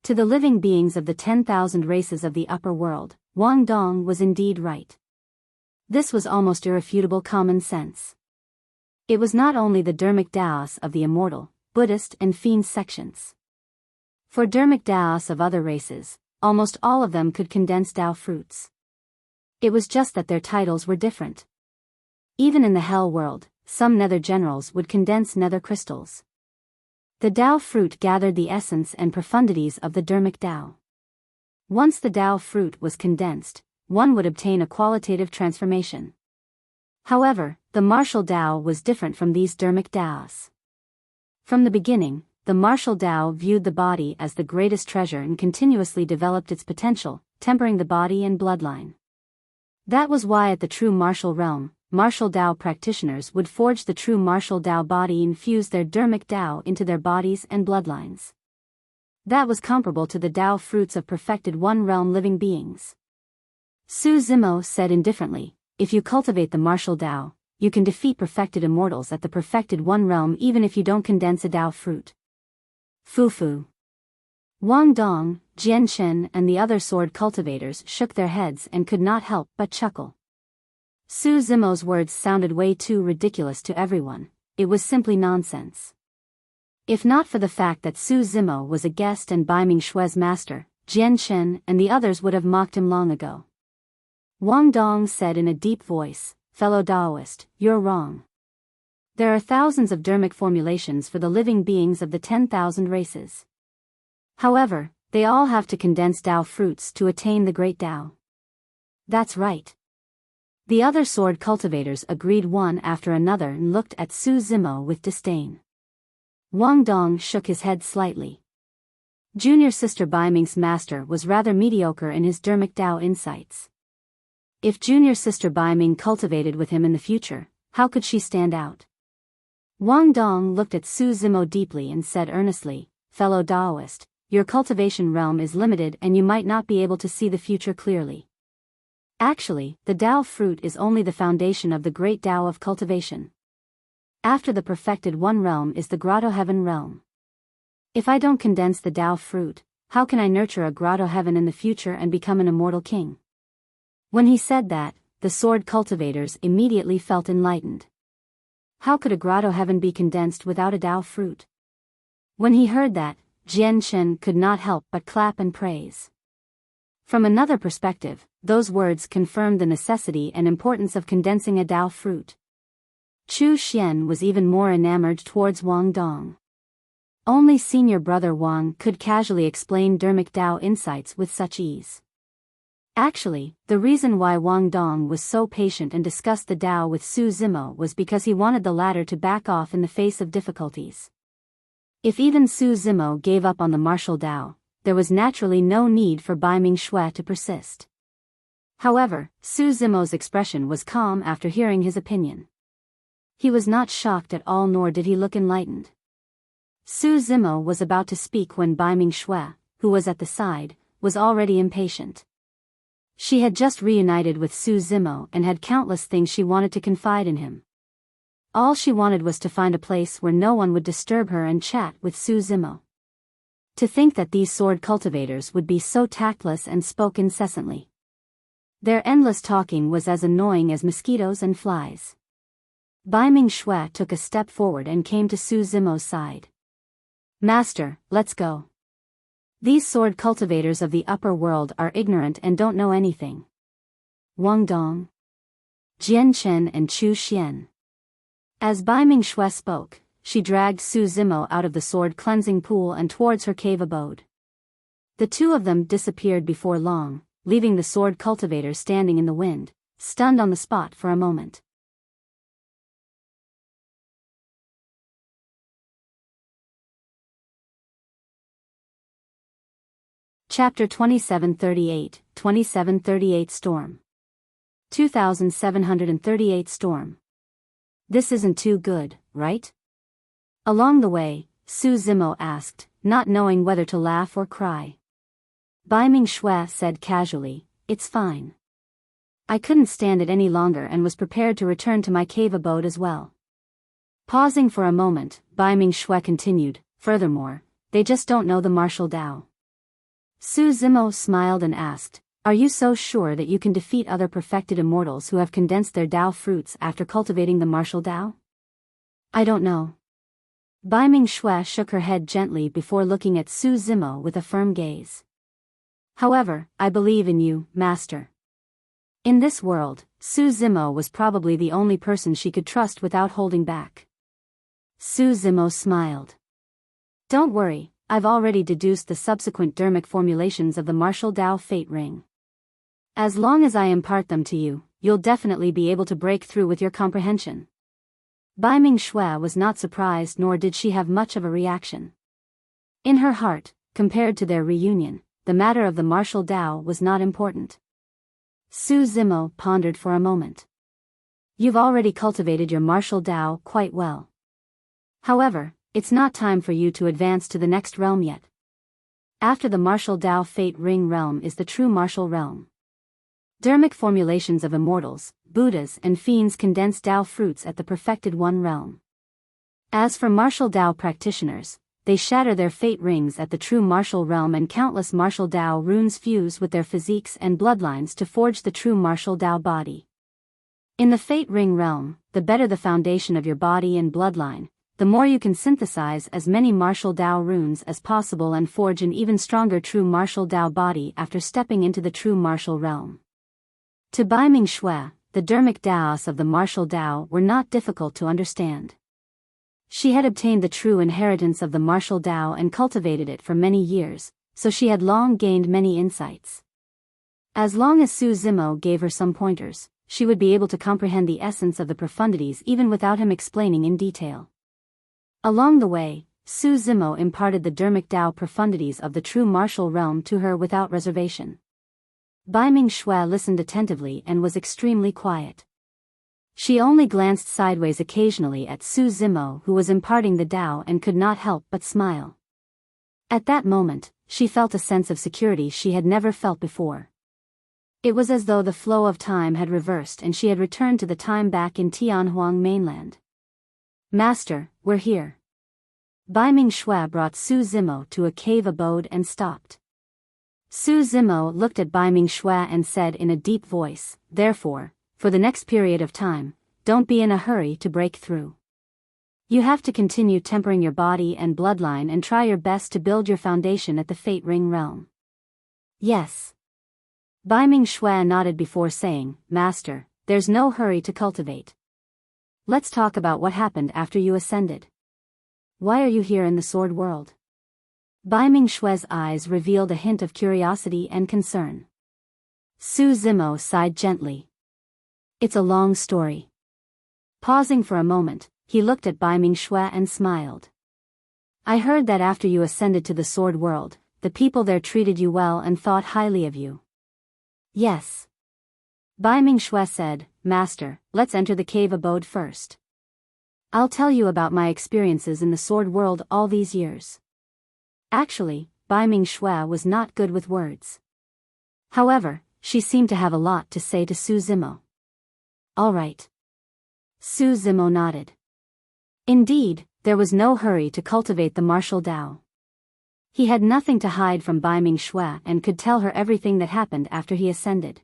To the living beings of the 10,000 races of the upper world, Wang Dong was indeed right. This was almost irrefutable common sense. It was not only the dermic Taos of the immortal, Buddhist and fiend sections. For dermic Taos of other races, almost all of them could condense Tao fruits. It was just that their titles were different. Even in the hell world, some nether generals would condense nether crystals. The Tao fruit gathered the essence and profundities of the dermic Tao. Once the Tao fruit was condensed, one would obtain a qualitative transformation. However, the martial Tao was different from these dermic Taos. From the beginning, the martial Tao viewed the body as the greatest treasure and continuously developed its potential, tempering the body and bloodline. That was why at the true martial realm, martial Tao practitioners would forge the true martial Tao body and fuse their dermic Tao into their bodies and bloodlines. That was comparable to the Tao fruits of perfected one-realm living beings. Su Zimo said indifferently, if you cultivate the martial Tao, you can defeat perfected immortals at the perfected one realm even if you don't condense a Tao fruit. Foo-foo. Wang Dong, Jian Chen and the other sword cultivators shook their heads and could not help but chuckle. Su Zimo's words sounded way too ridiculous to everyone. It was simply nonsense. If not for the fact that Su Zimo was a guest and Bai Mingshue's master, Jian Chen and the others would have mocked him long ago. Wang Dong said in a deep voice, "Fellow Daoist, you're wrong. There are thousands of dharmic formulations for the living beings of the 10,000 races. However, they all have to condense Dao fruits to attain the great Dao." That's right. The other sword cultivators agreed one after another and looked at Su Zimo with disdain. Wang Dong shook his head slightly. Junior sister Bai Ming's master was rather mediocre in his dharmic Dao insights. If junior sister Bai Ming cultivated with him in the future, how could she stand out? Wang Dong looked at Su Zimo deeply and said earnestly, "Fellow Daoist, your cultivation realm is limited and you might not be able to see the future clearly. Actually, the Dao fruit is only the foundation of the great Dao of cultivation. After the perfected one realm is the grotto heaven realm. If I don't condense the Dao fruit, how can I nurture a grotto heaven in the future and become an immortal king?" When he said that, the sword cultivators immediately felt enlightened. How could a grotto heaven be condensed without a Dao fruit? When he heard that, Jian Chen could not help but clap and praise. From another perspective, those words confirmed the necessity and importance of condensing a Dao fruit. Chu Xian was even more enamored towards Wang Dong. Only senior brother Wang could casually explain dharmic Dao insights with such ease. Actually, the reason why Wang Dong was so patient and discussed the Dao with Su Zimo was because he wanted the latter to back off in the face of difficulties. If even Su Zimo gave up on the martial Dao, there was naturally no need for Bai Mingshue to persist. However, Su Zimo's expression was calm after hearing his opinion. He was not shocked at all nor did he look enlightened. Su Zimo was about to speak when Bai Mingshue, who was at the side, was already impatient. She had just reunited with Su Zimo and had countless things she wanted to confide in him. All she wanted was to find a place where no one would disturb her and chat with Su Zimo. To think that these sword cultivators would be so tactless and spoke incessantly. Their endless talking was as annoying as mosquitoes and flies. Bai Mingshue took a step forward and came to Su Zimo's side. "Master, let's go. These sword cultivators of the upper world are ignorant and don't know anything." Wang Dong, Jian Chen and Chu Xian. As Bai Mingshue spoke, she dragged Su Zimo out of the sword cleansing pool and towards her cave abode. The two of them disappeared before long, leaving the sword cultivators standing in the wind, stunned on the spot for a moment. Chapter 2738, 2738 Storm. 2738 Storm. This isn't too good, right? Along the way, Su Zimo asked, not knowing whether to laugh or cry. Bai Mingshue said casually, "It's fine. I couldn't stand it any longer and was prepared to return to my cave abode as well." Pausing for a moment, Bai Mingshue continued, "Furthermore, they just don't know the martial Dao." Su Zimo smiled and asked, "Are you so sure that you can defeat other perfected immortals who have condensed their Dao fruits after cultivating the martial Dao?" "I don't know." Bai Mingshue shook her head gently before looking at Su Zimo with a firm gaze. "However, I believe in you, master." In this world, Su Zimo was probably the only person she could trust without holding back. Su Zimo smiled. "Don't worry. I've already deduced the subsequent dharmic formulations of the martial Dao fate ring. As long as I impart them to you, you'll definitely be able to break through with your comprehension." Bai Mingshue was not surprised nor did she have much of a reaction. In her heart, compared to their reunion, the matter of the martial Dao was not important. Su Zimo pondered for a moment. "You've already cultivated your martial Dao quite well. However, it's not time for you to advance to the next realm yet. After the martial Dao fate ring realm is the true martial realm. Dharmic formulations of immortals, Buddhas and fiends condense Dao fruits at the perfected one realm. As for martial Dao practitioners, they shatter their fate rings at the true martial realm, and countless martial Dao runes fuse with their physiques and bloodlines to forge the true martial Dao body. In the fate ring realm, the better the foundation of your body and bloodline, the more you can synthesize as many martial Dao runes as possible and forge an even stronger true martial Dao body after stepping into the true martial realm. To Bai Ming Shui, the dermic Daos of the martial Dao were not difficult to understand. She had obtained the true inheritance of the martial Dao and cultivated it for many years, so she had long gained many insights. As long as Su Zimo gave her some pointers, she would be able to comprehend the essence of the profundities even without him explaining in detail. Along the way, Su Zimo imparted the dermic Dao profundities of the true martial realm to her without reservation. Bai Ming Shui listened attentively and was extremely quiet. She only glanced sideways occasionally at Su Zimo, who was imparting the Dao, and could not help but smile. At that moment, she felt a sense of security she had never felt before. It was as though the flow of time had reversed and she had returned to the time back in Tianhuang mainland. "Master, we're here." Bai Ming Shui brought Su Zimo to a cave abode and stopped. Su Zimo looked at Bai Ming Shui and said in a deep voice, "Therefore, for the next period of time, don't be in a hurry to break through. You have to continue tempering your body and bloodline and try your best to build your foundation at the Fate Ring realm." "Yes." Bai Ming Shui nodded before saying, "Master, there's no hurry to cultivate. Let's talk about what happened after you ascended. Why are you here in the sword world?" Bai Ming Shui's eyes revealed a hint of curiosity and concern. Su Zimo sighed gently. "It's a long story." Pausing for a moment, he looked at Bai Ming Shui and smiled. "I heard that after you ascended to the sword world, the people there treated you well and thought highly of you." "Yes." Bai Ming Shui said, "Master, let's enter the cave abode first. I'll tell you about my experiences in the sword world all these years." Actually, Bai Ming Shui was not good with words. However, she seemed to have a lot to say to Su Zimo. "All right." Su Zimo nodded. Indeed, there was no hurry to cultivate the martial Dao. He had nothing to hide from Bai Ming Shui and could tell her everything that happened after he ascended.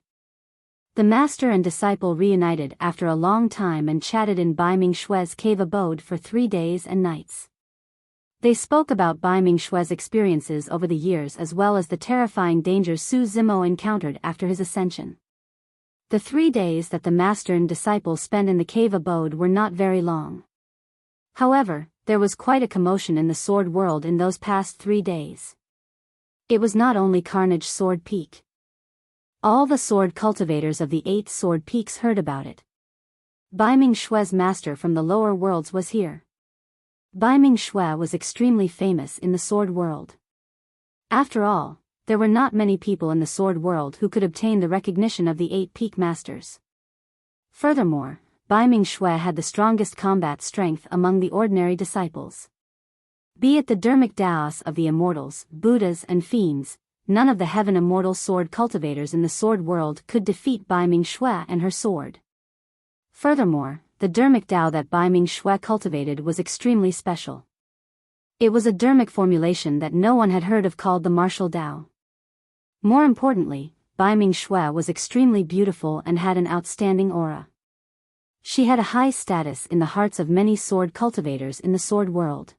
The master and disciple reunited after a long time and chatted in Bai Ming Shui's cave abode for 3 days and nights. They spoke about Bai Ming Shui's experiences over the years as well as the terrifying dangers Su Zimo encountered after his ascension. The 3 days that the master and disciple spent in the cave abode were not very long. However, there was quite a commotion in the sword world in those past 3 days. It was not only Carnage Sword Peak. All the sword cultivators of the 8 sword peaks heard about it. Bai Ming Shui's master from the lower worlds was here. Bai Ming Shui was extremely famous in the sword world. After all, there were not many people in the sword world who could obtain the recognition of the 8 peak masters. Furthermore, Bai Ming Shui had the strongest combat strength among the ordinary disciples. Be it the dermic Daos of the immortals, Buddhas and fiends, none of the heaven immortal sword cultivators in the sword world could defeat Bai Ming Shui and her sword. Furthermore, the dermic Dao that Bai Ming Shui cultivated was extremely special. It was a dermic formulation that no one had heard of called the martial Dao. More importantly, Bai Ming Shui was extremely beautiful and had an outstanding aura. She had a high status in the hearts of many sword cultivators in the sword world.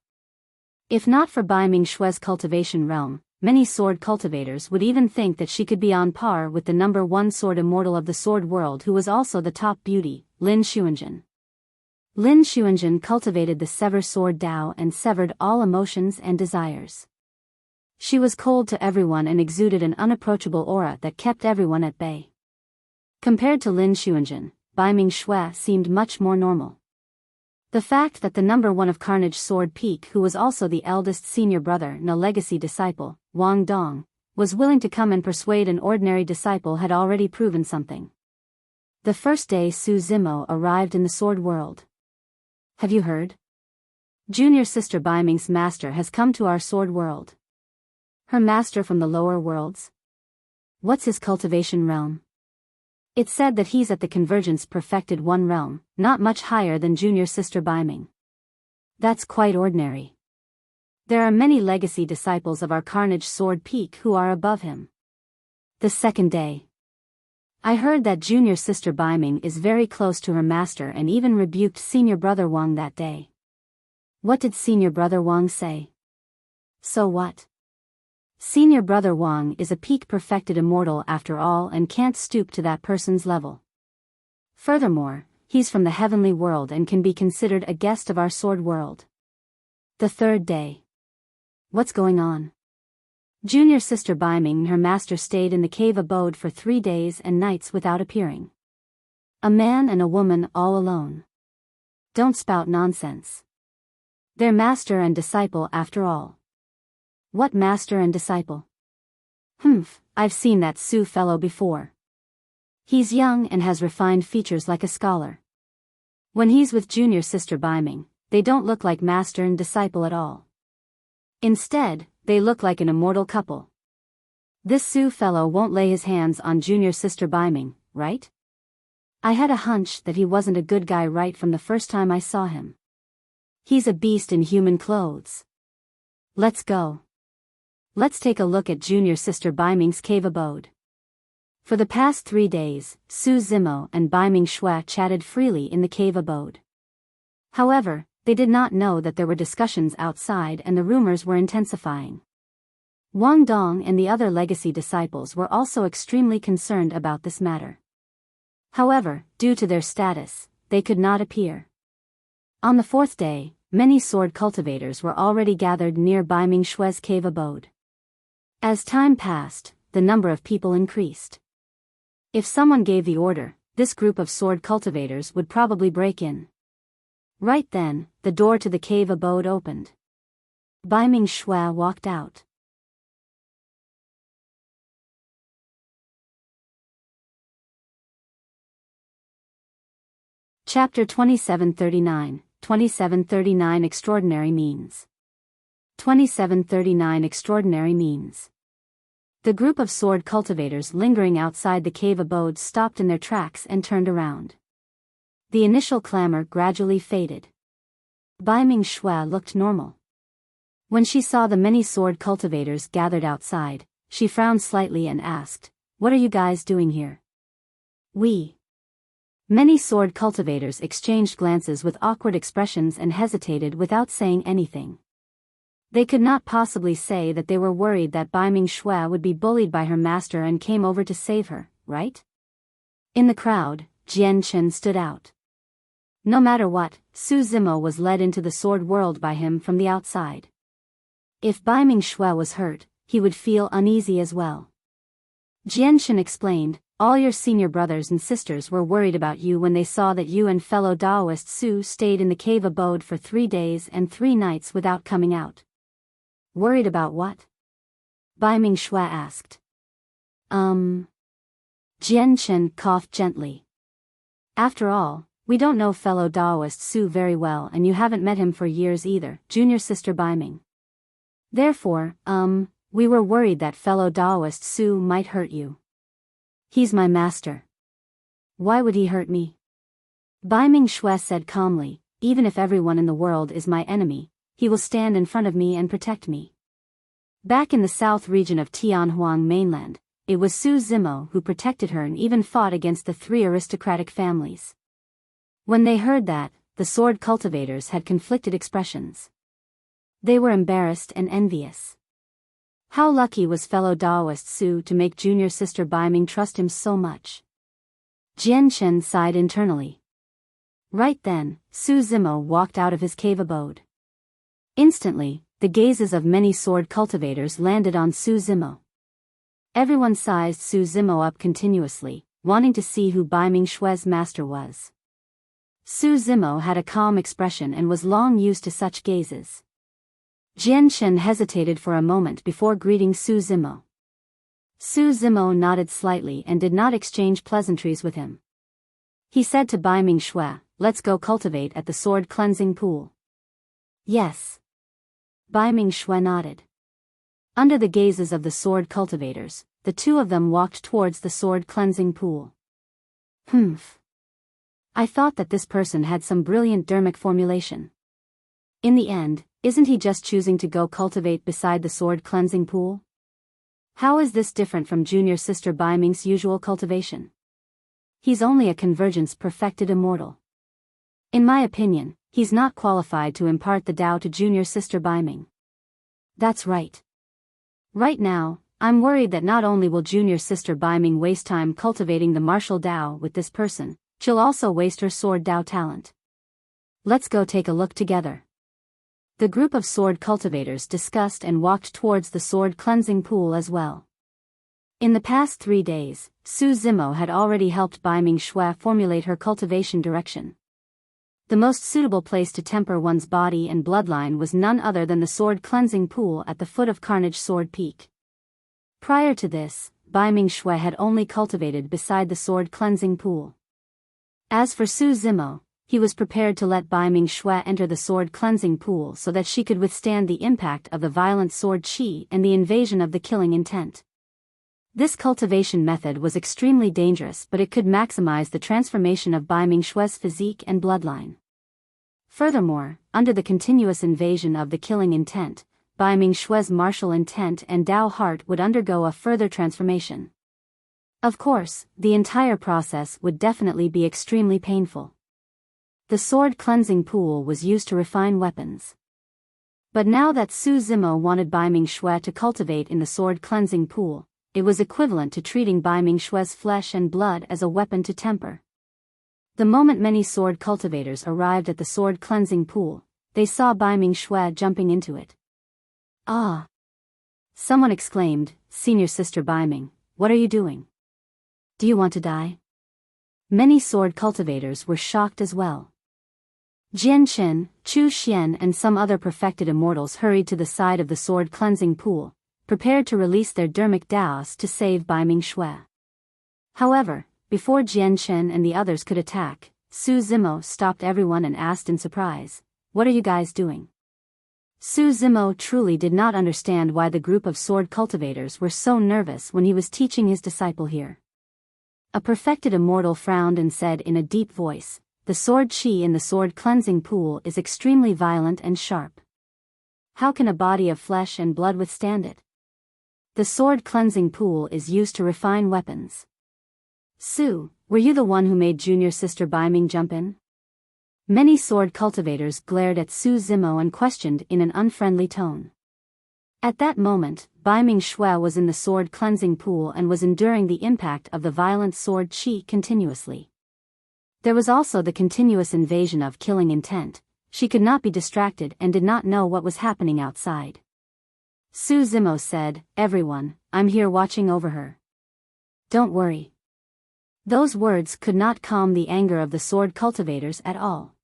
If not for Bai Ming Shui's cultivation realm, many sword cultivators would even think that she could be on par with the number 1 sword immortal of the sword world, who was also the top beauty, Lin Xuanjun. Lin Xuanjun cultivated the Sever Sword Dao and severed all emotions and desires. She was cold to everyone and exuded an unapproachable aura that kept everyone at bay. Compared to Lin Xuanjun, Bai Ming Shui seemed much more normal. The fact that the number 1 of Carnage Sword Peak, who was also the eldest senior brother and a legacy disciple, Wang Dong, was willing to come and persuade an ordinary disciple had already proven something. The first day Su Zimo arrived in the sword world. "Have you heard? Junior sister Bai Ming's master has come to our sword world." "Her master from the lower worlds? What's his cultivation realm?" "It's said that he's at the Convergence Perfected 1 realm, not much higher than junior sister Bai Ming." "That's quite ordinary. There are many legacy disciples of our Carnage Sword Peak who are above him. The second day. I heard that junior sister Biming is very close to her master and even rebuked senior brother Wang that day. What did senior brother Wang say? So what? Senior brother Wang is a peak perfected immortal after all and can't stoop to that person's level. Furthermore, he's from the heavenly world and can be considered a guest of our sword world. The third day. What's going on? Junior sister Biming and her master stayed in the cave abode for 3 days and nights without appearing. A man and a woman all alone. Don't spout nonsense. They're master and disciple after all. What master and disciple? I've seen that Su fellow before. He's young and has refined features like a scholar. When he's with junior sister Biming, they don't look like master and disciple at all. Instead, they look like an immortal couple. This Su fellow won't lay his hands on junior sister Biming, right? I had a hunch that he wasn't a good guy right from the first time I saw him. He's a beast in human clothes. Let's go. Let's take a look at junior sister Biming's cave abode. For the past 3 days, Su Zimo and Biming Shui chatted freely in the cave abode. However, they did not know that there were discussions outside and the rumors were intensifying. Wang Dong and the other legacy disciples were also extremely concerned about this matter. However, due to their status, they could not appear. On the 4th day, many sword cultivators were already gathered near Biming Shui's cave abode. As time passed, the number of people increased. If someone gave the order, this group of sword cultivators would probably break in. Right then, the door to the cave abode opened. Biming Shui walked out. Chapter 2739, 2739 Extraordinary Means. 2739 Extraordinary Means. The group of sword cultivators lingering outside the cave abode stopped in their tracks and turned around. The initial clamor gradually faded. Biming Shui looked normal. When she saw the many sword cultivators gathered outside, she frowned slightly and asked, "What are you guys doing here?" Many sword cultivators exchanged glances with awkward expressions and hesitated without saying anything. They could not possibly say that they were worried that Biming Shui would be bullied by her master and came over to save her, right? In the crowd, Jian Chen stood out. No matter what, Su Zimo was led into the sword world by him from the outside. If Biming Shui was hurt, he would feel uneasy as well. Jian Chen explained, "All your senior brothers and sisters were worried about you when they saw that you and fellow Daoist Su stayed in the cave abode for 3 days and 3 nights without coming out." Worried about what? Biming Shui asked. Jian Chen coughed gently. After all, we don't know fellow Daoist Su very well and you haven't met him for years either, junior sister Biming. Therefore, we were worried that fellow Daoist Su might hurt you. He's my master. Why would he hurt me? Biming Shui said calmly, "Even if everyone in the world is my enemy, he will stand in front of me and protect me." Back in the south region of Tianhuang mainland, it was Su Zimo who protected her and even fought against the 3 aristocratic families. When they heard that, the sword cultivators had conflicted expressions. They were embarrassed and envious. How lucky was fellow Daoist Su to make junior sister Biming trust him so much. Jian Chen sighed internally. Right then, Su Zimo walked out of his cave abode. Instantly, the gazes of many sword cultivators landed on Su Zimo. Everyone sized Su Zimo up continuously, wanting to see who Biming Shui's master was. Su Zimo had a calm expression and was long used to such gazes. Jian Chen hesitated for a moment before greeting Su Zimo. Su Zimo nodded slightly and did not exchange pleasantries with him. He said to Biming Shui, "Let's go cultivate at the sword cleansing pool." Yes. Biming Shui nodded. Under the gazes of the sword cultivators, the 2 of them walked towards the sword cleansing pool. I thought that this person had some brilliant dermic formulation. In the end, isn't he just choosing to go cultivate beside the sword cleansing pool? How is this different from junior sister Baiming's usual cultivation? He's only a convergence perfected immortal. In my opinion, he's not qualified to impart the Tao to junior sister Baiming. That's right. Right now, I'm worried that not only will junior sister Baiming waste time cultivating the martial Tao with this person, she'll also waste her sword Tao talent. Let's go take a look together. The group of sword cultivators discussed and walked towards the sword cleansing pool as well. In the past 3 days, Su Zimo had already helped Baiming Shui formulate her cultivation direction. The most suitable place to temper one's body and bloodline was none other than the sword cleansing pool at the foot of Carnage Sword Peak. Prior to this, Baiming Shui had only cultivated beside the sword cleansing pool. As for Su Zimo, he was prepared to let Baiming Shui enter the sword cleansing pool so that she could withstand the impact of the violent sword qi and the invasion of the killing intent. This cultivation method was extremely dangerous, but it could maximize the transformation of Baiming Shui's physique and bloodline. Furthermore, under the continuous invasion of the killing intent, Baiming Shui's martial intent and Tao heart would undergo a further transformation. Of course, the entire process would definitely be extremely painful. The sword cleansing pool was used to refine weapons. But now that Su Zimo wanted Baiming Shui to cultivate in the sword cleansing pool, it was equivalent to treating Baiming Shui's flesh and blood as a weapon to temper. The moment many sword cultivators arrived at the sword cleansing pool, they saw Baiming Shui jumping into it. Ah! Someone exclaimed, "Senior Sister Baiming, what are you doing? Do you want to die?" Many sword cultivators were shocked as well. Jian Chen, Chu Xian and some other perfected immortals hurried to the side of the sword cleansing pool, prepared to release their dermic Daos to save Baiming Shui. However, before Jian Chen and the others could attack, Su Zimo stopped everyone and asked in surprise, "What are you guys doing?" Su Zimo truly did not understand why the group of sword cultivators were so nervous when he was teaching his disciple here. A perfected immortal frowned and said in a deep voice, "The sword qi in the sword cleansing pool is extremely violent and sharp. How can a body of flesh and blood withstand it? The sword cleansing pool is used to refine weapons." "Su, were you the one who made junior sister Baiming jump in?" Many sword cultivators glared at Su Zimo and questioned in an unfriendly tone. At that moment, Baiming Shui was in the sword cleansing pool and was enduring the impact of the violent sword qi continuously. There was also the continuous invasion of killing intent. She could not be distracted and did not know what was happening outside. Su Zimo said, "Everyone, I'm here watching over her. Don't worry." Those words could not calm the anger of the sword cultivators at all.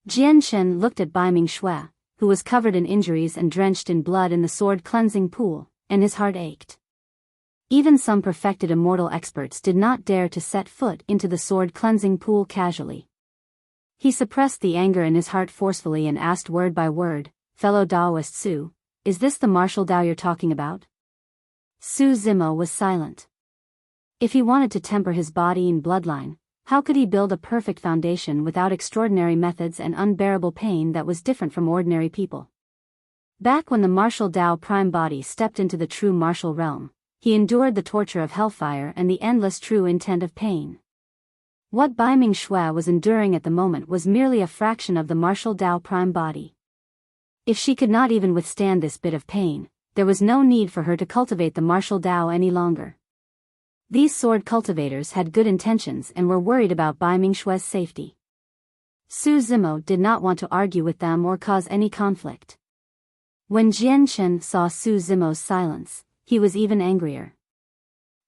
Jian Chen looked at Baiming Shui, who was covered in injuries and drenched in blood in the sword cleansing pool, and his heart ached. Even some perfected immortal experts did not dare to set foot into the sword cleansing pool casually. He suppressed the anger in his heart forcefully and asked word by word, "Fellow Daoist Su, is this the martial Tao you're talking about?" Su Zimo was silent. If he wanted to temper his body and bloodline, how could he build a perfect foundation without extraordinary methods and unbearable pain that was different from ordinary people? Back when the martial Tao prime body stepped into the true martial realm, he endured the torture of hellfire and the endless true intent of pain. What Baiming Shui was enduring at the moment was merely a fraction of the martial Tao prime body. If she could not even withstand this bit of pain, there was no need for her to cultivate the martial Tao any longer. These sword cultivators had good intentions and were worried about Baiming Shui's safety. Su Zimo did not want to argue with them or cause any conflict. When Jian Chen saw Su Zimo's silence, he was even angrier.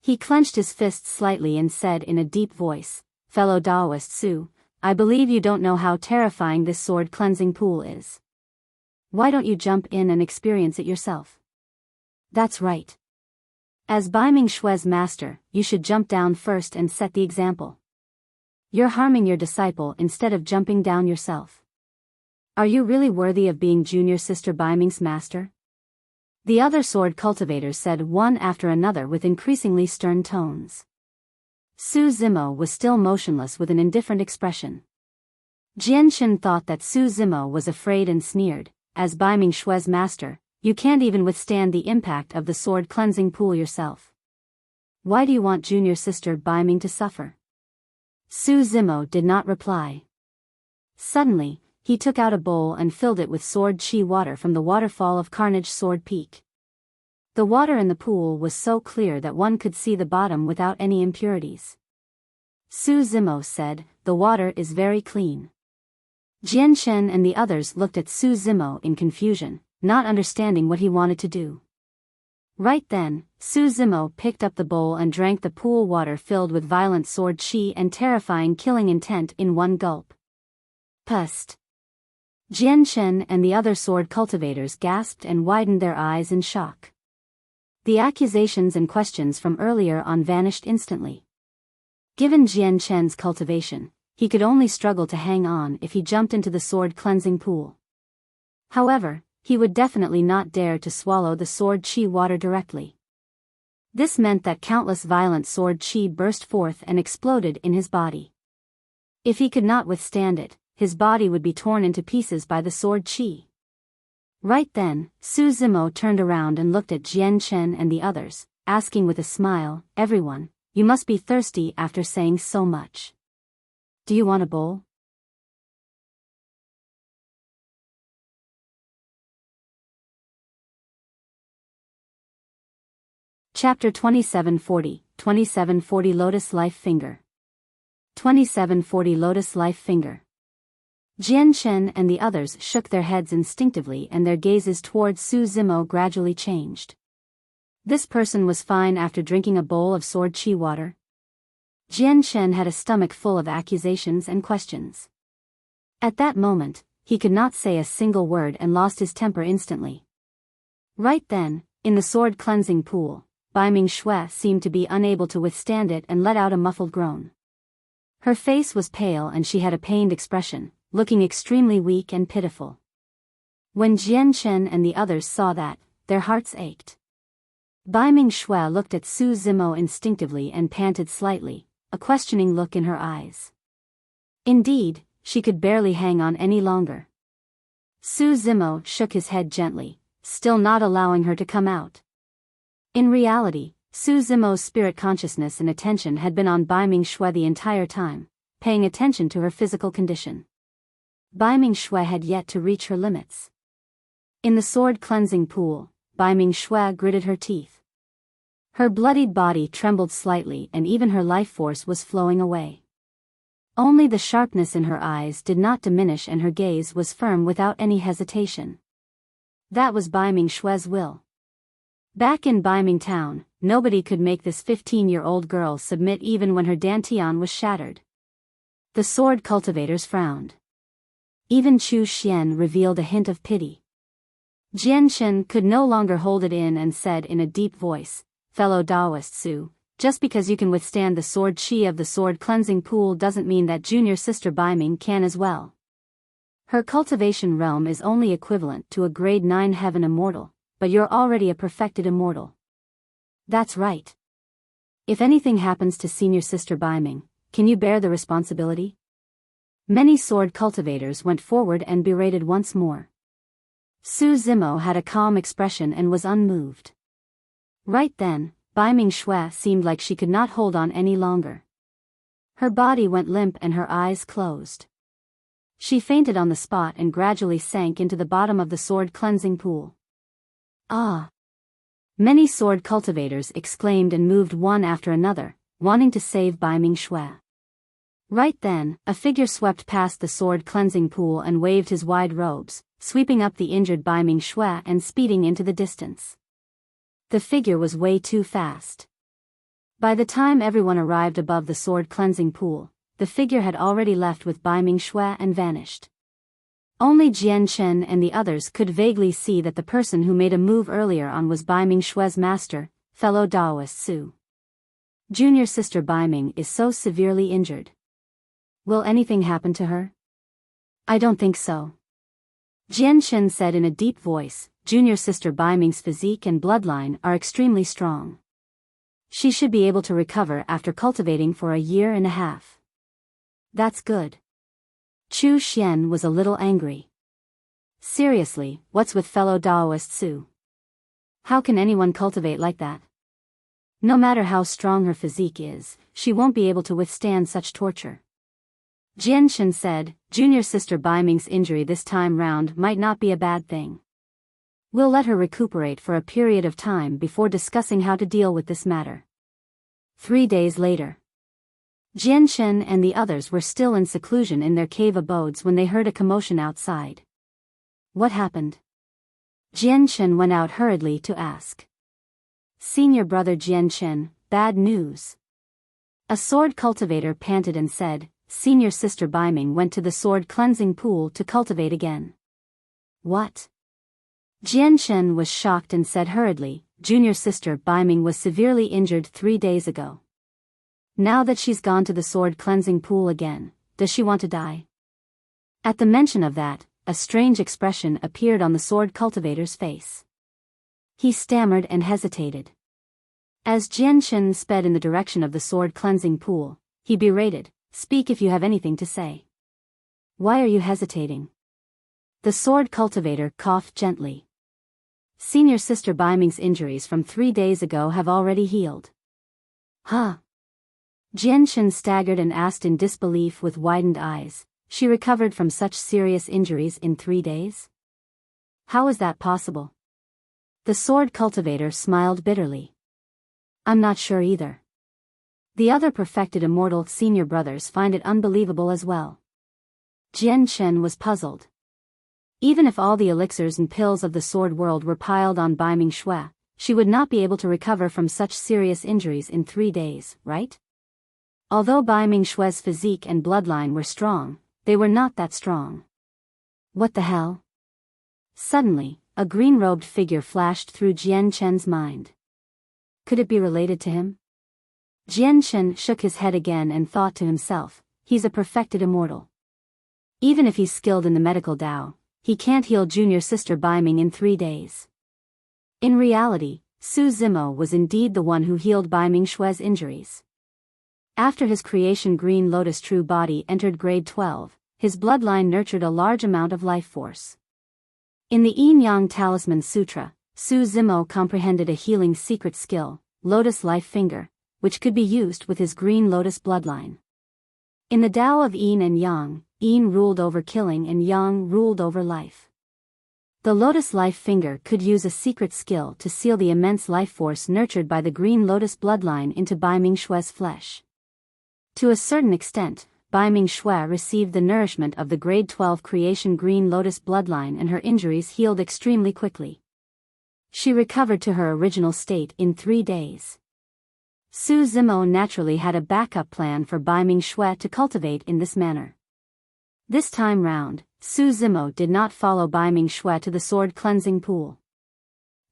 He clenched his fists slightly and said in a deep voice, "Fellow Daoist Su, I believe you don't know how terrifying this sword cleansing pool is. Why don't you jump in and experience it yourself?" "That's right. As Baiming Shui's master, you should jump down first and set the example. You're harming your disciple instead of jumping down yourself. Are you really worthy of being junior sister Baiming's master?" The other sword cultivators said one after another with increasingly stern tones. Su Zimo was still motionless with an indifferent expression. Jianshen thought that Su Zimo was afraid and sneered, "As Bai Mingshue's master, you can't even withstand the impact of the sword cleansing pool yourself. Why do you want junior sister Bai Ming to suffer?" Su Zimo did not reply. Suddenly, he took out a bowl and filled it with sword chi water from the waterfall of Carnage Sword Peak. The water in the pool was so clear that one could see the bottom without any impurities. Su Zimo said, "The water is very clean." Jianshen and the others looked at Su Zimo in confusion, not understanding what he wanted to do. Right then, Su Zimo picked up the bowl and drank the pool water filled with violent sword chi and terrifying killing intent in one gulp. Pust! Jianshen and the other sword cultivators gasped and widened their eyes in shock. The accusations and questions from earlier on vanished instantly. Given Jianshen's cultivation, he could only struggle to hang on if he jumped into the sword cleansing pool. However, he would definitely not dare to swallow the sword chi water directly. This meant that countless violent sword chi burst forth and exploded in his body. If he could not withstand it, his body would be torn into pieces by the sword chi. Right then, Su Zimo turned around and looked at Jianshen and the others, asking with a smile, "Everyone, you must be thirsty after saying so much. Do you want a bowl?" Chapter 2740 Lotus Life Finger. 2740 Lotus Life Finger. Jianshen and the others shook their heads instinctively and their gazes towards Su Zimo gradually changed. This person was fine after drinking a bowl of sword chi water. Jianshen had a stomach full of accusations and questions. At that moment, he could not say a single word and lost his temper instantly. Right then, in the sword cleansing pool, Bai Mingxue seemed to be unable to withstand it and let out a muffled groan. Her face was pale and she had a pained expression, looking extremely weak and pitiful. When Jianshen and the others saw that, their hearts ached. Bai Mingxue looked at Su Zimo instinctively and panted slightly, a questioning look in her eyes. Indeed, she could barely hang on any longer. Su Zimo shook his head gently, still not allowing her to come out. In reality, Su Zimo's spirit consciousness and attention had been on Bai Mingxue the entire time, paying attention to her physical condition. Bai Mingxue had yet to reach her limits. In the sword cleansing pool, Bai Mingxue gritted her teeth. Her bloodied body trembled slightly and even her life force was flowing away. Only the sharpness in her eyes did not diminish and her gaze was firm without any hesitation. That was Bai Mingxue's will. Back in Baiming town, nobody could make this 15-year-old girl submit even when her dantian was shattered. The sword cultivators frowned. Even Chu Xian revealed a hint of pity. Jianshen could no longer hold it in and said in a deep voice, "Fellow Taoist Su, just because you can withstand the sword chi of the sword cleansing pool doesn't mean that junior sister Baiming can as well. Her cultivation realm is only equivalent to a grade 9 heaven immortal, but you're already a perfected immortal." "That's right. If anything happens to senior sister Baiming, can you bear the responsibility?" Many sword cultivators went forward and berated once more. Su Zimo had a calm expression and was unmoved. Right then, Bai Mingxue seemed like she could not hold on any longer. Her body went limp and her eyes closed. She fainted on the spot and gradually sank into the bottom of the sword cleansing pool. "Ah!" Many sword cultivators exclaimed and moved one after another, wanting to save Bai Mingxue. Right then, a figure swept past the sword cleansing pool and waved his wide robes, sweeping up the injured Bai Mingxue and speeding into the distance. The figure was way too fast. By the time everyone arrived above the sword cleansing pool, the figure had already left with Bai Mingxue and vanished. Only Jianshen and the others could vaguely see that the person who made a move earlier on was Bai Mingxue's master, fellow Taoist Su. Junior sister Baiming is so severely injured. Will anything happen to her? I don't think so. Jianshen said in a deep voice, junior sister Baiming's physique and bloodline are extremely strong. She should be able to recover after cultivating for a year and a half. That's good. Chu Xian was a little angry. Seriously, what's with fellow Daoist Su? How can anyone cultivate like that? No matter how strong her physique is, she won't be able to withstand such torture. Jian said, junior sister Bai Ming's injury this time round might not be a bad thing. We'll let her recuperate for a period of time before discussing how to deal with this matter. 3 days later. Jian and the others were still in seclusion in their cave abodes when they heard a commotion outside. What happened? Jian went out hurriedly to ask. Senior brother Jian, bad news. A sword cultivator panted and said, senior sister Bai Ming went to the sword cleansing pool to cultivate again. What? Jian was shocked and said hurriedly, junior sister Bai Ming was severely injured 3 days ago. Now that she's gone to the sword cleansing pool again, does she want to die? At the mention of that, a strange expression appeared on the sword cultivator's face. He stammered and hesitated. As Jian sped in the direction of the sword cleansing pool, he berated, speak if you have anything to say. Why are you hesitating? The sword cultivator coughed gently. Senior sister Bai Ming's injuries from 3 days ago have already healed. Huh? Jian staggered and asked in disbelief with widened eyes, she recovered from such serious injuries in 3 days? How is that possible? The sword cultivator smiled bitterly. I'm not sure either. The other perfected immortal senior brothers find it unbelievable as well. Jian was puzzled. Even if all the elixirs and pills of the sword world were piled on Bai Ming Xue, she would not be able to recover from such serious injuries in 3 days, right? Although Bai Ming Xue's physique and bloodline were strong, they were not that strong. What the hell? Suddenly, a green-robed figure flashed through Jian mind. Could it be related to him? Jian shook his head again and thought to himself, he's a perfected immortal. Even if he's skilled in the medical Dao, he can't heal junior sister Bai Ming in 3 days. In reality, Su Zimo was indeed the one who healed Bai Ming Xue's injuries. After his creation Green Lotus true body entered grade 12, his bloodline nurtured a large amount of life force. In the Yin Yang Talisman Sutra, Su Zimo comprehended a healing secret skill, Lotus Life Finger, which could be used with his Green Lotus bloodline. In the Tao of Yin and Yang, Yin ruled over killing and Yang ruled over life. The Lotus Life Finger could use a secret skill to seal the immense life force nurtured by the Green Lotus bloodline into Bai Ming Xue's flesh. To a certain extent, Bai Ming Xue received the nourishment of the grade 12 creation Green Lotus bloodline and her injuries healed extremely quickly. She recovered to her original state in 3 days. Su Zimo naturally had a backup plan for Bai Ming Xue to cultivate in this manner. This time round, Su Zimo did not follow Bai Ming Xue to the sword cleansing pool.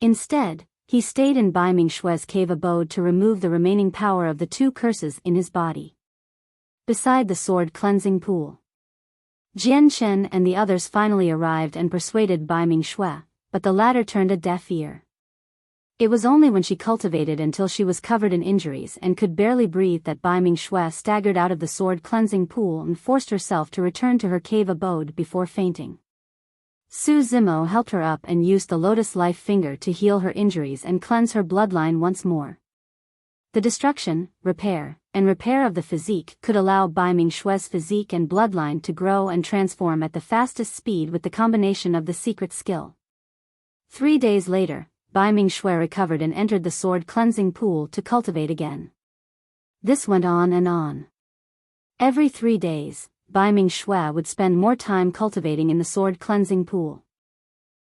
Instead, he stayed in Bai Ming Xue's cave abode to remove the remaining power of the 2 curses in his body. Beside the sword cleansing pool, Jian and the others finally arrived and persuaded Bai Ming Xue, but the latter turned a deaf ear. It was only when she cultivated until she was covered in injuries and could barely breathe that Bai Ming Xue staggered out of the sword cleansing pool and forced herself to return to her cave abode before fainting. Su Zimo helped her up and used the Lotus Life Finger to heal her injuries and cleanse her bloodline once more. The destruction, repair, and repair of the physique could allow Bai Ming Xue's physique and bloodline to grow and transform at the fastest speed with the combination of the secret skill. 3 days later, Bai Ming Xue recovered and entered the sword cleansing pool to cultivate again. This went on and on. Every 3 days, Bai Ming Xue would spend more time cultivating in the sword cleansing pool.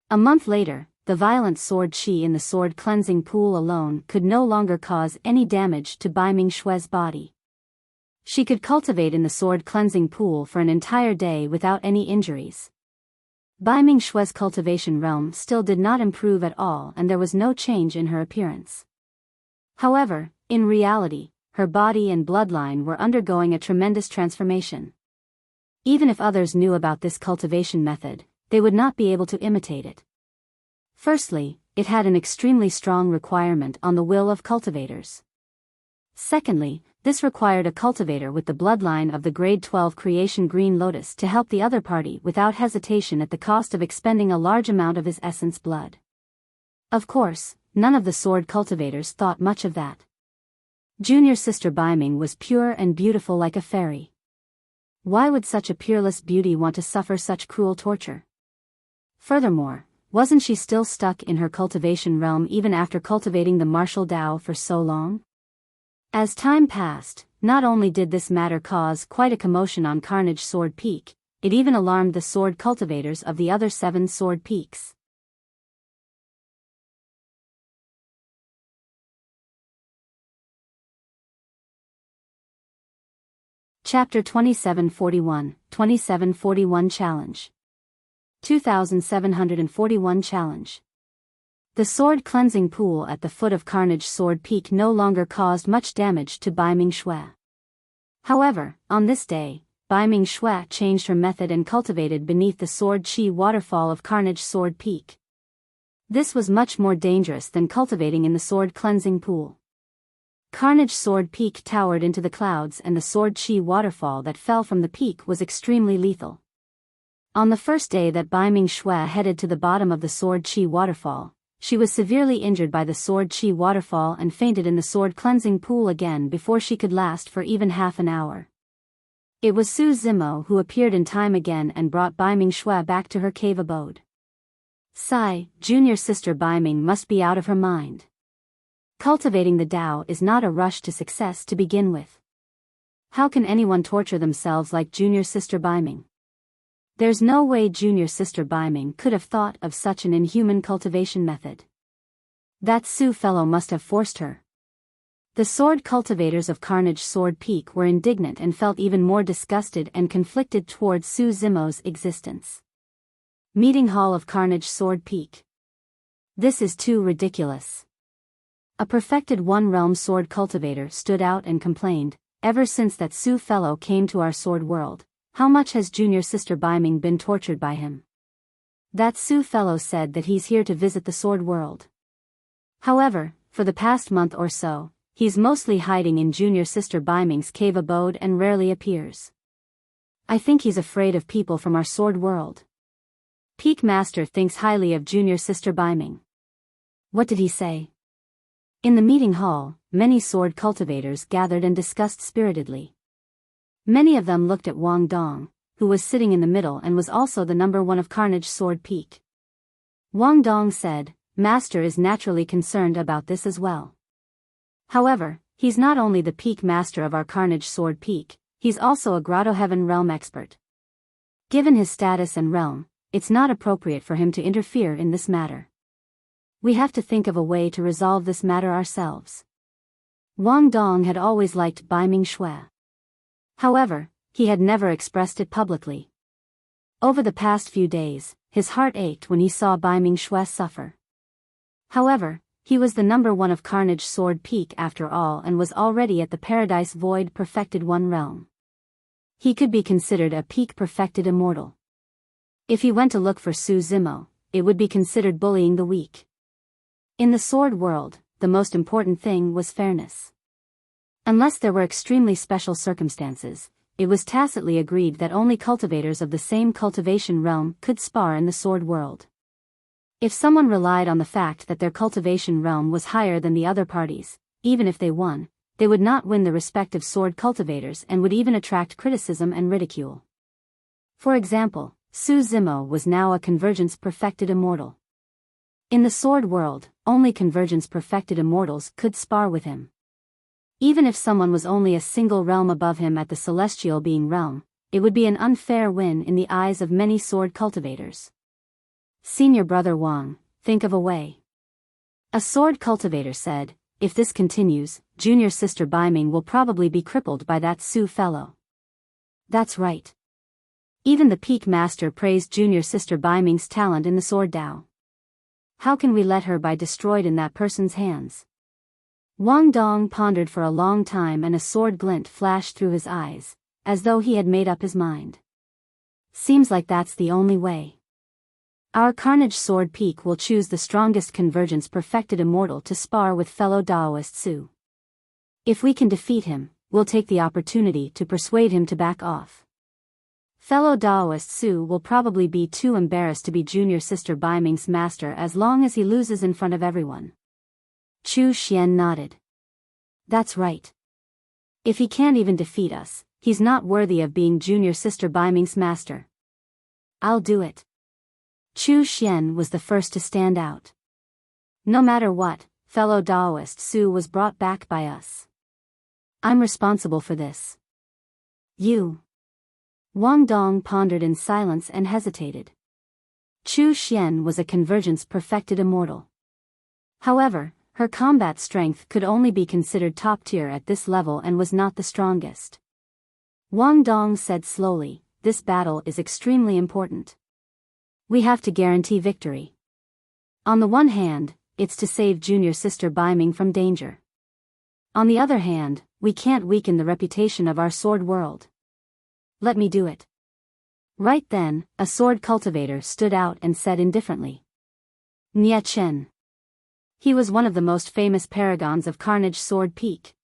A month later, the violent sword qi in the sword cleansing pool alone could no longer cause any damage to Bai Ming Xue's body. She could cultivate in the sword cleansing pool for an entire day without any injuries. Bai Ming Xue's cultivation realm still did not improve at all and there was no change in her appearance. However, in reality, her body and bloodline were undergoing a tremendous transformation. Even if others knew about this cultivation method, they would not be able to imitate it. Firstly, it had an extremely strong requirement on the will of cultivators. Secondly, This required a cultivator with the bloodline of the grade 12 creation Green Lotus to help the other party without hesitation at the cost of expending a large amount of his essence blood. Of course, none of the sword cultivators thought much of that. Junior Sister Biming was pure and beautiful like a fairy. Why would such a peerless beauty want to suffer such cruel torture? Furthermore, wasn't she still stuck in her cultivation realm even after cultivating the martial Tao for so long? As time passed, not only did this matter cause quite a commotion on Carnage Sword Peak, it even alarmed the sword cultivators of the other 7 sword peaks. Chapter 2741, 2741 Challenge. 2741 Challenge. The sword cleansing pool at the foot of Carnage Sword Peak no longer caused much damage to Biming Shui. However, on this day, Biming Shui changed her method and cultivated beneath the sword chi waterfall of Carnage Sword Peak. This was much more dangerous than cultivating in the sword cleansing pool. Carnage Sword Peak towered into the clouds and the sword chi waterfall that fell from the peak was extremely lethal. On the first day that Biming Shui headed to the bottom of the sword chi waterfall, she was severely injured by the sword chi waterfall and fainted in the sword cleansing pool again before she could last for even half an hour. It was Su Zimo who appeared in time again and brought Biming Shui back to her cave abode. Sigh, Junior Sister Biming must be out of her mind. Cultivating the Tao is not a rush to success to begin with. How can anyone torture themselves like Junior Sister Biming? There's no way Junior Sister Biming could have thought of such an inhuman cultivation method. That Su fellow must have forced her. The sword cultivators of Carnage Sword Peak were indignant and felt even more disgusted and conflicted towards Su Zimo's existence. Meeting Hall of Carnage Sword Peak. This is too ridiculous. A perfected one-realm sword cultivator stood out and complained, ever since that Su fellow came to our sword world, how much has Junior Sister Biming been tortured by him? That Su fellow said that he's here to visit the sword world. However, for the past month or so, he's mostly hiding in Junior Sister Biming's cave abode and rarely appears. I think he's afraid of people from our sword world. Peak Master thinks highly of Junior Sister Biming. What did he say? In the meeting hall, many sword cultivators gathered and discussed spiritedly. Many of them looked at Wang Dong, who was sitting in the middle and was also the number 1 of Carnage Sword Peak. Wang Dong said, Master is naturally concerned about this as well. However, he's not only the peak master of our Carnage Sword Peak, he's also a Grotto Heaven realm expert. Given his status and realm, it's not appropriate for him to interfere in this matter. We have to think of a way to resolve this matter ourselves. Wang Dong had always liked Biming Shui. However, he had never expressed it publicly. Over the past few days, his heart ached when he saw Biming Shui suffer. However, he was the number 1 of Carnage Sword Peak after all and was already at the Paradise Void Perfected One realm. He could be considered a peak perfected immortal. If he went to look for Su Zimo, it would be considered bullying the weak. In the sword world, the most important thing was fairness. Unless there were extremely special circumstances, it was tacitly agreed that only cultivators of the same cultivation realm could spar in the sword world. If someone relied on the fact that their cultivation realm was higher than the other parties, even if they won, they would not win the respective sword cultivators and would even attract criticism and ridicule. For example, Su Zimo was now a Convergence Perfected Immortal. In the sword world, only Convergence Perfected Immortals could spar with him. Even if someone was only a single realm above him at the Celestial Being realm, it would be an unfair win in the eyes of many sword cultivators. Senior Brother Wang, think of a way. A sword cultivator said, if this continues, Junior Sister Biming will probably be crippled by that Su fellow. That's right. Even the Peak Master praised Junior Sister Biming's talent in the sword Tao. How can we let her be destroyed in that person's hands? Wang Dong pondered for a long time and a sword glint flashed through his eyes, as though he had made up his mind. Seems like that's the only way. Our Carnage Sword Peak will choose the strongest Convergence Perfected Immortal to spar with fellow Daoist Su. If we can defeat him, we'll take the opportunity to persuade him to back off. Fellow Daoist Su will probably be too embarrassed to be junior sister Bai Ming's master as long as he loses in front of everyone. Chu Xian nodded. That's right. If he can't even defeat us, he's not worthy of being junior sister Bai Ming's master. I'll do it. Chu Xian was the first to stand out. No matter what, fellow Daoist Su was brought back by us. I'm responsible for this. You. Wang Dong pondered in silence and hesitated. Chu Xian was a convergence-perfected immortal. However, her combat strength could only be considered top-tier at this level and was not the strongest. Wang Dong said slowly, "This battle is extremely important. We have to guarantee victory. On the one hand, it's to save junior sister Bai Ming from danger. On the other hand, we can't weaken the reputation of our sword world. Let me do it." Right then, a sword cultivator stood out and said indifferently. Nie Chen. He was one of the most famous paragons of Carnage Sword Peak.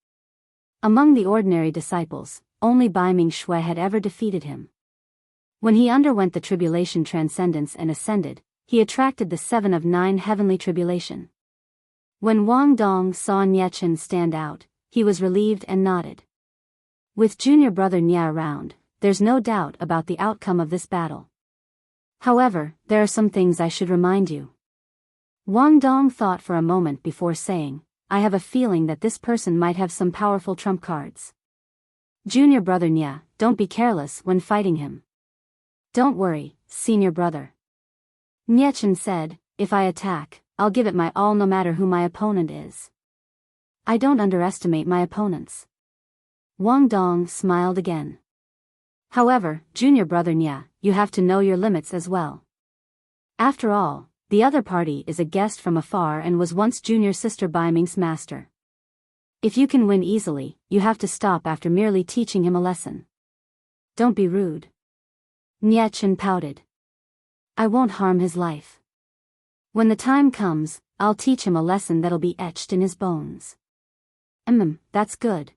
Among the ordinary disciples, only Bai Ming Shui had ever defeated him. When he underwent the tribulation transcendence and ascended, he attracted the 7 of 9 heavenly tribulation. When Wang Dong saw Nie Chen stand out, he was relieved and nodded. With junior brother Nie around, there's no doubt about the outcome of this battle. However, there are some things I should remind you. Wang Dong thought for a moment before saying, "I have a feeling that this person might have some powerful trump cards. Junior brother Nie, don't be careless when fighting him." "Don't worry, senior brother." Nie Chen said, "If I attack, I'll give it my all no matter who my opponent is. I don't underestimate my opponents." Wang Dong smiled again. "However, junior brother Nie, you have to know your limits as well. After all, the other party is a guest from afar and was once junior sister Bai Ming's master. If you can win easily, you have to stop after merely teaching him a lesson. Don't be rude." Nie Chen pouted. "I won't harm his life. When the time comes, I'll teach him a lesson that'll be etched in his bones." That's good."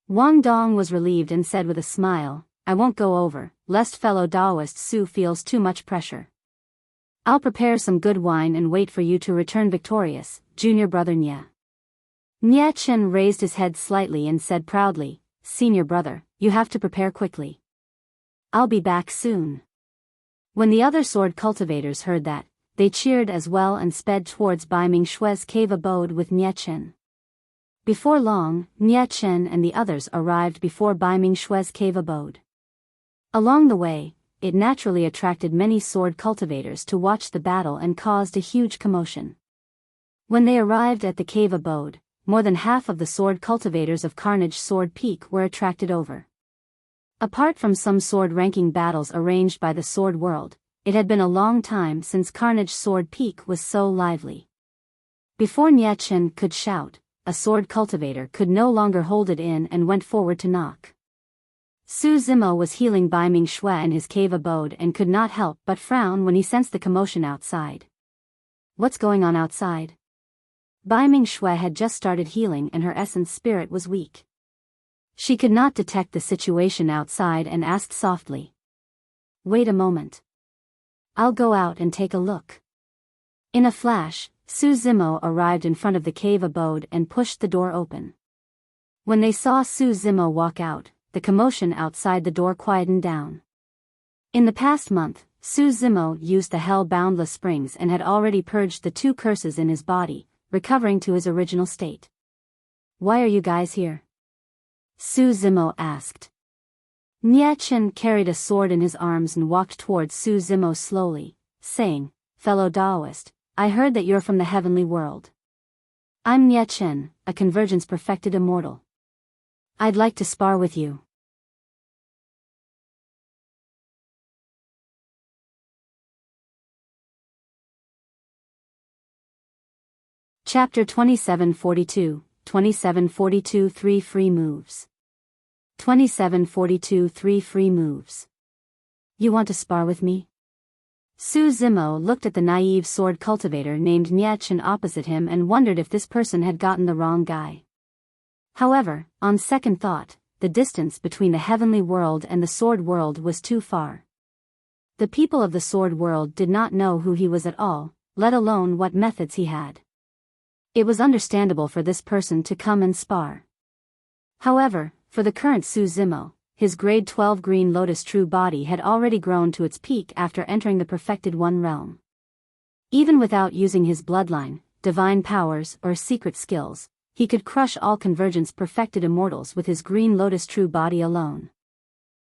Wang Dong was relieved and said with a smile, "I won't go over, lest fellow Daoist Su feels too much pressure. I'll prepare some good wine and wait for you to return victorious, junior brother Nie." Nie Chen raised his head slightly and said proudly, "Senior brother, you have to prepare quickly. I'll be back soon." When the other sword cultivators heard that, they cheered as well and sped towards Bai Ming Shui's cave abode with Nie Chen. Before long, Nie Chen and the others arrived before Bai Ming Shui's cave abode. Along the way, it naturally attracted many sword cultivators to watch the battle and caused a huge commotion. When they arrived at the cave abode, more than half of the sword cultivators of Carnage Sword Peak were attracted over. Apart from some sword-ranking battles arranged by the Sword World, it had been a long time since Carnage Sword Peak was so lively. Before Nie Chen could shout, a sword cultivator could no longer hold it in and went forward to knock. Su Zimo was healing Bai Ming Shui in his cave abode and could not help but frown when he sensed the commotion outside. What's going on outside? Bai Ming Shui had just started healing and her essence spirit was weak. She could not detect the situation outside and asked softly. "Wait a moment. I'll go out and take a look." In a flash, Su Zimo arrived in front of the cave abode and pushed the door open. When they saw Su Zimo walk out, the commotion outside the door quietened down. In the past month, Su Zimo used the hell-boundless springs and had already purged the 2 curses in his body, recovering to his original state. "Why are you guys here?" Su Zimo asked. Nie Chen carried a sword in his arms and walked towards Su Zimo slowly, saying, "Fellow Daoist, I heard that you're from the heavenly world. I'm Nie Chen, a convergence-perfected immortal. I'd like to spar with you." Chapter 2742, 2742 3 Free Moves. 2742 3 Free Moves. "You want to spar with me?" Su Zimo looked at the naive sword cultivator named Nie Chen opposite him and wondered if this person had gotten the wrong guy. However, on second thought, the distance between the heavenly world and the sword world was too far. The people of the sword world did not know who he was at all, let alone what methods he had. It was understandable for this person to come and spar. However, for the current Su Zimo, his grade 12 green lotus true body had already grown to its peak after entering the perfected one realm. Even without using his bloodline, divine powers, or secret skills, he could crush all convergence perfected immortals with his green lotus true body alone.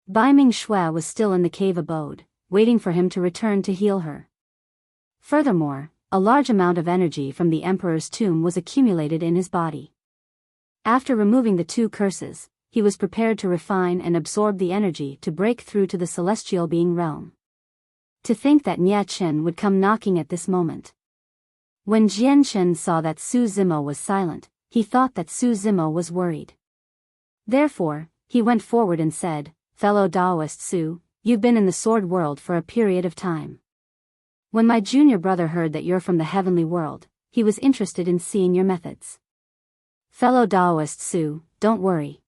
Bai Ming Shui was still in the cave abode, waiting for him to return to heal her. Furthermore, a large amount of energy from the Emperor's tomb was accumulated in his body. After removing the two curses, he was prepared to refine and absorb the energy to break through to the celestial being realm. To think that Nye Chen would come knocking at this moment. When Jian Chen saw that Su Zimo was silent, he thought that Su Zimo was worried. Therefore, he went forward and said, "Fellow Taoist Su, you've been in the sword world for a period of time. When my junior brother heard that you're from the heavenly world, he was interested in seeing your methods. Fellow Taoist Su, don't worry.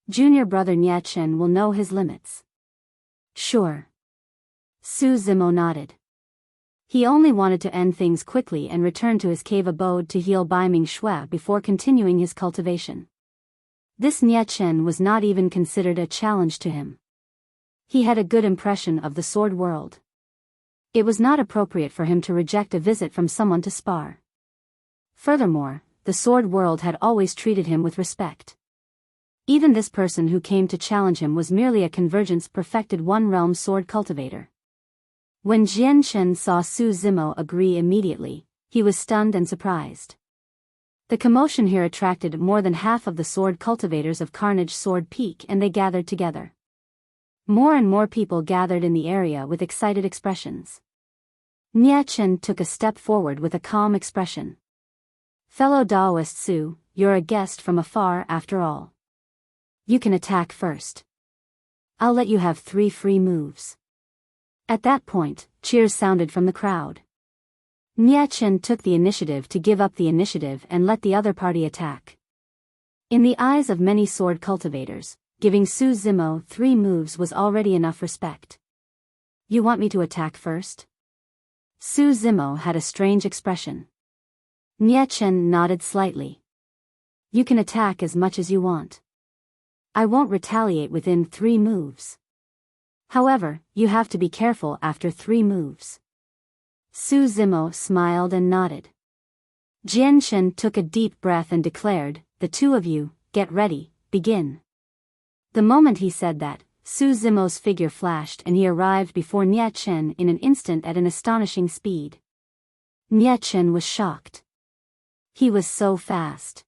Junior brother Nye Chen will know his limits." "Sure." Su Zimo nodded. He only wanted to end things quickly and return to his cave abode to heal Bai Ming Shui before continuing his cultivation. This Nye Chen was not even considered a challenge to him. He had a good impression of the sword world. It was not appropriate for him to reject a visit from someone to spar. Furthermore, the sword world had always treated him with respect. Even this person who came to challenge him was merely a convergence perfected one-realm sword cultivator. When Jian Chen saw Su Zimo agree immediately, he was stunned and surprised. The commotion here attracted more than half of the sword cultivators of Carnage Sword Peak, and they gathered together. More and more people gathered in the area with excited expressions. Nye Chen took a step forward with a calm expression. "Fellow Taoist Su, you're a guest from afar after all. You can attack first. I'll let you have 3 free moves." At that point, cheers sounded from the crowd. Nye Chen took the initiative to give up the initiative and let the other party attack. In the eyes of many sword cultivators, giving Su Zimo 3 moves was already enough respect. "You want me to attack first?" Su Zimo had a strange expression. Nye Chen nodded slightly. "You can attack as much as you want. I won't retaliate within 3 moves. However, you have to be careful after 3 moves." Su Zimo smiled and nodded. Jian Chen took a deep breath and declared, "The two of you, get ready, begin." The moment he said that, Su Zimo's figure flashed and he arrived before Nye Chen in an instant at an astonishing speed. Nye Chen was shocked. He was so fast.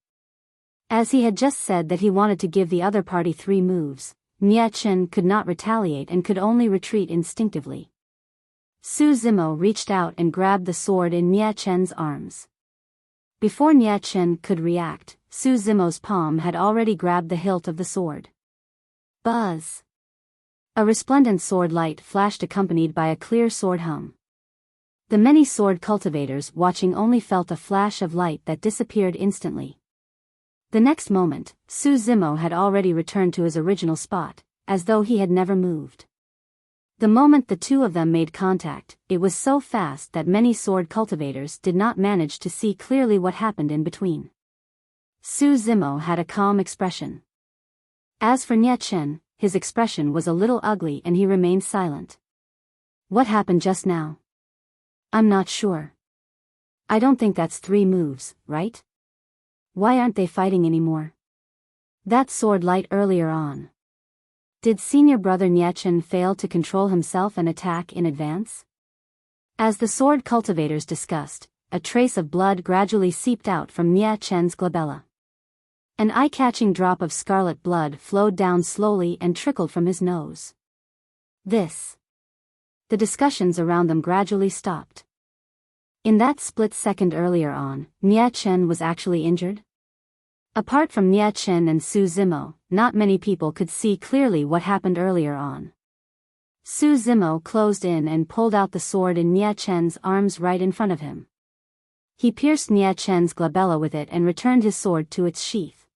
As he had just said that he wanted to give the other party 3 moves, Nye Chen could not retaliate and could only retreat instinctively. Su Zimo reached out and grabbed the sword in Nye Chen's arms. Before Nye Chen could react, Su Zimo's palm had already grabbed the hilt of the sword. Buzz! A resplendent sword light flashed accompanied by a clear sword hum. The many sword cultivators watching only felt a flash of light that disappeared instantly. The next moment, Su Zimo had already returned to his original spot, as though he had never moved. The moment the two of them made contact, it was so fast that many sword cultivators did not manage to see clearly what happened in between. Su Zimo had a calm expression. As for Nye Chen, his expression was a little ugly and he remained silent. "What happened just now?" "I'm not sure. I don't think that's 3 moves, right? Why aren't they fighting anymore? That sword light earlier on. Did senior brother Nye Chen fail to control himself and attack in advance?" As the sword cultivators discussed, a trace of blood gradually seeped out from Nye Chen's glabella. An eye-catching drop of scarlet blood flowed down slowly and trickled from his nose. The discussions around them gradually stopped. In that split second earlier on, Nye Chen was actually injured? Apart from Nye Chen and Su Zimo, not many people could see clearly what happened earlier on. Su Zimo closed in and pulled out the sword in Nye Chen's arms right in front of him. He pierced Nye Chen's glabella with it and returned his sword to its sheath.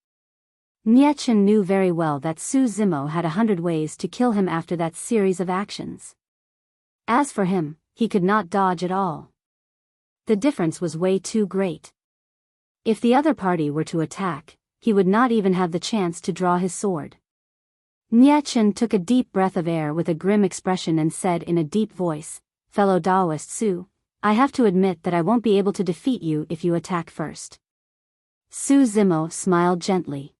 Nie Chen knew very well that Su Zimo had 100 ways to kill him after that series of actions. As for him, he could not dodge at all. The difference was way too great. If the other party were to attack, he would not even have the chance to draw his sword. Nie Chen took a deep breath of air with a grim expression and said in a deep voice, "Fellow Daoist Su, I have to admit that I won't be able to defeat you if you attack first." Su Zimo smiled gently.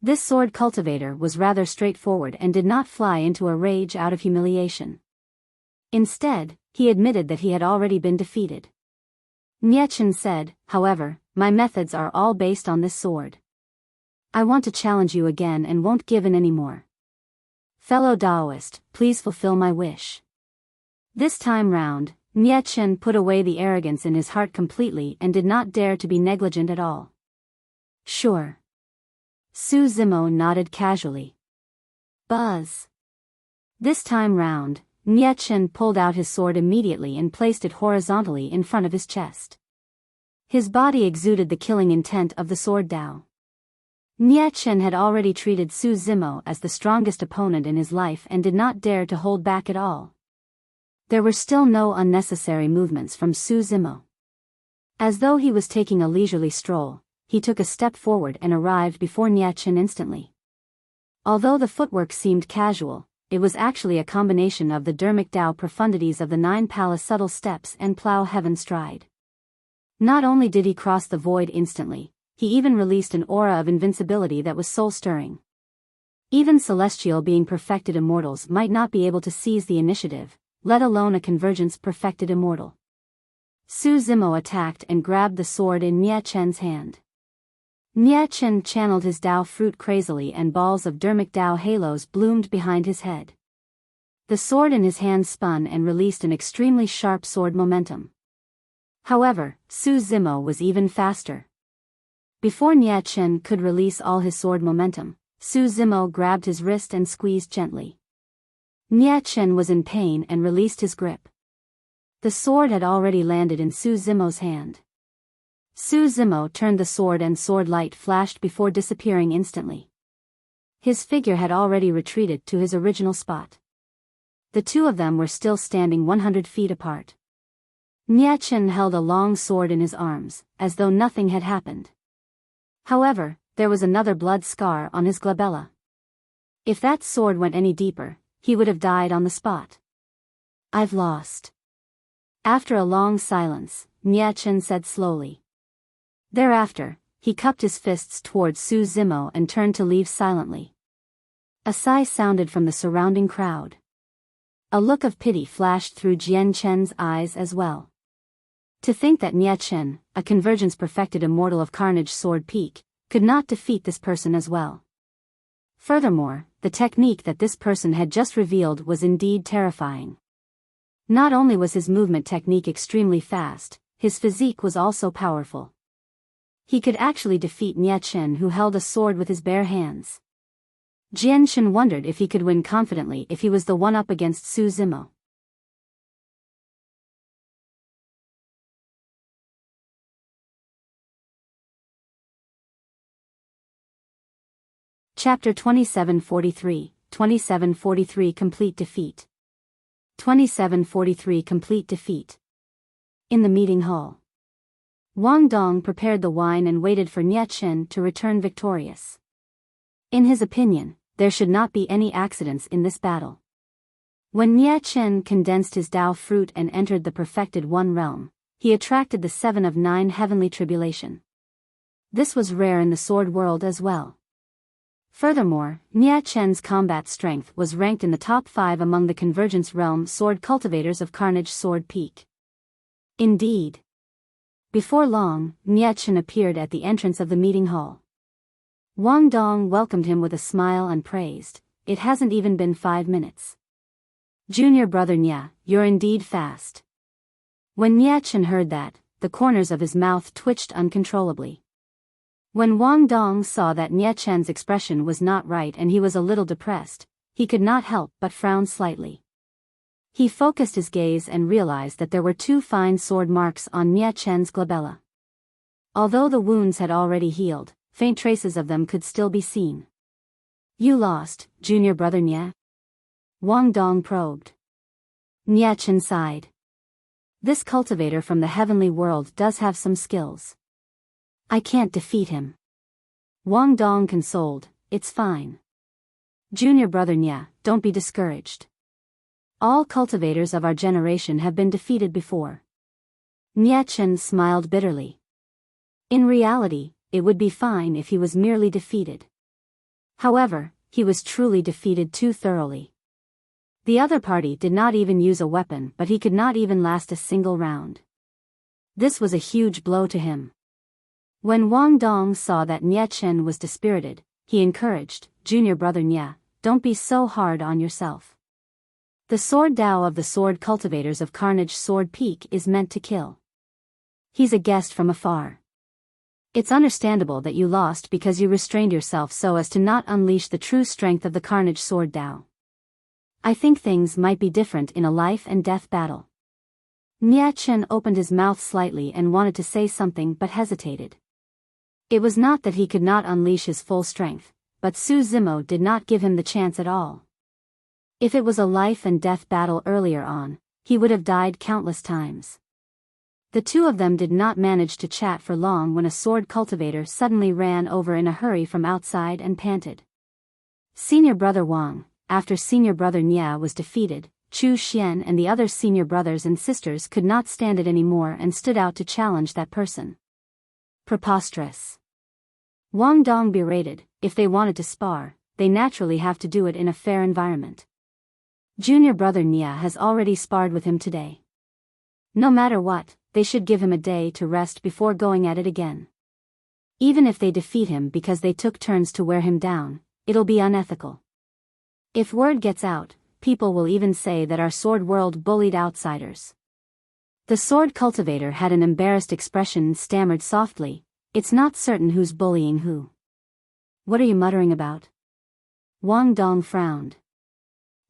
This sword cultivator was rather straightforward and did not fly into a rage out of humiliation. Instead, he admitted that he had already been defeated. Nie Chen said, "However, my methods are all based on this sword. I want to challenge you again and won't give in anymore. Fellow Daoist, please fulfill my wish." This time round, Nie Chen put away the arrogance in his heart completely and did not dare to be negligent at all. "Sure." Su Zimo nodded casually. Buzz. This time round, Nie Chen pulled out his sword immediately and placed it horizontally in front of his chest. His body exuded the killing intent of the sword Dao. Nie Chen had already treated Su Zimo as the strongest opponent in his life and did not dare to hold back at all. There were still no unnecessary movements from Su Zimo. As though he was taking a leisurely stroll, he took a step forward and arrived before Nie Chen instantly. Although the footwork seemed casual, it was actually a combination of the Dermic Dao profundities of the 9 palace subtle steps and plow heaven stride. Not only did he cross the void instantly, he even released an aura of invincibility that was soul-stirring. Even celestial being perfected immortals might not be able to seize the initiative, let alone a convergence perfected immortal. Su Zimo attacked and grabbed the sword in Nie Chen's hand. Nie Chen channeled his Dao fruit crazily and balls of Dermic Dao halos bloomed behind his head. The sword in his hand spun and released an extremely sharp sword momentum. However, Su Zimo was even faster. Before Nie Chen could release all his sword momentum, Su Zimo grabbed his wrist and squeezed gently. Nie Chen was in pain and released his grip. The sword had already landed in Su Zimo's hand. Su Zimo turned the sword and sword light flashed before disappearing instantly. His figure had already retreated to his original spot. The two of them were still standing 100 feet apart. Nie Chen held a long sword in his arms, as though nothing had happened. However, there was another blood scar on his glabella. If that sword went any deeper, he would have died on the spot. "I've lost." After a long silence, Nie Chen said slowly. Thereafter, he cupped his fists towards Su Zimo and turned to leave silently. A sigh sounded from the surrounding crowd. A look of pity flashed through Jian Chen's eyes as well. To think that Nie Chen, a convergence perfected immortal of Carnage Sword Peak, could not defeat this person as well. Furthermore, the technique that this person had just revealed was indeed terrifying. Not only was his movement technique extremely fast, his physique was also powerful. He could actually defeat Nie Chen, who held a sword with his bare hands. Jian Chen wondered if he could win confidently if he was the one up against Su Zimo. Chapter 2743, 2743 Complete Defeat. 2743 Complete Defeat. In the meeting hall, Wang Dong prepared the wine and waited for Nie Chen to return victorious. In his opinion, there should not be any accidents in this battle. When Nie Chen condensed his Dao fruit and entered the perfected One realm, he attracted the 7 of 9 heavenly tribulation. This was rare in the sword world as well. Furthermore, Nie Chen's combat strength was ranked in the top 5 among the Convergence Realm sword cultivators of Carnage Sword Peak. Indeed. Before long, Nie Chen appeared at the entrance of the meeting hall. Wang Dong welcomed him with a smile and praised, "It hasn't even been 5 minutes. Junior brother Nie, you're indeed fast." When Nie Chen heard that, the corners of his mouth twitched uncontrollably. When Wang Dong saw that Nie Chen's expression was not right and he was a little depressed, he could not help but frown slightly. He focused his gaze and realized that there were 2 fine sword marks on Nie Chen's glabella. Although the wounds had already healed, faint traces of them could still be seen. You lost, junior brother Nye? Wang Dong probed. Nye Chen sighed. This cultivator from the heavenly world does have some skills. I can't defeat him. Wang Dong consoled, it's fine. Junior brother Nye, don't be discouraged. All cultivators of our generation have been defeated before. Nye Chen smiled bitterly. In reality, it would be fine if he was merely defeated. However, he was truly defeated too thoroughly. The other party did not even use a weapon, but he could not even last a single round. This was a huge blow to him. When Wang Dong saw that Nye Chen was dispirited, he encouraged, Junior brother Nye, don't be so hard on yourself. The sword Dao of the sword cultivators of Carnage Sword Peak is meant to kill. He's a guest from afar. It's understandable that you lost because you restrained yourself so as to not unleash the true strength of the Carnage Sword Dao. I think things might be different in a life and death battle. Nye Chen opened his mouth slightly and wanted to say something but hesitated. It was not that he could not unleash his full strength, but Su Zimo did not give him the chance at all. If it was a life and death battle earlier on, he would have died countless times. The two of them did not manage to chat for long when a sword cultivator suddenly ran over in a hurry from outside and panted. Senior brother Wang, after senior brother Nye was defeated, Chu Xian and the other senior brothers and sisters could not stand it anymore and stood out to challenge that person. Preposterous. Wang Dong berated, if they wanted to spar, they naturally have to do it in a fair environment. Junior brother Nye has already sparred with him today. No matter what, they should give him a day to rest before going at it again. Even if they defeat him because they took turns to wear him down, it'll be unethical. If word gets out, people will even say that our sword world bullied outsiders. The sword cultivator had an embarrassed expression and stammered softly, it's not certain who's bullying who. What are you muttering about? Wang Dong frowned.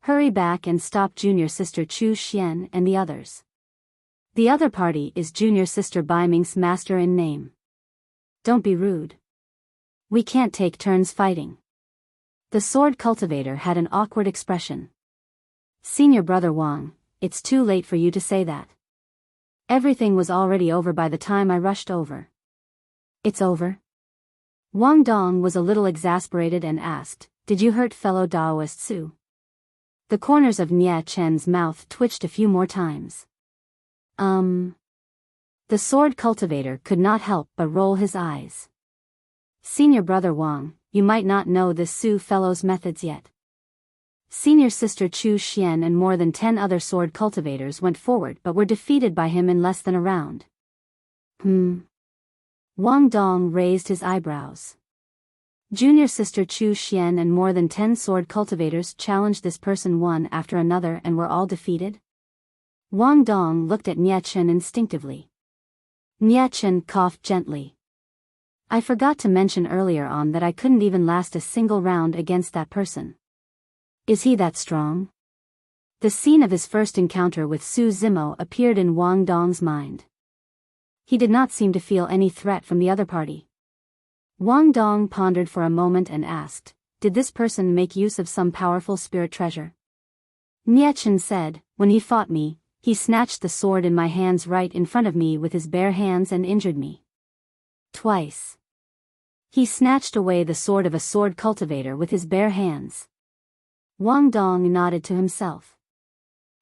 Hurry back and stop junior sister Chu Xian and the others. The other party is junior sister Bai Ming's master in name. Don't be rude. We can't take turns fighting. The sword cultivator had an awkward expression. Senior brother Wang, it's too late for you to say that. Everything was already over by the time I rushed over. It's over? Wang Dong was a little exasperated and asked, did you hurt fellow Daoist Su? The corners of Nye Chen's mouth twitched a few more times. The sword cultivator could not help but roll his eyes. Senior brother Wang, you might not know this Su fellow's methods yet. Senior sister Chu Xian and more than 10 other sword cultivators went forward but were defeated by him in less than a round. Wang Dong raised his eyebrows. Junior sister Chu Xian and more than 10 sword cultivators challenged this person one after another and were all defeated? Wang Dong looked at Nye Chen instinctively. Nye Chen coughed gently. I forgot to mention earlier on that I couldn't even last a single round against that person. Is he that strong? The scene of his first encounter with Su Zimo appeared in Wang Dong's mind. He did not seem to feel any threat from the other party. Wang Dong pondered for a moment and asked, did this person make use of some powerful spirit treasure? Nye Chen said, when he fought me, he snatched the sword in my hands right in front of me with his bare hands and injured me. Twice. He snatched away the sword of a sword cultivator with his bare hands. Wang Dong nodded to himself.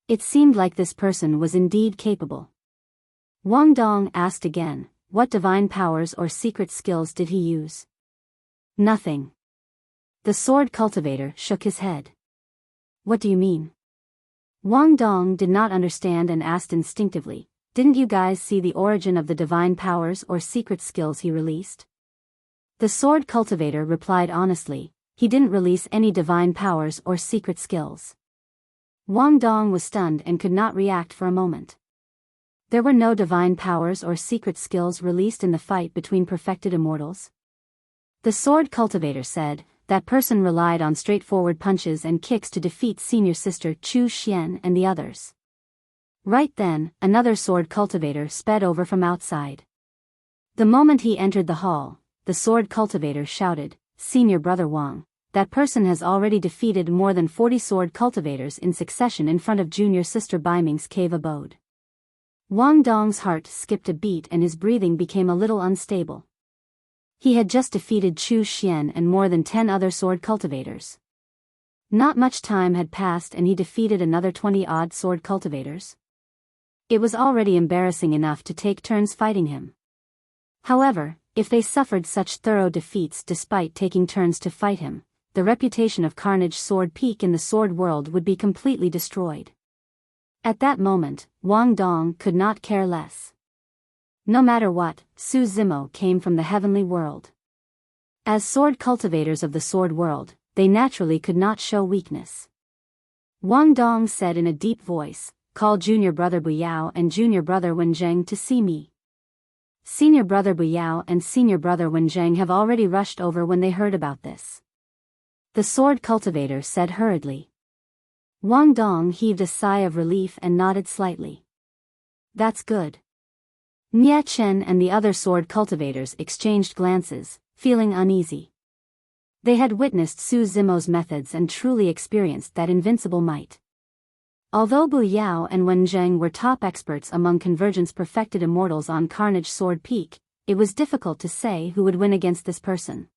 It seemed like this person was indeed capable. Wang Dong asked again, what divine powers or secret skills did he use? Nothing. The sword cultivator shook his head. What do you mean? Wang Dong did not understand and asked instinctively, didn't you guys see the origin of the divine powers or secret skills he released? The sword cultivator replied honestly, he didn't release any divine powers or secret skills. Wang Dong was stunned and could not react for a moment. There were no divine powers or secret skills released in the fight between perfected immortals. The sword cultivator said, that person relied on straightforward punches and kicks to defeat senior sister Chu Xian and the others. Right then, another sword cultivator sped over from outside. The moment he entered the hall, the sword cultivator shouted, "Senior Brother Wang, that person has already defeated more than 40 sword cultivators in succession in front of junior sister Baiming's cave abode." Wang Dong's heart skipped a beat and his breathing became a little unstable. He had just defeated Chu Xian and more than 10 other sword cultivators. Not much time had passed and he defeated another 20-odd sword cultivators. It was already embarrassing enough to take turns fighting him. However, if they suffered such thorough defeats despite taking turns to fight him, the reputation of Carnage Sword Peak in the sword world would be completely destroyed. At that moment, Wang Dong could not care less. No matter what, Su Zimo came from the heavenly world. As sword cultivators of the sword world, they naturally could not show weakness. Wang Dong said in a deep voice, "Call Junior Brother Biyao and Junior Brother Wenzheng to see me." Senior Brother Biyao and Senior Brother Wenzheng have already rushed over when they heard about this. The sword cultivator said hurriedly. Wang Dong heaved a sigh of relief and nodded slightly. "That's good." Nie Chen and the other sword cultivators exchanged glances, feeling uneasy. They had witnessed Su Zimo's methods and truly experienced that invincible might. Although Biyao and Wenzheng were top experts among Convergence perfected immortals on Carnage Sword Peak, it was difficult to say who would win against this person.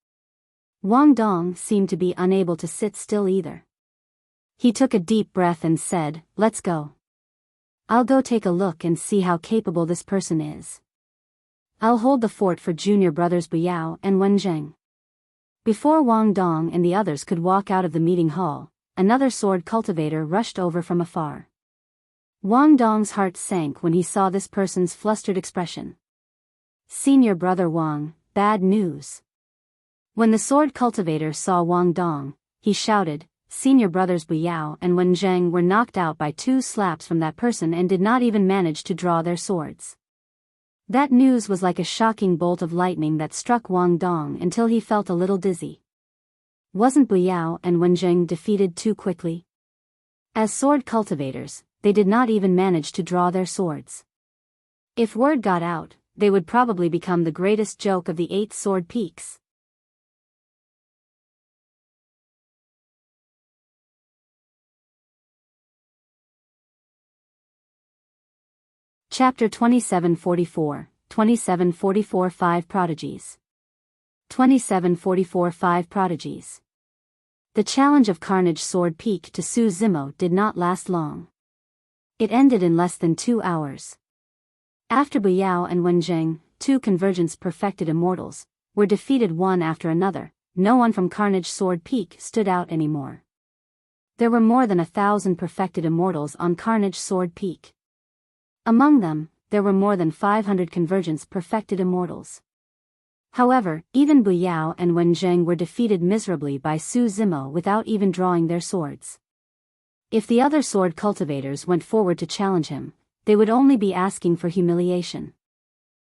Wang Dong seemed to be unable to sit still either. He took a deep breath and said, "Let's go. I'll go take a look and see how capable this person is. I'll hold the fort for Junior Brothers Biyao and Wenzheng." Before Wang Dong and the others could walk out of the meeting hall, another sword cultivator rushed over from afar. Wang Dong's heart sank when he saw this person's flustered expression. "Senior Brother Wang, bad news." When the sword cultivator saw Wang Dong, he shouted, "Senior Brothers Biyao and Wenzheng were knocked out by 2 slaps from that person and did not even manage to draw their swords." That news was like a shocking bolt of lightning that struck Wang Dong until he felt a little dizzy. Wasn't Biyao and Wenzheng defeated too quickly? As sword cultivators, they did not even manage to draw their swords. If word got out, they would probably become the greatest joke of the 8 sword peaks. Chapter 2744, 2744 5 Prodigies. 2744 5 Prodigies. The challenge of Carnage Sword Peak to Su Zimo did not last long. It ended in less than 2 hours. After Biyao and Wenzheng, 2 Convergence perfected immortals, were defeated one after another, no one from Carnage Sword Peak stood out anymore. There were more than 1,000 perfected immortals on Carnage Sword Peak. Among them, there were more than 500 Convergence perfected immortals. However, even Biyao and Wenzheng were defeated miserably by Su Zimo without even drawing their swords. If the other sword cultivators went forward to challenge him, they would only be asking for humiliation.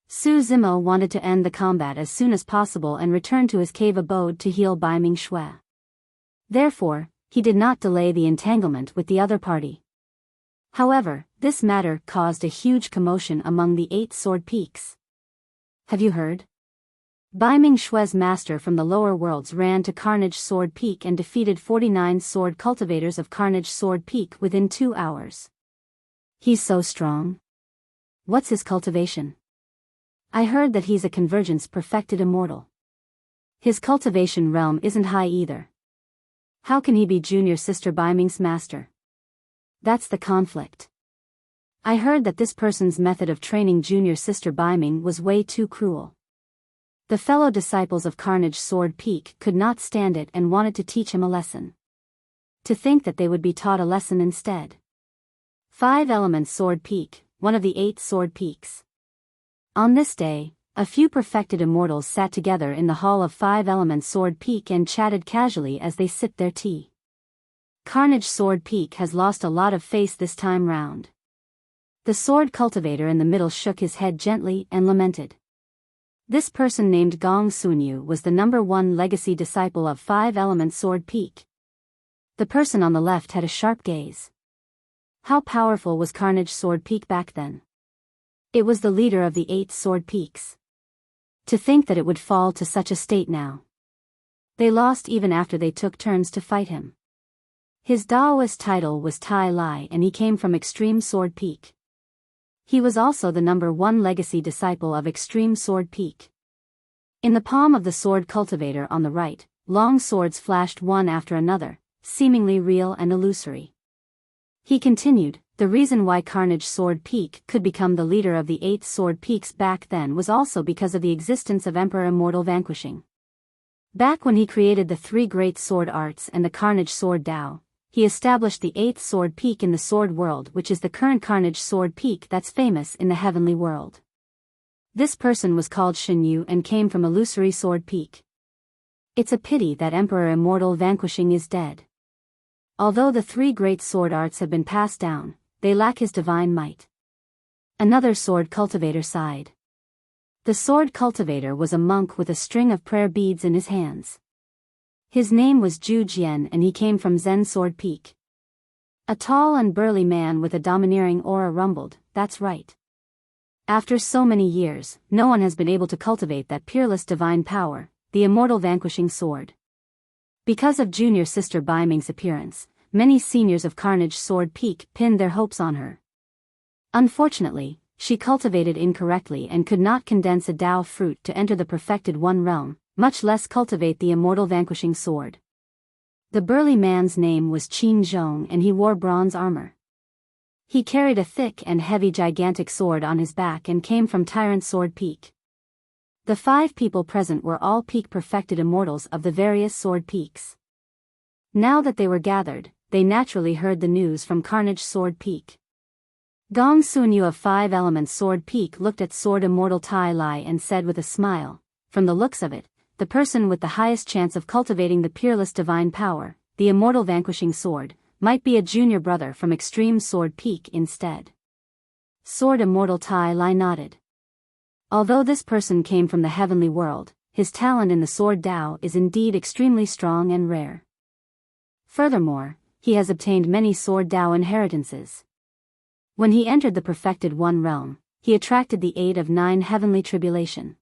Su Zimo wanted to end the combat as soon as possible and return to his cave abode to heal Baiming Shui. Therefore, he did not delay the entanglement with the other party. However, this matter caused a huge commotion among the 8 sword peaks. Have you heard? Baiming Shui's master from the lower worlds ran to Carnage Sword Peak and defeated 49 sword cultivators of Carnage Sword Peak within 2 hours. He's so strong. What's his cultivation? I heard that he's a Convergence perfected immortal. His cultivation realm isn't high either. How can he be junior sister Baiming's master? That's the conflict. I heard that this person's method of training junior sister Baiming was way too cruel. The fellow disciples of Carnage Sword Peak could not stand it and wanted to teach him a lesson. To think that they would be taught a lesson instead. 5 Elements Sword Peak, one of the 8 sword peaks. On this day, a few perfected immortals sat together in the hall of 5 Elements Sword Peak and chatted casually as they sipped their tea. Carnage Sword Peak has lost a lot of face this time round. The sword cultivator in the middle shook his head gently and lamented. This person named Gong Sunyu was the #1 legacy disciple of 5 Elements Sword Peak. The person on the left had a sharp gaze. How powerful was Carnage Sword Peak back then? It was the leader of the 8 sword peaks. To think that it would fall to such a state now. They lost even after they took turns to fight him. His Daoist title was Tai Lai and he came from Extreme Sword Peak. He was also the #1 legacy disciple of Extreme Sword Peak. In the palm of the sword cultivator on the right, long swords flashed one after another, seemingly real and illusory. He continued, the reason why Carnage Sword Peak could become the leader of the 8 Sword Peaks back then was also because of the existence of Emperor Immortal Vanquishing. Back when he created the 3 great sword arts and the Carnage Sword Tao, he established the 8th Sword Peak in the Sword World, which is the current Carnage Sword Peak that's famous in the heavenly world. This person was called Shen Yu and came from Illusory Sword Peak. It's a pity that Emperor Immortal Vanquishing is dead. Although the 3 great sword arts have been passed down, they lack his divine might. Another sword cultivator sighed. The sword cultivator was a monk with a string of prayer beads in his hands. His name was Zhu Jian and he came from Zen Sword Peak. A tall and burly man with a domineering aura rumbled, that's right. After so many years, no one has been able to cultivate that peerless divine power, the immortal vanquishing sword. Because of junior sister Bai Ming's appearance, many seniors of Carnage Sword Peak pinned their hopes on her. Unfortunately, she cultivated incorrectly and could not condense a Dao fruit to enter the perfected one realm, much less cultivate the immortal vanquishing sword. The burly man's name was Qin Zhong and he wore bronze armor. He carried a thick and heavy gigantic sword on his back and came from Tyrant Sword Peak. The 5 people present were all peak perfected immortals of the various sword peaks. Now that they were gathered, they naturally heard the news from Carnage Sword Peak. Gong Sunyu of 5 Elements Sword Peak looked at Sword Immortal Tai Lai and said with a smile, from the looks of it, the person with the highest chance of cultivating the peerless divine power, the immortal vanquishing sword, might be a junior brother from Extreme Sword Peak instead. Sword Immortal Tai Lai nodded. Although this person came from the heavenly world, his talent in the Sword Tao is indeed extremely strong and rare. Furthermore, he has obtained many Sword Tao inheritances. When he entered the perfected one realm, he attracted the aid of 9 heavenly tribulation.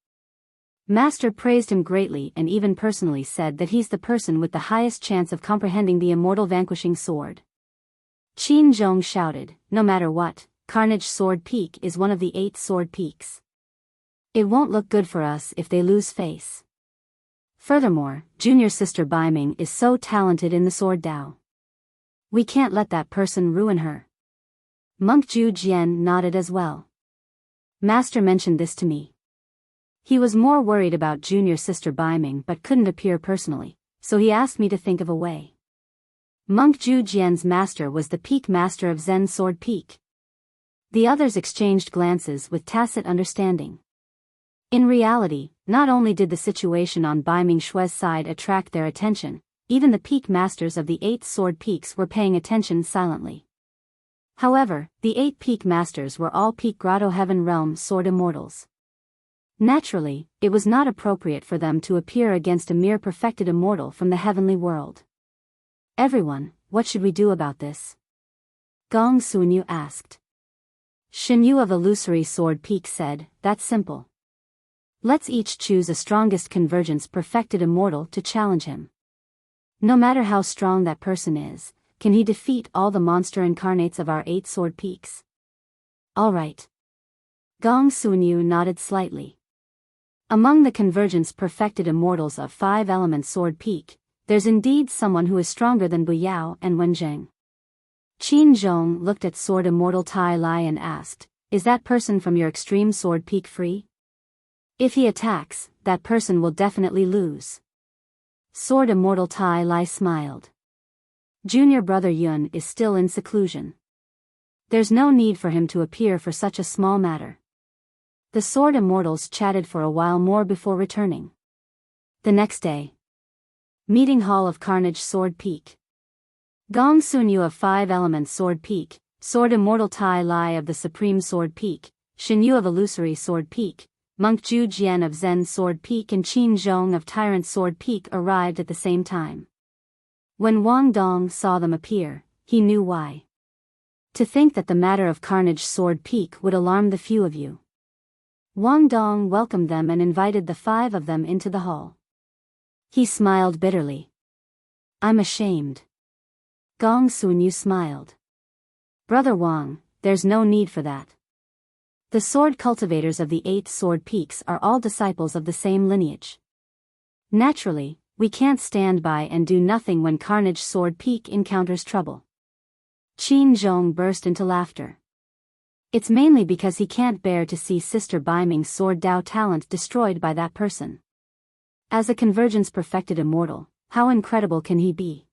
Master praised him greatly and even personally said that he's the person with the highest chance of comprehending the immortal vanquishing sword. Qin Zhong shouted, no matter what, Carnage Sword Peak is one of the 8 sword peaks. It won't look good for us if they lose face. Furthermore, junior sister Bai Ming is so talented in the Sword Tao. We can't let that person ruin her. Monk Zhu Jian nodded as well. Master mentioned this to me. He was more worried about junior sister Bai Ming but couldn't appear personally, so he asked me to think of a way. Monk Zhu Jian's master was the peak master of Zen Sword Peak. The others exchanged glances with tacit understanding. In reality, not only did the situation on Bai Ming Shui's side attract their attention, even the peak masters of the 8 sword peaks were paying attention silently. However, the 8 peak masters were all peak Grotto Heaven Realm sword immortals. Naturally, it was not appropriate for them to appear against a mere perfected immortal from the heavenly world. Everyone, what should we do about this? Gong Sunyu asked. Shen Yu of Illusory Sword Peak said, that's simple. Let's each choose a strongest convergence perfected immortal to challenge him. No matter how strong that person is, can he defeat all the monster incarnates of our 8 sword peaks? All right. Gong Sunyu nodded slightly. Among the convergence perfected immortals of 5 Elements Sword Peak, there's indeed someone who is stronger than Biyao and Wenzheng. Qin Zhong looked at Sword Immortal Tai Lai and asked, is that person from your Extreme Sword Peak free? If he attacks, that person will definitely lose. Sword Immortal Tai Lai smiled. Junior brother Yun is still in seclusion. There's no need for him to appear for such a small matter. The Sword Immortals chatted for a while more before returning. The next day. Meeting Hall of Carnage Sword Peak. Gong Sunyu of 5 Elements Sword Peak, Sword Immortal Tai Lai of the Supreme Sword Peak, Shen Yu of Illusory Sword Peak, Monk Zhu Jian of Zen Sword Peak and Qin Zhong of Tyrant Sword Peak arrived at the same time. When Wang Dong saw them appear, he knew why. To think that the matter of Carnage Sword Peak would alarm the few of you. Wang Dong welcomed them and invited the 5 of them into the hall. He smiled bitterly. I'm ashamed. Gong Sunyu smiled. Brother Wang, there's no need for that. The sword cultivators of the 8 sword peaks are all disciples of the same lineage. Naturally, we can't stand by and do nothing when Carnage Sword Peak encounters trouble. Qin Zhong burst into laughter. It's mainly because he can't bear to see Sister Baiming's sword Dao talent destroyed by that person. As a convergence perfected immortal, how incredible can he be?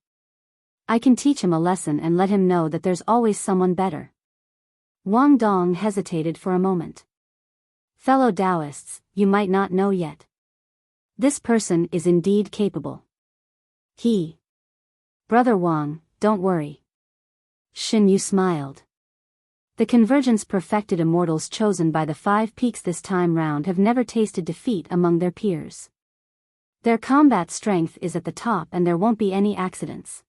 I can teach him a lesson and let him know that there's always someone better. Wang Dong hesitated for a moment. Fellow Taoists, you might not know yet. This person is indeed capable. Brother Wang, don't worry. Shin Yu smiled. The convergence perfected immortals chosen by the 5 peaks this time round have never tasted defeat among their peers. Their combat strength is at the top and there won't be any accidents.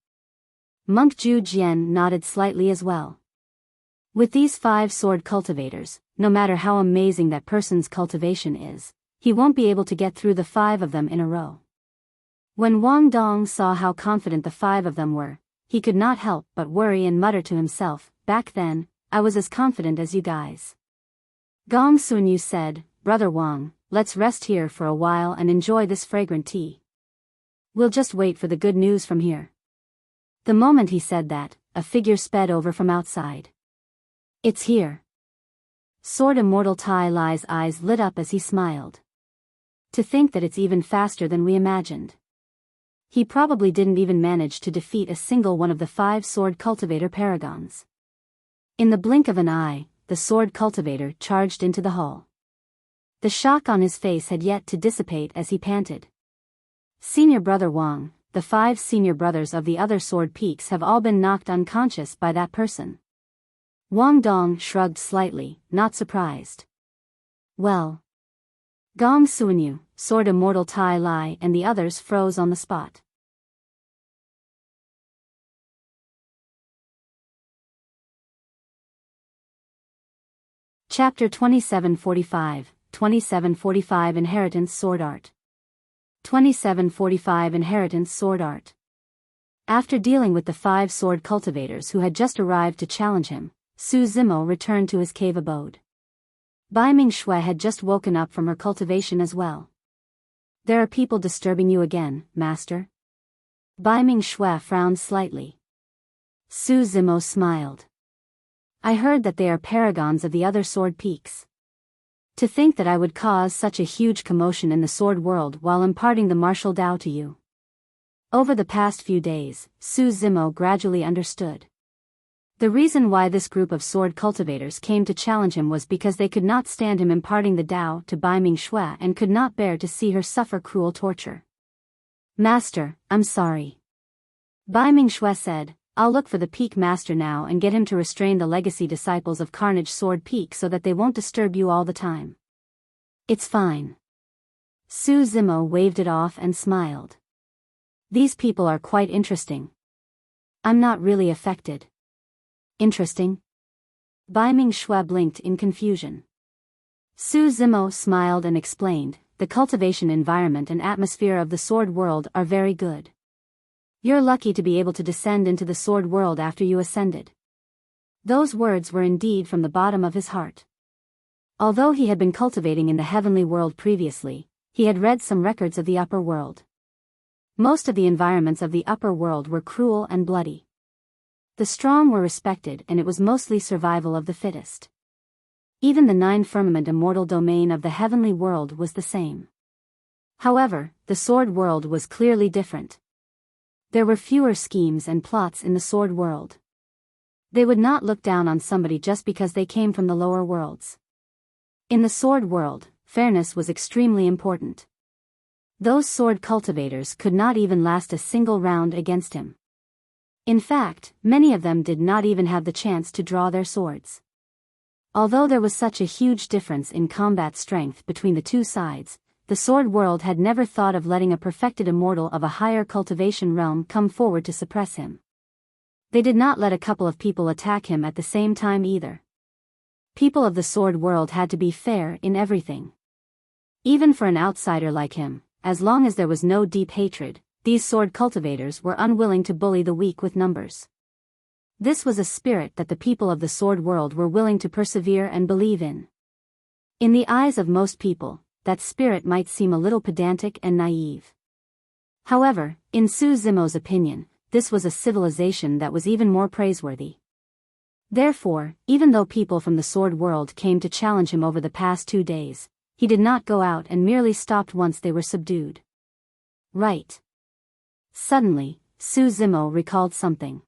Monk Zhu Jian nodded slightly as well. With these 5 sword cultivators, no matter how amazing that person's cultivation is, he won't be able to get through the 5 of them in a row. When Wang Dong saw how confident the 5 of them were, he could not help but worry and mutter to himself, back then, I was as confident as you guys. Gong Sunyu said, Brother Wang, let's rest here for a while and enjoy this fragrant tea. We'll just wait for the good news from here. The moment he said that, a figure sped over from outside. It's here. Sword Immortal Tai Lai's eyes lit up as he smiled. To think that it's even faster than we imagined. He probably didn't even manage to defeat a single one of the 5 sword cultivator paragons. In the blink of an eye, the sword cultivator charged into the hall. The shock on his face had yet to dissipate as he panted. Senior Brother Wang, the 5 senior brothers of the other sword peaks have all been knocked unconscious by that person. Wang Dong shrugged slightly, not surprised. Well. Gong Sunyu, Sword Immortal Tai Lai and the others froze on the spot. Chapter 2745, 2745 Inheritance Sword Art. 2745 Inheritance Sword Art. After dealing with the 5 sword cultivators who had just arrived to challenge him, Su Zimo returned to his cave abode. Baiming Shui had just woken up from her cultivation as well. There are people disturbing you again, master? Baiming Shui frowned slightly. Su Zimo smiled. I heard that they are paragons of the other sword peaks. To think that I would cause such a huge commotion in the sword world while imparting the martial Tao to you. Over the past few days, Su Zimo gradually understood. The reason why this group of sword cultivators came to challenge him was because they could not stand him imparting the Tao to Baiming Shui and could not bear to see her suffer cruel torture. Master, I'm sorry. Baiming Shui said, I'll look for the Peak Master now and get him to restrain the legacy disciples of Carnage Sword Peak so that they won't disturb you all the time. It's fine. Su Zimo waved it off and smiled. These people are quite interesting. I'm not really affected. Interesting? Baiming Shui blinked in confusion. Su Zimo smiled and explained, the cultivation environment and atmosphere of the sword world are very good. You're lucky to be able to descend into the sword world after you ascended. Those words were indeed from the bottom of his heart. Although he had been cultivating in the heavenly world previously, he had read some records of the upper world. Most of the environments of the upper world were cruel and bloody. The strong were respected and it was mostly survival of the fittest. Even the 9 firmament immortal domain of the heavenly world was the same. However, the sword world was clearly different. There were fewer schemes and plots in the sword world. They would not look down on somebody just because they came from the lower worlds. In the sword world, fairness was extremely important. Those sword cultivators could not even last a single round against him. In fact, many of them did not even have the chance to draw their swords. Although there was such a huge difference in combat strength between the two sides, the sword world had never thought of letting a perfected immortal of a higher cultivation realm come forward to suppress him. They did not let a couple of people attack him at the same time either. people of the sword world had to be fair in everything. Even for an outsider like him, as long as there was no deep hatred, these sword cultivators were unwilling to bully the weak with numbers. This was a spirit that the people of the sword world were willing to persevere and believe in. In the eyes of most people, that spirit might seem a little pedantic and naive. However, in Su Zimo's opinion, this was a civilization that was even more praiseworthy. Therefore, even though people from the sword world came to challenge him over the past 2 days, he did not go out and merely stopped once they were subdued. Right. Suddenly, Su Zimo recalled something.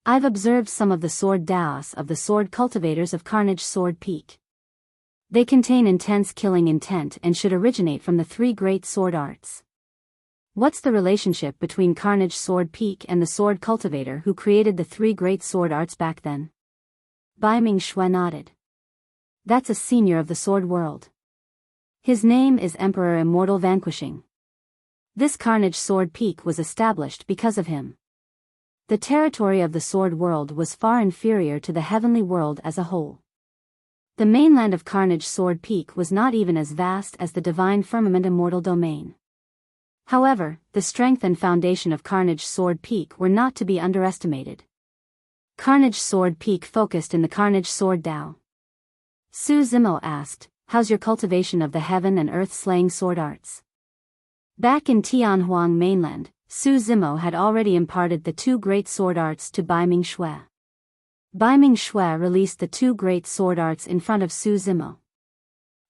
I've observed some of the sword daos of the sword cultivators of Carnage Sword Peak. They contain intense killing intent and should originate from the 3 great sword arts. What's the relationship between Carnage Sword Peak and the sword cultivator who created the 3 great sword arts back then? Bai Shui nodded. That's a senior of the sword world. His name is Emperor Immortal Vanquishing. This Carnage Sword Peak was established because of him. The territory of the sword world was far inferior to the heavenly world as a whole. The mainland of Carnage Sword Peak was not even as vast as the divine firmament immortal domain. However, the strength and foundation of Carnage Sword Peak were not to be underestimated. Carnage Sword Peak focused in the Carnage Sword Dao. Su Zimo asked, how's your cultivation of the heaven and earth slaying sword arts? Back in Tianhuang mainland, Su Zimo had already imparted the 2 great sword arts to Bai Shui. Bai Shui released the 2 great sword arts in front of Su Zimo.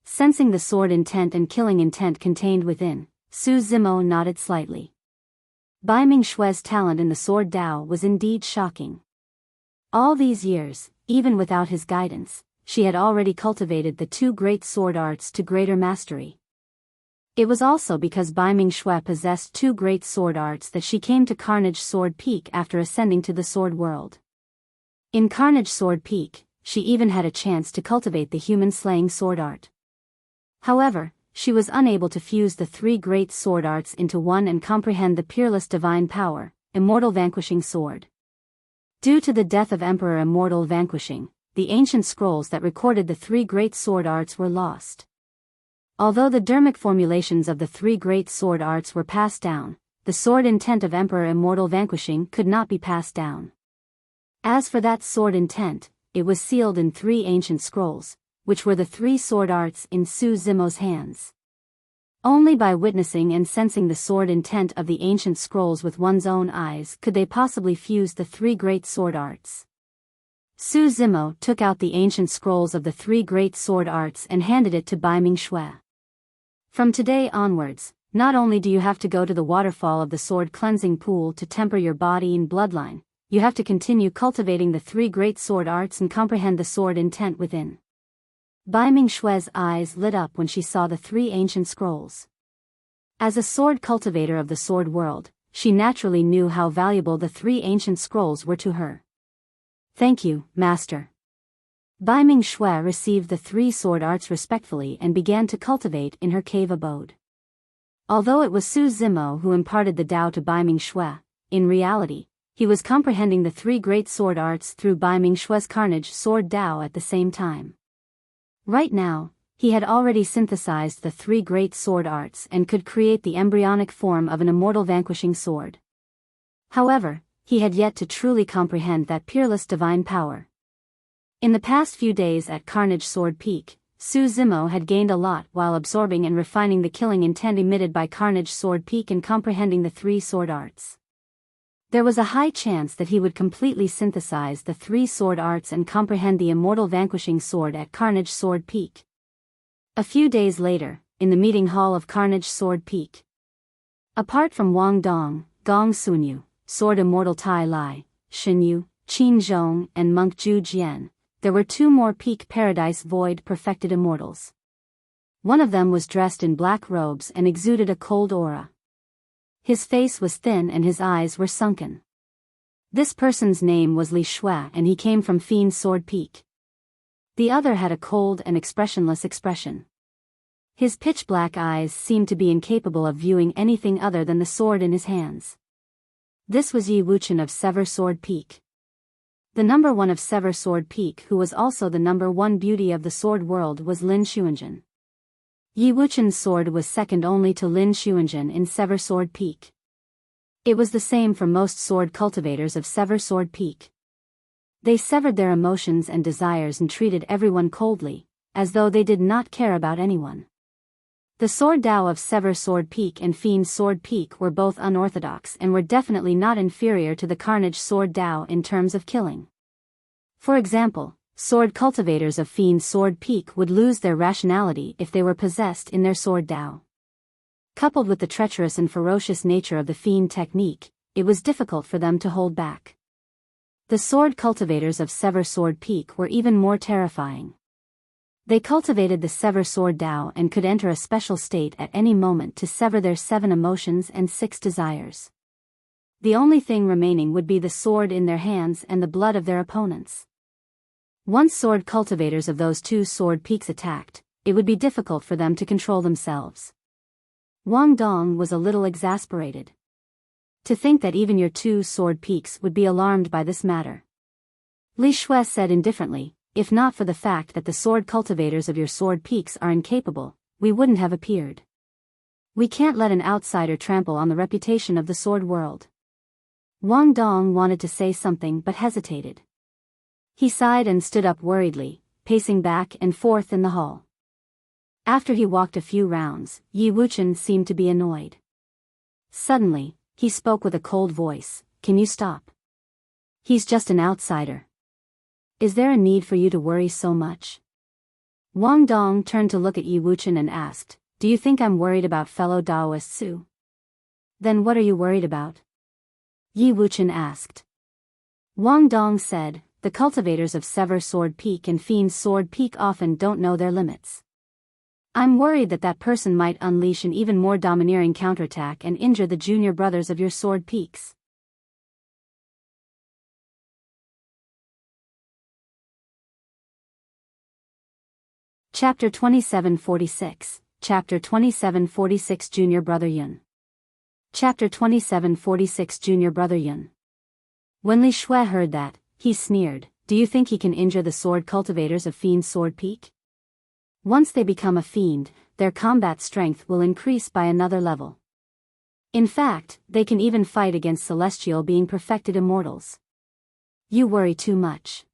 Sensing the sword intent and killing intent contained within, Su Zimo nodded slightly. Bai Shui's talent in the sword Dao was indeed shocking. All these years, even without his guidance, she had already cultivated the 2 great sword arts to greater mastery. It was also because Bai Shui possessed 2 great sword arts that she came to Carnage Sword Peak after ascending to the sword world. In Carnage Sword Peak, she even had a chance to cultivate the human-slaying sword art. However, she was unable to fuse the 3 great sword arts into one and comprehend the peerless divine power, Immortal Vanquishing Sword. Due to the death of Emperor Immortal Vanquishing, the ancient scrolls that recorded the 3 great sword arts were lost. Although the dermic formulations of the 3 great sword arts were passed down, the sword intent of Emperor Immortal Vanquishing could not be passed down. As for that sword intent, it was sealed in 3 ancient scrolls, which were the 3 sword arts in Su Zimo's hands. Only by witnessing and sensing the sword intent of the ancient scrolls with one's own eyes could they possibly fuse the 3 great sword arts. Su Zimo took out the ancient scrolls of the 3 great sword arts and handed it to Bai Shui. From today onwards, not only do you have to go to the waterfall of the sword cleansing pool to temper your body and bloodline, you have to continue cultivating the 3 great sword arts and comprehend the sword intent within. Bai Shui's eyes lit up when she saw the 3 ancient scrolls. As a sword cultivator of the sword world, she naturally knew how valuable the 3 ancient scrolls were to her. Thank you, Master. Bai Shui received the 3 sword arts respectfully and began to cultivate in her cave abode. Although it was Su Zimo who imparted the Tao to Bai Shui, in reality, he was comprehending the 3 great sword arts through Bai Shui's Carnage Sword Dao at the same time. Right now, he had already synthesized the 3 great sword arts and could create the embryonic form of an immortal vanquishing sword. However, he had yet to truly comprehend that peerless divine power. In the past few days at Carnage Sword Peak, Su Zimo had gained a lot while absorbing and refining the killing intent emitted by Carnage Sword Peak and comprehending the 3 sword arts. There was a high chance that he would completely synthesize the 3 sword arts and comprehend the immortal vanquishing sword at Carnage Sword Peak. A few days later, in the meeting hall of Carnage Sword Peak. Apart from Wang Dong, Gong Sunyu, Sword Immortal Tai Lai, Shen Yu, Qin Zhong and Monk Zhu Jian, there were 2 more Peak Paradise Void perfected immortals. One of them was dressed in black robes and exuded a cold aura. His face was thin and his eyes were sunken. This person's name was Li Shui and he came from Fiend Sword Peak. The other had a cold and expressionless expression. His pitch-black eyes seemed to be incapable of viewing anything other than the sword in his hands. This was Yi Wuchen of Sever Sword Peak. The number one of Sever Sword Peak, who was also the number one beauty of the sword world, was Lin Xuanjun. Yi Wuchen's sword was second only to Lin Xuanjun in Sever Sword Peak. It was the same for most sword cultivators of Sever Sword Peak. They severed their emotions and desires and treated everyone coldly, as though they did not care about anyone. The sword Dao of Sever Sword Peak and Fiend Sword Peak were both unorthodox and were definitely not inferior to the Carnage Sword Dao in terms of killing. For example, sword cultivators of Fiend Sword Peak would lose their rationality if they were possessed in their sword Dao. Coupled with the treacherous and ferocious nature of the Fiend technique, it was difficult for them to hold back. The sword cultivators of Sever Sword Peak were even more terrifying. They cultivated the Sever Sword Dao and could enter a special state at any moment to sever their 7 emotions and 6 desires. The only thing remaining would be the sword in their hands and the blood of their opponents. Once sword cultivators of those 2 sword peaks attacked, it would be difficult for them to control themselves. Wang Dong was a little exasperated. To think that even your 2 sword peaks would be alarmed by this matter. Li Shui said indifferently, if not for the fact that the sword cultivators of your sword peaks are incapable, we wouldn't have appeared. We can't let an outsider trample on the reputation of the sword world. Wang Dong wanted to say something but hesitated. He sighed and stood up worriedly, pacing back and forth in the hall. After he walked a few rounds, Yi Wuchen seemed to be annoyed. Suddenly, he spoke with a cold voice, "Can you stop? He's just an outsider. Is there a need for you to worry so much?" Wang Dong turned to look at Yi Wuchen and asked, "Do you think I'm worried about fellow Daoist Su?" "Then what are you worried about?" Yi Wuchen asked. Wang Dong said, "The cultivators of Sever Sword Peak and Fiend Sword Peak often don't know their limits. I'm worried that that person might unleash an even more domineering counterattack and injure the junior brothers of your sword peaks." Chapter 2746, Chapter 2746 Junior Brother Yun. Chapter 2746 Junior Brother Yun. When Li Shui heard that, he sneered, "Do you think he can injure the sword cultivators of Fiend Sword Peak? Once they become a fiend, their combat strength will increase by another level. In fact, they can even fight against celestial being perfected immortals. You worry too much."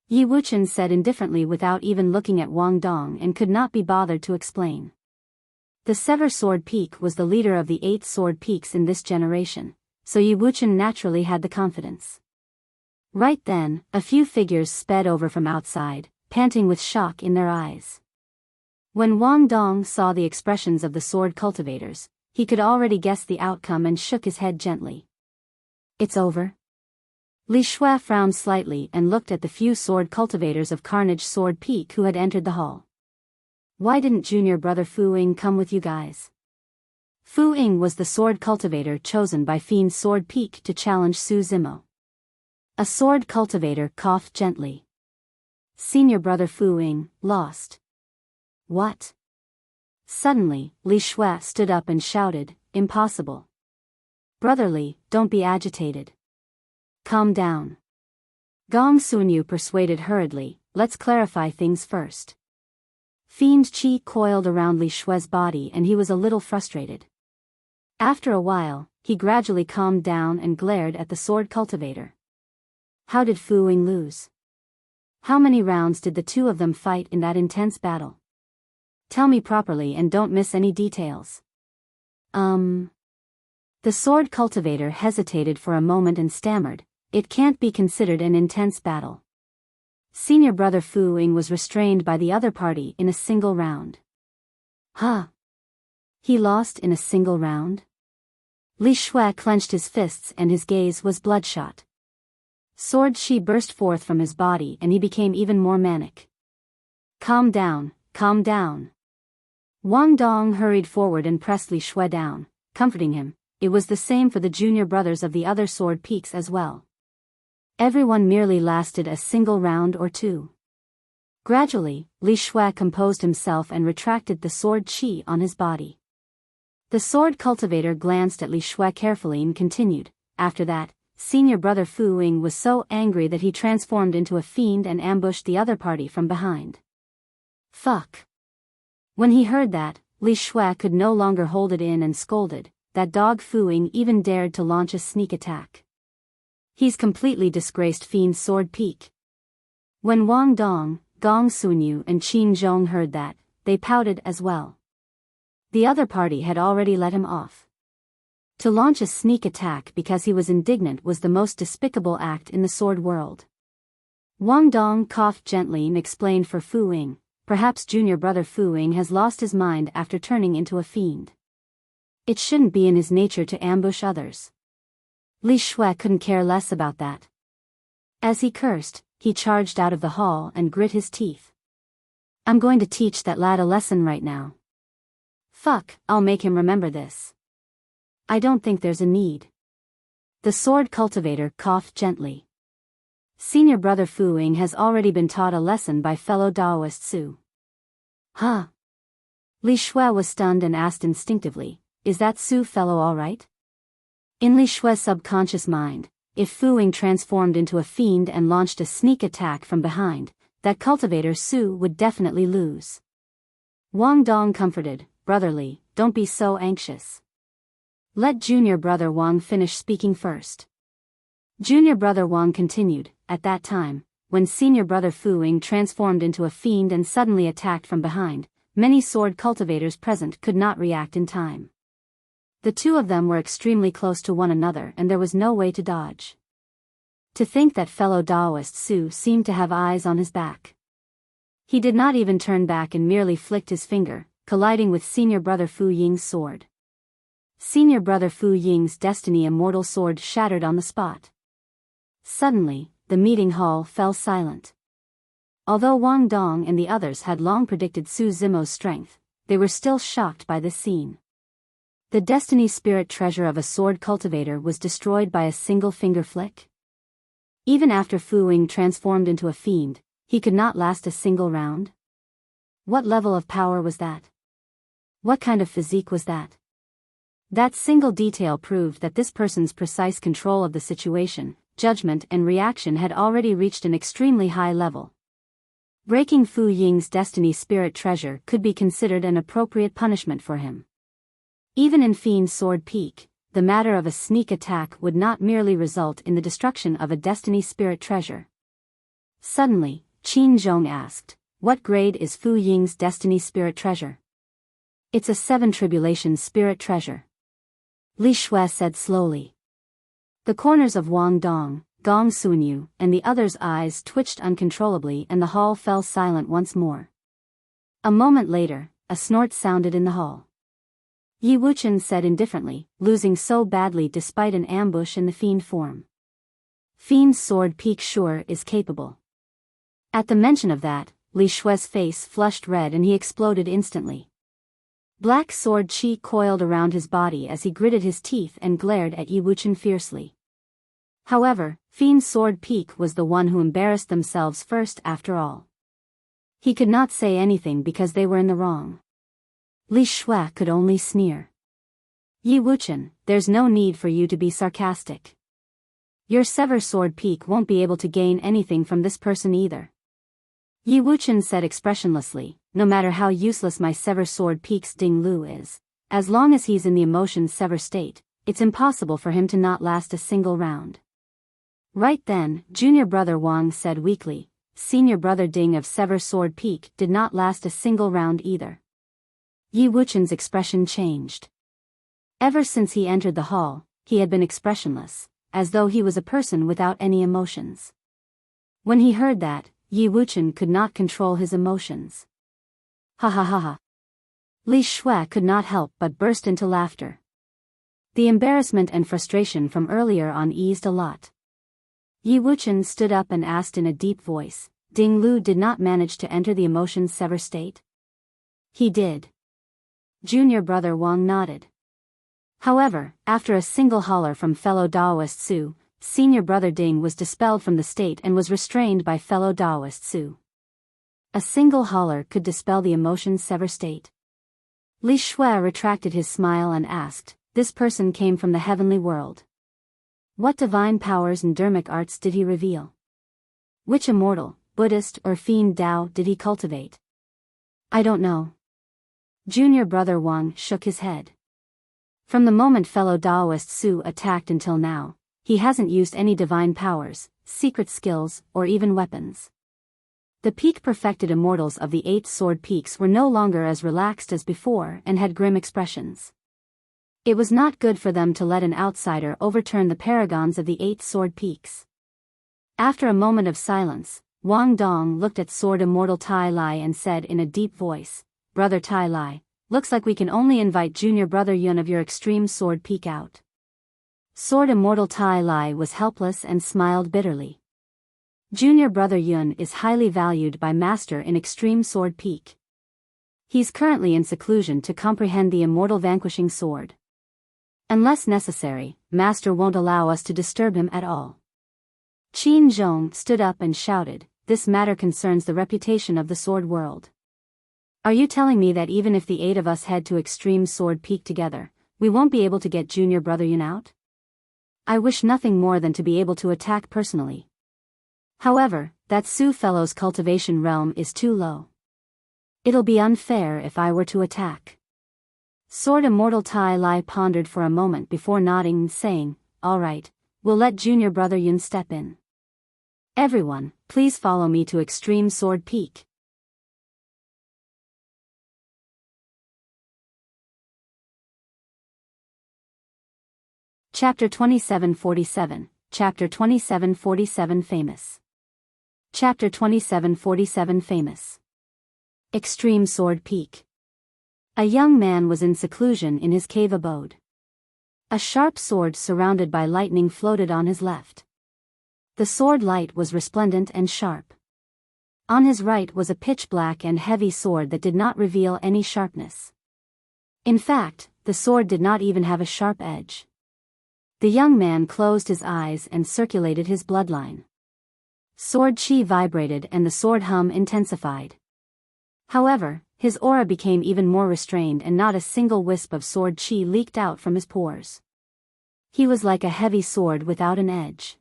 Yi Wuchen said indifferently without even looking at Wang Dong and could not be bothered to explain. The Sever Sword Peak was the leader of the 8 sword peaks in this generation, so Yi Wuchen naturally had the confidence. Right then, a few figures sped over from outside, panting with shock in their eyes. When Wang Dong saw the expressions of the sword cultivators, he could already guess the outcome and shook his head gently. "It's over?" Li Shui frowned slightly and looked at the few sword cultivators of Carnage Sword Peak who had entered the hall. "Why didn't junior brother Fu Ying come with you guys?" Fu Ying was the sword cultivator chosen by Fiend Sword Peak to challenge Su Zimo. A sword cultivator coughed gently. "Senior brother Fu Ying, lost." "What?" Suddenly, Li Shui stood up and shouted, "Impossible. Brotherly, don't be agitated. Calm down." Gong Sunyu persuaded hurriedly, "Let's clarify things first." Fiend Qi coiled around Li Shui's body and he was a little frustrated. After a while, he gradually calmed down and glared at the sword cultivator. "How did Fu Ying lose? How many rounds did the 2 of them fight in that intense battle? Tell me properly and don't miss any details." The sword cultivator hesitated for a moment and stammered, "It can't be considered an intense battle. Senior brother Fu Ying was restrained by the other party in a single round." "Huh? He lost in a single round?" Li Shui clenched his fists and his gaze was bloodshot. Sword Qi burst forth from his body and he became even more manic. "Calm down, calm down." Wang Dong hurried forward and pressed Li Shui down, comforting him. It was the same for the junior brothers of the other sword peaks as well. Everyone merely lasted a single round or 2. Gradually, Li Shui composed himself and retracted the sword Qi on his body. The sword cultivator glanced at Li Shui carefully and continued, "After that, senior brother Fu Ying was so angry that he transformed into a fiend and ambushed the other party from behind. Fuck. When he heard that, Li Shui could no longer hold it in and scolded, that dog Fu Ying even dared to launch a sneak attack. He's completely disgraced Fiend's sword peak. When Wang Dong, Gong Sunyu and Qin Zhong heard that, they pouted as well. The other party had already let him off. To launch a sneak attack because he was indignant was the most despicable act in the sword world. Wang Dong coughed gently and explained for Fu Ying, perhaps junior brother Fu Ying has lost his mind after turning into a fiend. It shouldn't be in his nature to ambush others. Li Shui couldn't care less about that. As he cursed, he charged out of the hall and grit his teeth. I'm going to teach that lad a lesson right now. Fuck, I'll make him remember this. I don't think there's a need. The sword cultivator coughed gently. Senior brother Fu Ying has already been taught a lesson by fellow Daoist Su. Huh? Li Shui was stunned and asked instinctively, is that Su fellow alright? In Li Shui's subconscious mind, if Fu Ying transformed into a fiend and launched a sneak attack from behind, that cultivator Su would definitely lose. Wang Dong comforted, brotherly, don't be so anxious. Let junior brother Wang finish speaking first. Junior brother Wang continued, at that time, when senior brother Fu Ying transformed into a fiend and suddenly attacked from behind, many sword cultivators present could not react in time. The two of them were extremely close to one another and there was no way to dodge. To think that fellow Daoist Su seemed to have eyes on his back. He did not even turn back and merely flicked his finger, colliding with senior brother Fu Ying's sword. Senior brother Fu Ying's destiny immortal sword shattered on the spot. Suddenly, the meeting hall fell silent. Although Wang Dong and the others had long predicted Su Zimo's strength, they were still shocked by this scene. The destiny spirit treasure of a sword cultivator was destroyed by a single finger flick. Even after Fu Ying transformed into a fiend, he could not last a single round. What level of power was that? What kind of physique was that? That single detail proved that this person's precise control of the situation, judgment and reaction had already reached an extremely high level. Breaking Fu Ying's destiny spirit treasure could be considered an appropriate punishment for him. Even in Fiend's sword peak, the matter of a sneak attack would not merely result in the destruction of a destiny spirit treasure. Suddenly, Qin Zhong asked, what grade is Fu Ying's destiny spirit treasure? It's a 7 tribulation spirit treasure. Li Shui said slowly. The corners of Wang Dong, Gong Sunyu, and the others' eyes twitched uncontrollably and the hall fell silent once more. A moment later, a snort sounded in the hall. Yi Wuchen said indifferently, losing so badly despite an ambush in the fiend form. Fiend's sword peak sure is capable. At the mention of that, Li Shui's face flushed red and he exploded instantly. Black sword chi coiled around his body as he gritted his teeth and glared at Yi Wuchen fiercely. However, Fiend's sword peak was the one who embarrassed themselves first after all. He could not say anything because they were in the wrong. Li Shui could only sneer. Yi Wuchen, there's no need for you to be sarcastic. Your sever sword peak won't be able to gain anything from this person either. Yi Wuchen said expressionlessly, no matter how useless my sever sword peak's Ding Lu is, as long as he's in the emotion sever state, it's impossible for him to not last a single round. Right then, junior brother Wang said weakly, senior brother Ding of sever sword peak did not last a single round either. Yi Wuchen's expression changed. Ever since he entered the hall, he had been expressionless, as though he was a person without any emotions. When he heard that, Yi Wuchen could not control his emotions. Ha ha ha ha. Li Shui could not help but burst into laughter. The embarrassment and frustration from earlier on eased a lot. Yi Wuchen stood up and asked in a deep voice, Ding Lu did not manage to enter the emotions sever state? He did. Junior brother Wang nodded. However, after a single holler from fellow Daoist Su, senior brother Ding was dispelled from the state and was restrained by fellow Daoist Su. A single holler could dispel the emotions sever state. Li Shui retracted his smile and asked, this person came from the heavenly world. What divine powers and dharmic arts did he reveal? Which immortal, Buddhist or fiend Tao did he cultivate? I don't know. Junior brother Wang shook his head. From the moment fellow Taoist Su attacked until now, he hasn't used any divine powers, secret skills, or even weapons. The peak-perfected immortals of the 8 sword peaks were no longer as relaxed as before and had grim expressions. It was not good for them to let an outsider overturn the paragons of the 8 sword peaks. After a moment of silence, Wang Dong looked at Sword Immortal Tai Lai and said in a deep voice, "Brother Tai Lai, looks like we can only invite junior brother Yun of your extreme sword peak out." Sword Immortal Tai Lai was helpless and smiled bitterly. Junior brother Yun is highly valued by Master in Extreme Sword Peak. He's currently in seclusion to comprehend the immortal vanquishing sword. Unless necessary, Master won't allow us to disturb him at all. Qin Zhong stood up and shouted, "This matter concerns the reputation of the sword world. Are you telling me that even if the 8 of us head to Extreme Sword Peak together, we won't be able to get junior brother Yun out? I wish nothing more than to be able to attack personally. However, that Su fellow's cultivation realm is too low. It'll be unfair if I were to attack." Sword Immortal Tai Lai pondered for a moment before nodding and saying, "All right, we'll let junior brother Yun step in. Everyone, please follow me to Extreme Sword Peak." Chapter 2747, Chapter 2747 Famous. Chapter 2747 Famous. Extreme Sword Peak. A young man was in seclusion in his cave abode. A sharp sword surrounded by lightning floated on his left. The sword light was resplendent and sharp. On his right was a pitch-black and heavy sword that did not reveal any sharpness. In fact, the sword did not even have a sharp edge. The young man closed his eyes and circulated his bloodline. Sword chi vibrated and the sword hum intensified. However, his aura became even more restrained and not a single wisp of sword chi leaked out from his pores. He was like a heavy sword without an edge.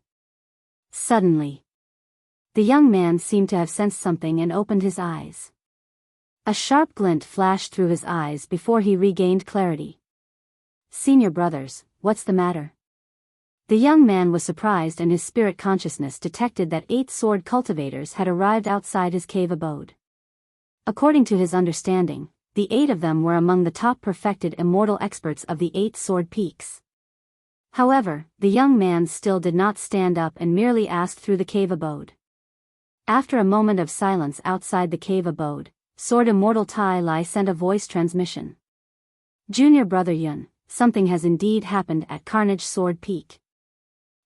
Suddenly, the young man seemed to have sensed something and opened his eyes. A sharp glint flashed through his eyes before he regained clarity. "Senior brothers, what's the matter?" The young man was surprised and his spirit consciousness detected that 8 sword cultivators had arrived outside his cave abode. According to his understanding, the 8 of them were among the top perfected immortal experts of the 8 sword peaks. However, the young man still did not stand up and merely asked through the cave abode. After a moment of silence outside the cave abode, Sword Immortal Tai Lai sent a voice transmission. "Junior brother Yun, something has indeed happened at Carnage Sword Peak.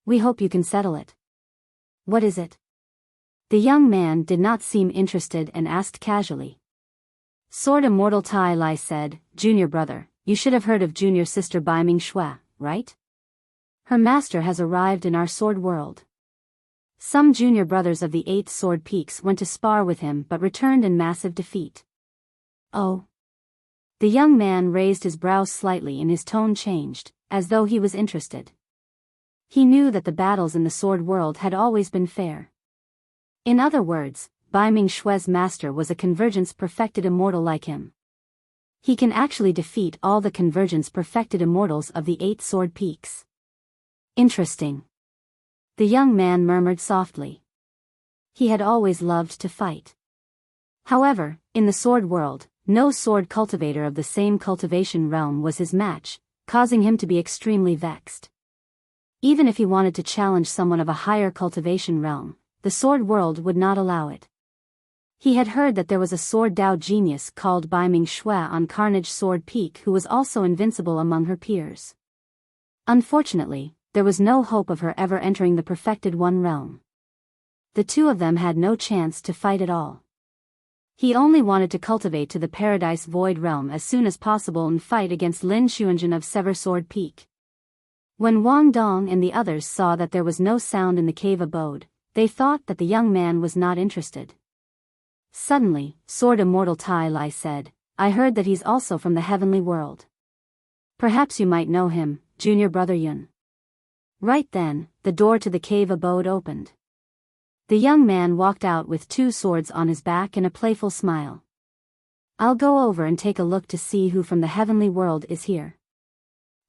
We hope you can settle it." "What is it?" The young man did not seem interested and asked casually. Sword Immortal Tai Lai said, "Junior brother, you should have heard of junior sister Biming Shui, right? Her master has arrived in our sword world. Some junior brothers of the 8 sword peaks went to spar with him but returned in massive defeat." "Oh." The young man raised his brows slightly and his tone changed, as though he was interested. He knew that the battles in the sword world had always been fair. In other words, Biming Shui's master was a convergence perfected immortal like him. He can actually defeat all the convergence perfected immortals of the 8 sword peaks. Interesting. The young man murmured softly. He had always loved to fight. However, in the sword world, no sword cultivator of the same cultivation realm was his match, causing him to be extremely vexed. Even if he wanted to challenge someone of a higher cultivation realm, the sword world would not allow it. He had heard that there was a sword Dao genius called Biming Shui on Carnage Sword Peak who was also invincible among her peers. Unfortunately, there was no hope of her ever entering the perfected one realm. The 2 of them had no chance to fight at all. He only wanted to cultivate to the Paradise Void realm as soon as possible and fight against Lin Xuanjun of Sever Sword Peak. When Wang Dong and the others saw that there was no sound in the cave abode, they thought that the young man was not interested. Suddenly, Sword Immortal Tai Lai said, "I heard that he's also from the heavenly world. Perhaps you might know him, junior brother Yun." Right then, the door to the cave abode opened. The young man walked out with 2 swords on his back and a playful smile. I'll go over and take a look to see who from the heavenly world is here.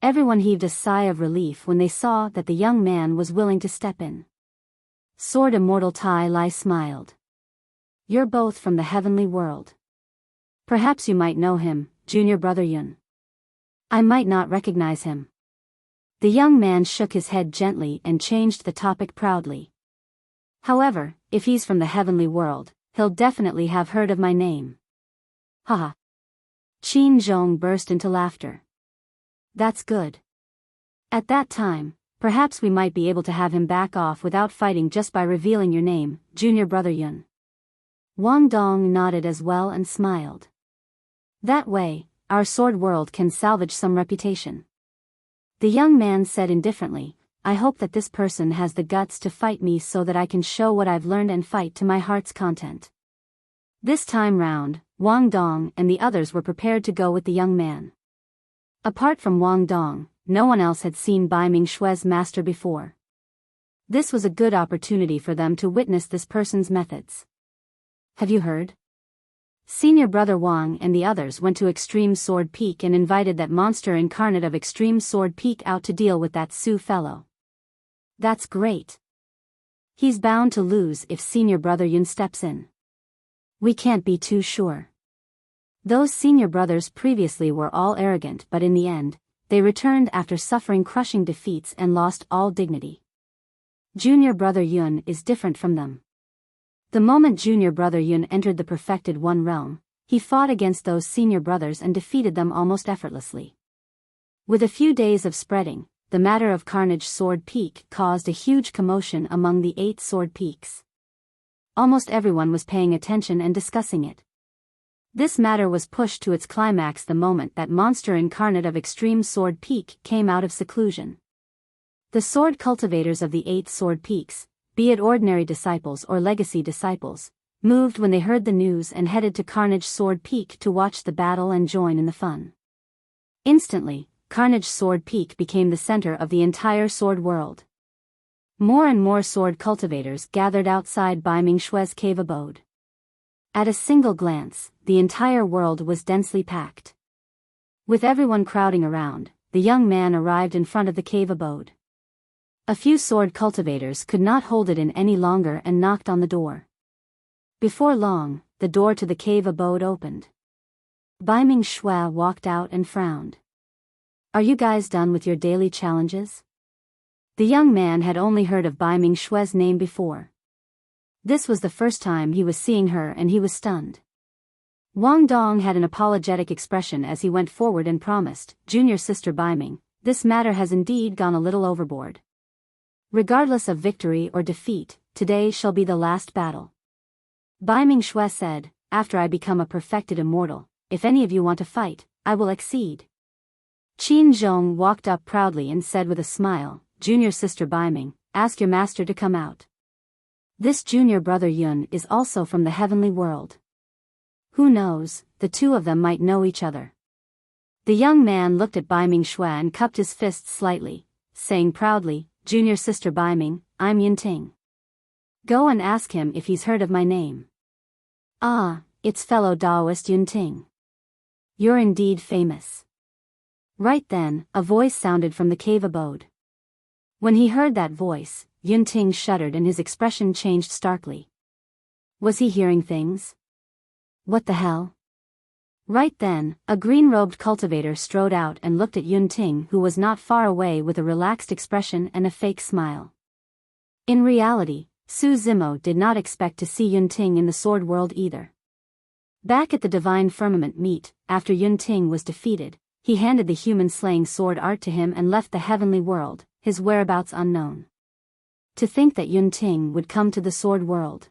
Everyone heaved a sigh of relief when they saw that the young man was willing to step in. Sword Immortal Tai Lai smiled. You're both from the heavenly world. Perhaps you might know him, junior brother Yun. I might not recognize him. The young man shook his head gently and changed the topic proudly. However, if he's from the heavenly world, he'll definitely have heard of my name. Haha. Qin Zhong burst into laughter. That's good. At that time, perhaps we might be able to have him back off without fighting just by revealing your name, junior brother Yun. Wang Dong nodded as well and smiled. That way, our sword world can salvage some reputation. The young man said indifferently, I hope that this person has the guts to fight me so that I can show what I've learned and fight to my heart's content. This time round, Wang Dong and the others were prepared to go with the young man. Apart from Wang Dong, no one else had seen Bai Mingshui's master before. This was a good opportunity for them to witness this person's methods. Have you heard? Senior brother Wang and the others went to Extreme Sword Peak and invited that monster incarnate of Extreme Sword Peak out to deal with that Su fellow. That's great. He's bound to lose if senior brother Yun steps in. We can't be too sure. Those senior brothers previously were all arrogant, but in the end, they returned after suffering crushing defeats and lost all dignity. Junior brother Yun is different from them. The moment junior brother Yun entered the perfected One realm, he fought against those senior brothers and defeated them almost effortlessly. With a few days of spreading, the matter of Carnage Sword Peak caused a huge commotion among the 8 sword peaks. Almost everyone was paying attention and discussing it. This matter was pushed to its climax the moment that monster incarnate of Extreme Sword Peak came out of seclusion. The sword cultivators of the 8 sword peaks, be it ordinary disciples or legacy disciples, moved when they heard the news and headed to Carnage Sword Peak to watch the battle and join in the fun. Instantly, Carnage Sword Peak became the center of the entire sword world. More and more sword cultivators gathered outside Bai Mingshui's cave abode. At a single glance, the entire world was densely packed. With everyone crowding around, the young man arrived in front of the cave abode. A few sword cultivators could not hold it in any longer and knocked on the door. Before long, the door to the cave abode opened. Bai Mingshui walked out and frowned. Are you guys done with your daily challenges? The young man had only heard of Bai Mingshui's name before. This was the first time he was seeing her and he was stunned. Wang Dong had an apologetic expression as he went forward and promised, Junior sister Bai Ming, this matter has indeed gone a little overboard. Regardless of victory or defeat, today shall be the last battle. Bai Mingshui said, after I become a perfected immortal, if any of you want to fight, I will accede. Qin Zhong walked up proudly and said with a smile, Junior sister Bai Ming, ask your master to come out. This junior brother Yun is also from the heavenly world. Who knows, the two of them might know each other. The young man looked at Bai Mingshui and cupped his fists slightly, saying proudly, Junior sister Bai Ming, I'm Yun Ting. Go and ask him if he's heard of my name. Ah, it's fellow Taoist Yun Ting. You're indeed famous. Right then, a voice sounded from the cave abode. When he heard that voice, Yun Ting shuddered and his expression changed starkly. Was he hearing things? What the hell? Right then, a green-robed cultivator strode out and looked at Yun Ting, who was not far away, with a relaxed expression and a fake smile. In reality, Su Zimo did not expect to see Yun Ting in the sword world either. Back at the Divine Firmament meet, after Yun Ting was defeated, he handed the human-slaying sword art to him and left the heavenly world, his whereabouts unknown. To think that Yun Ting would come to the sword world.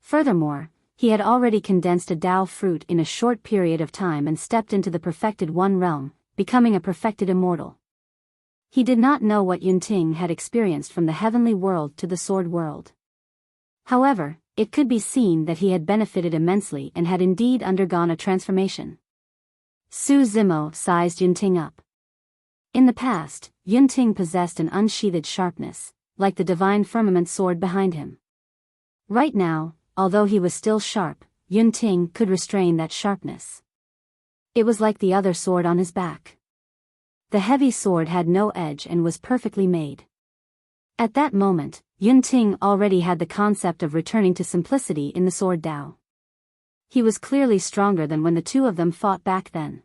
Furthermore, he had already condensed a Tao fruit in a short period of time and stepped into the perfected One realm, becoming a perfected immortal. He did not know what Yun Ting had experienced from the heavenly world to the sword world. However, it could be seen that he had benefited immensely and had indeed undergone a transformation. Su Zimo sized Yun Ting up. In the past, Yunting possessed an unsheathed sharpness, like the divine firmament sword behind him. Right now, although he was still sharp, Yunting could restrain that sharpness. It was like the other sword on his back. The heavy sword had no edge and was perfectly made. At that moment, Yunting already had the concept of returning to simplicity in the sword Dao. He was clearly stronger than when the two of them fought back then.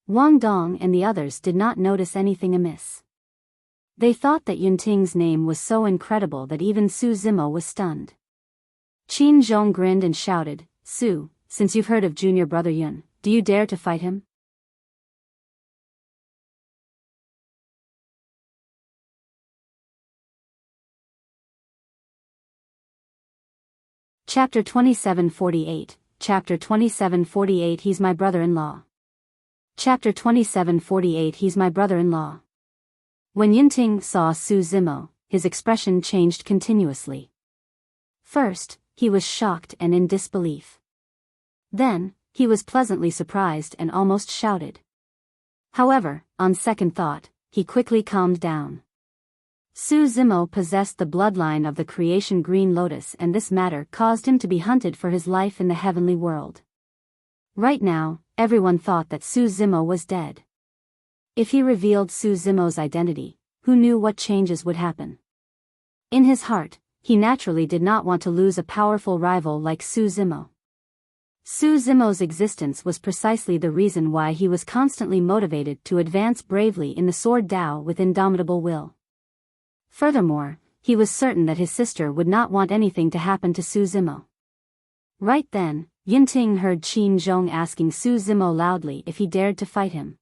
Wang Dong and the others did not notice anything amiss. They thought that Yunting's name was so incredible that even Su Zimo was stunned. Qin Zhong grinned and shouted, "Su, since you've heard of junior brother Yun, do you dare to fight him?" Chapter 2748, Chapter 2748 He's my brother-in-law. Chapter 2748 He's my brother-in-law. When Yunting saw Su Zimo, his expression changed continuously. First, he was shocked and in disbelief. Then, he was pleasantly surprised and almost shouted. However, on second thought, he quickly calmed down. Su Zimo possessed the bloodline of the creation Green Lotus, and this matter caused him to be hunted for his life in the heavenly world. Right now, everyone thought that Su Zimo was dead. If he revealed Su Zimo's identity, who knew what changes would happen? In his heart, he naturally did not want to lose a powerful rival like Su Zimo. Su Zimo's existence was precisely the reason why he was constantly motivated to advance bravely in the Sword Dao with indomitable will. Furthermore, he was certain that his sister would not want anything to happen to Su Zimo. Right then, Yunting heard Qin Zhong asking Su Zimo loudly if he dared to fight him.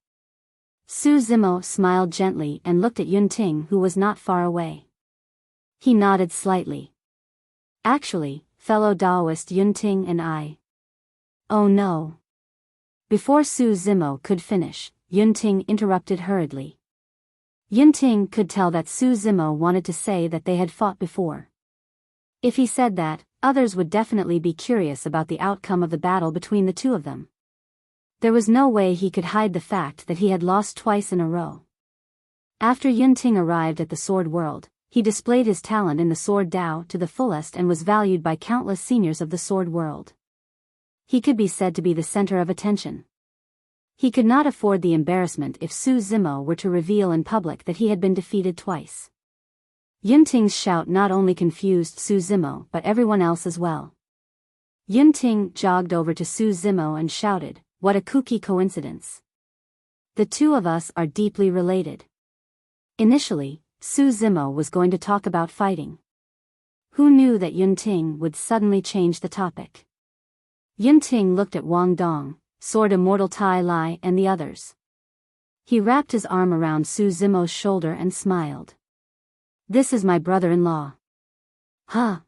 Su Zimo smiled gently and looked at Yunting, who was not far away. He nodded slightly. "Actually, fellow Daoist Yunting and I." "Oh no." Before Su Zimo could finish, Yunting interrupted hurriedly. Yunting could tell that Su Zimo wanted to say that they had fought before. If he said that, others would definitely be curious about the outcome of the battle between the two of them. There was no way he could hide the fact that he had lost twice in a row. After Yunting arrived at the Sword World, he displayed his talent in the Sword Dao to the fullest and was valued by countless seniors of the Sword World. He could be said to be the center of attention. He could not afford the embarrassment if Su Zimo were to reveal in public that he had been defeated twice. Yunting's shout not only confused Su Zimo but everyone else as well. Yunting jogged over to Su Zimo and shouted, "What a kooky coincidence. The two of us are deeply related." Initially, Su Zimo was going to talk about fighting. Who knew that Yunting would suddenly change the topic? Yunting looked at Wang Dong, Sword Immortal Tai Lai and the others. He wrapped his arm around Su Zimo's shoulder and smiled. "This is my brother-in-law." "Huh?"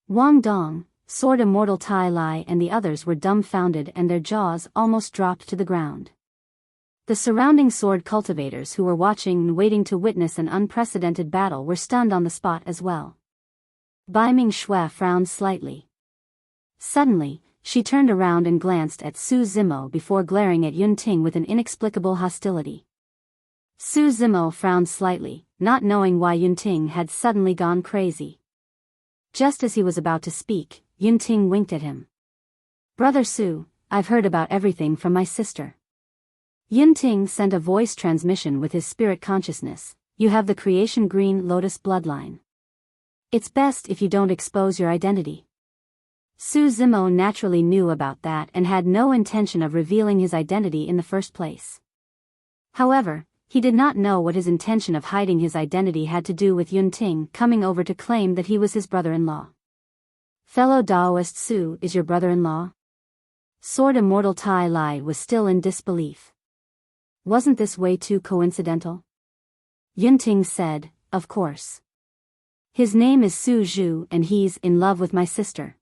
Wang Dong, Sword Immortal Tai Lai and the others were dumbfounded and their jaws almost dropped to the ground. The surrounding sword cultivators who were watching and waiting to witness an unprecedented battle were stunned on the spot as well. Bai Ming Shui frowned slightly. Suddenly, she turned around and glanced at Su Zimo before glaring at Yunting with an inexplicable hostility. Su Zimo frowned slightly, not knowing why Yunting had suddenly gone crazy. Just as he was about to speak, Yunting winked at him. "Brother Su, I've heard about everything from my sister." Yunting sent a voice transmission with his spirit consciousness. "You have the creation Green Lotus bloodline. It's best if you don't expose your identity." Su Zimo naturally knew about that and had no intention of revealing his identity in the first place. However, he did not know what his intention of hiding his identity had to do with Yunting coming over to claim that he was his brother-in-law. "Fellow Daoist Su is your brother-in-law?" Sword Immortal Tai Lai was still in disbelief. "Wasn't this way too coincidental?" Yunting said, "Of course. His name is Su Zhu and he's in love with my sister.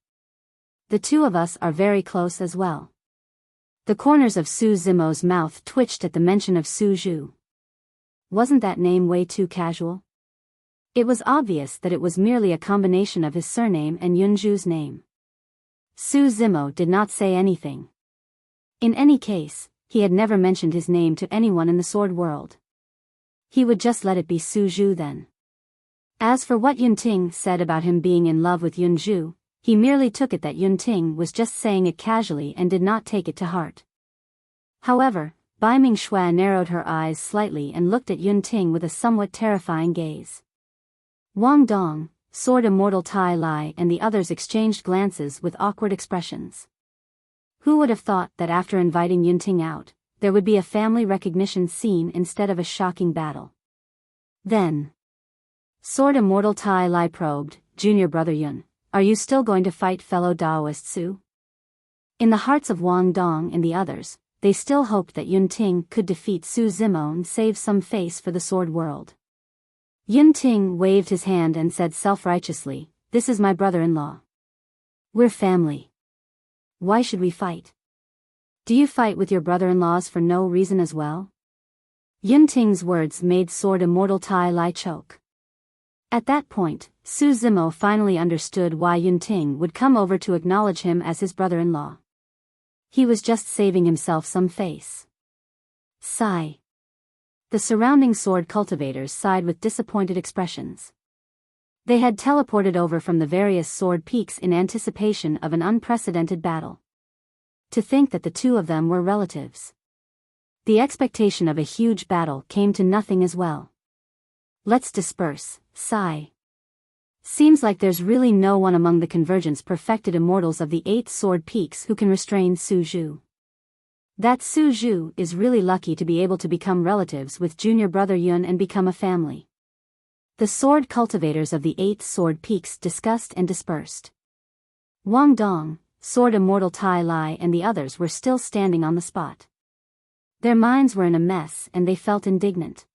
The two of us are very close as well." The corners of Su Zimo's mouth twitched at the mention of Su Zhu. Wasn't that name way too casual? It was obvious that it was merely a combination of his surname and Yunzhu's name. Su Zimo did not say anything. In any case, he had never mentioned his name to anyone in the sword world. He would just let it be Su Zhu then. As for what Yunting said about him being in love with Yunzhu, he merely took it that Yunting was just saying it casually and did not take it to heart. However, Bai Mingxue narrowed her eyes slightly and looked at Yunting with a somewhat terrifying gaze. Wang Dong, Sword Immortal Tai Lai and the others exchanged glances with awkward expressions. Who would have thought that after inviting Yunting out, there would be a family recognition scene instead of a shocking battle? Then, Sword Immortal Tai Lai probed, "Junior brother Yun, are you still going to fight fellow Daoist Su?" In the hearts of Wang Dong and the others, they still hoped that Yunting could defeat Su Zimo and save some face for the sword world. Yunting waved his hand and said self-righteously, "This is my brother-in-law. We're family. Why should we fight? Do you fight with your brother-in-laws for no reason as well?" Yunting's words made Sword Immortal Tai Lai choke. At that point, Su Zimo finally understood why Yunting would come over to acknowledge him as his brother-in-law. He was just saving himself some face. Sigh. The surrounding sword cultivators sighed with disappointed expressions. They had teleported over from the various sword peaks in anticipation of an unprecedented battle. To think that the two of them were relatives. The expectation of a huge battle came to nothing as well. Let's disperse, sigh. Seems like there's really no one among the convergence-perfected immortals of the 8 sword peaks who can restrain Su Zhu. That Su Zhu is really lucky to be able to become relatives with junior brother Yun and become a family. The sword cultivators of the 8 sword peaks discussed and dispersed. Wang Dong, Sword Immortal Tai Lai and the others were still standing on the spot. Their minds were in a mess and they felt indignant.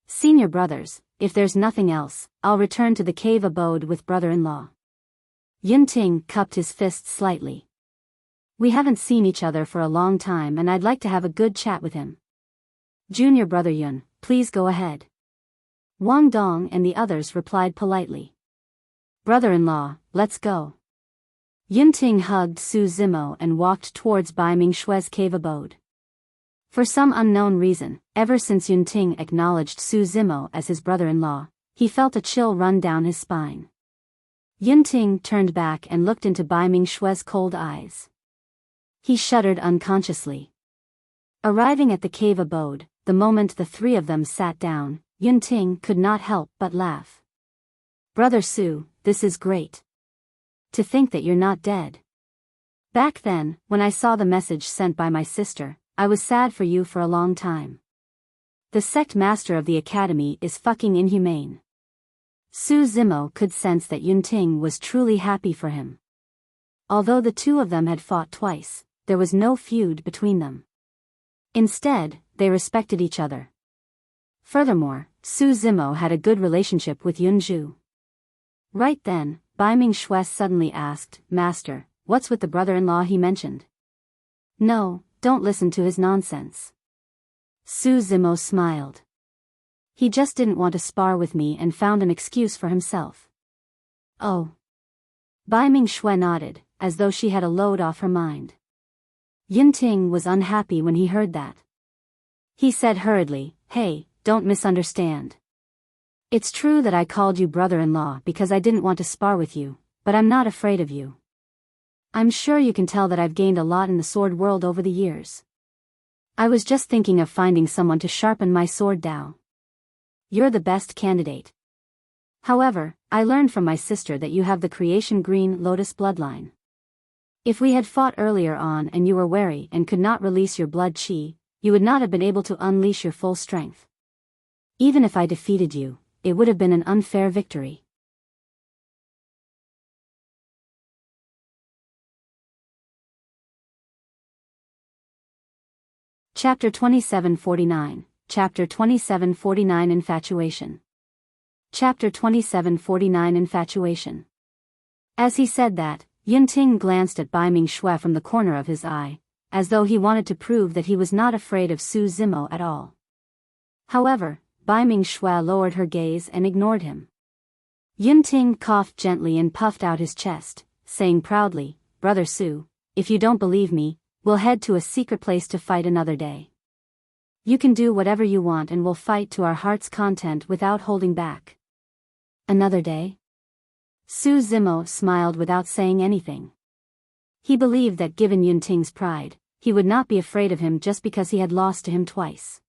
"Senior brothers, if there's nothing else, I'll return to the cave abode with brother-in-law." Yunting cupped his fists slightly. "We haven't seen each other for a long time and I'd like to have a good chat with him. Junior brother Yun, please go ahead." Wang Dong and the others replied politely. "Brother-in-law, let's go." Yunting hugged Su Zimo and walked towards Bai Mingxue's cave abode. For some unknown reason, ever since Yunting acknowledged Su Zimo as his brother-in-law, he felt a chill run down his spine. Yunting turned back and looked into Bai Mingxue's cold eyes. He shuddered unconsciously. Arriving at the cave abode, the moment the three of them sat down, Yunting could not help but laugh. "Brother Su, this is great. To think that you're not dead. Back then, when I saw the message sent by my sister, I was sad for you for a long time. The sect master of the academy is fucking inhumane." Su Zimo could sense that Yunting was truly happy for him. Although the two of them had fought twice, there was no feud between them. Instead, they respected each other. Furthermore, Su Zimo had a good relationship with Yunzhu. Right then, Bai Mingxue suddenly asked, "Master, what's with the brother-in-law he mentioned?" "No, don't listen to his nonsense." Su Zimo smiled. "He just didn't want to spar with me and found an excuse for himself." "Oh." Bai Mingxue nodded, as though she had a load off her mind. Yunting was unhappy when he heard that. He said hurriedly, "Hey, don't misunderstand. It's true that I called you brother-in-law because I didn't want to spar with you, but I'm not afraid of you. I'm sure you can tell that I've gained a lot in the sword world over the years. I was just thinking of finding someone to sharpen my sword Dao. You're the best candidate. However, I learned from my sister that you have the Creation Green Lotus bloodline. If we had fought earlier on and you were wary and could not release your blood chi, you would not have been able to unleash your full strength. Even if I defeated you, it would have been an unfair victory." Chapter 2749, Chapter 2749 Infatuation. Chapter 2749 Infatuation. As he said that, Yunting glanced at Bai Mingxue from the corner of his eye, as though he wanted to prove that he was not afraid of Su Zimo at all. However, Bai Mingxue lowered her gaze and ignored him. Yunting coughed gently and puffed out his chest, saying proudly, "Brother Su, if you don't believe me, we'll head to a secret place to fight another day." You can do whatever you want and we'll fight to our heart's content without holding back. Another day? Su Zimo smiled without saying anything. He believed that given Yunting's pride, he would not be afraid of him just because he had lost to him twice.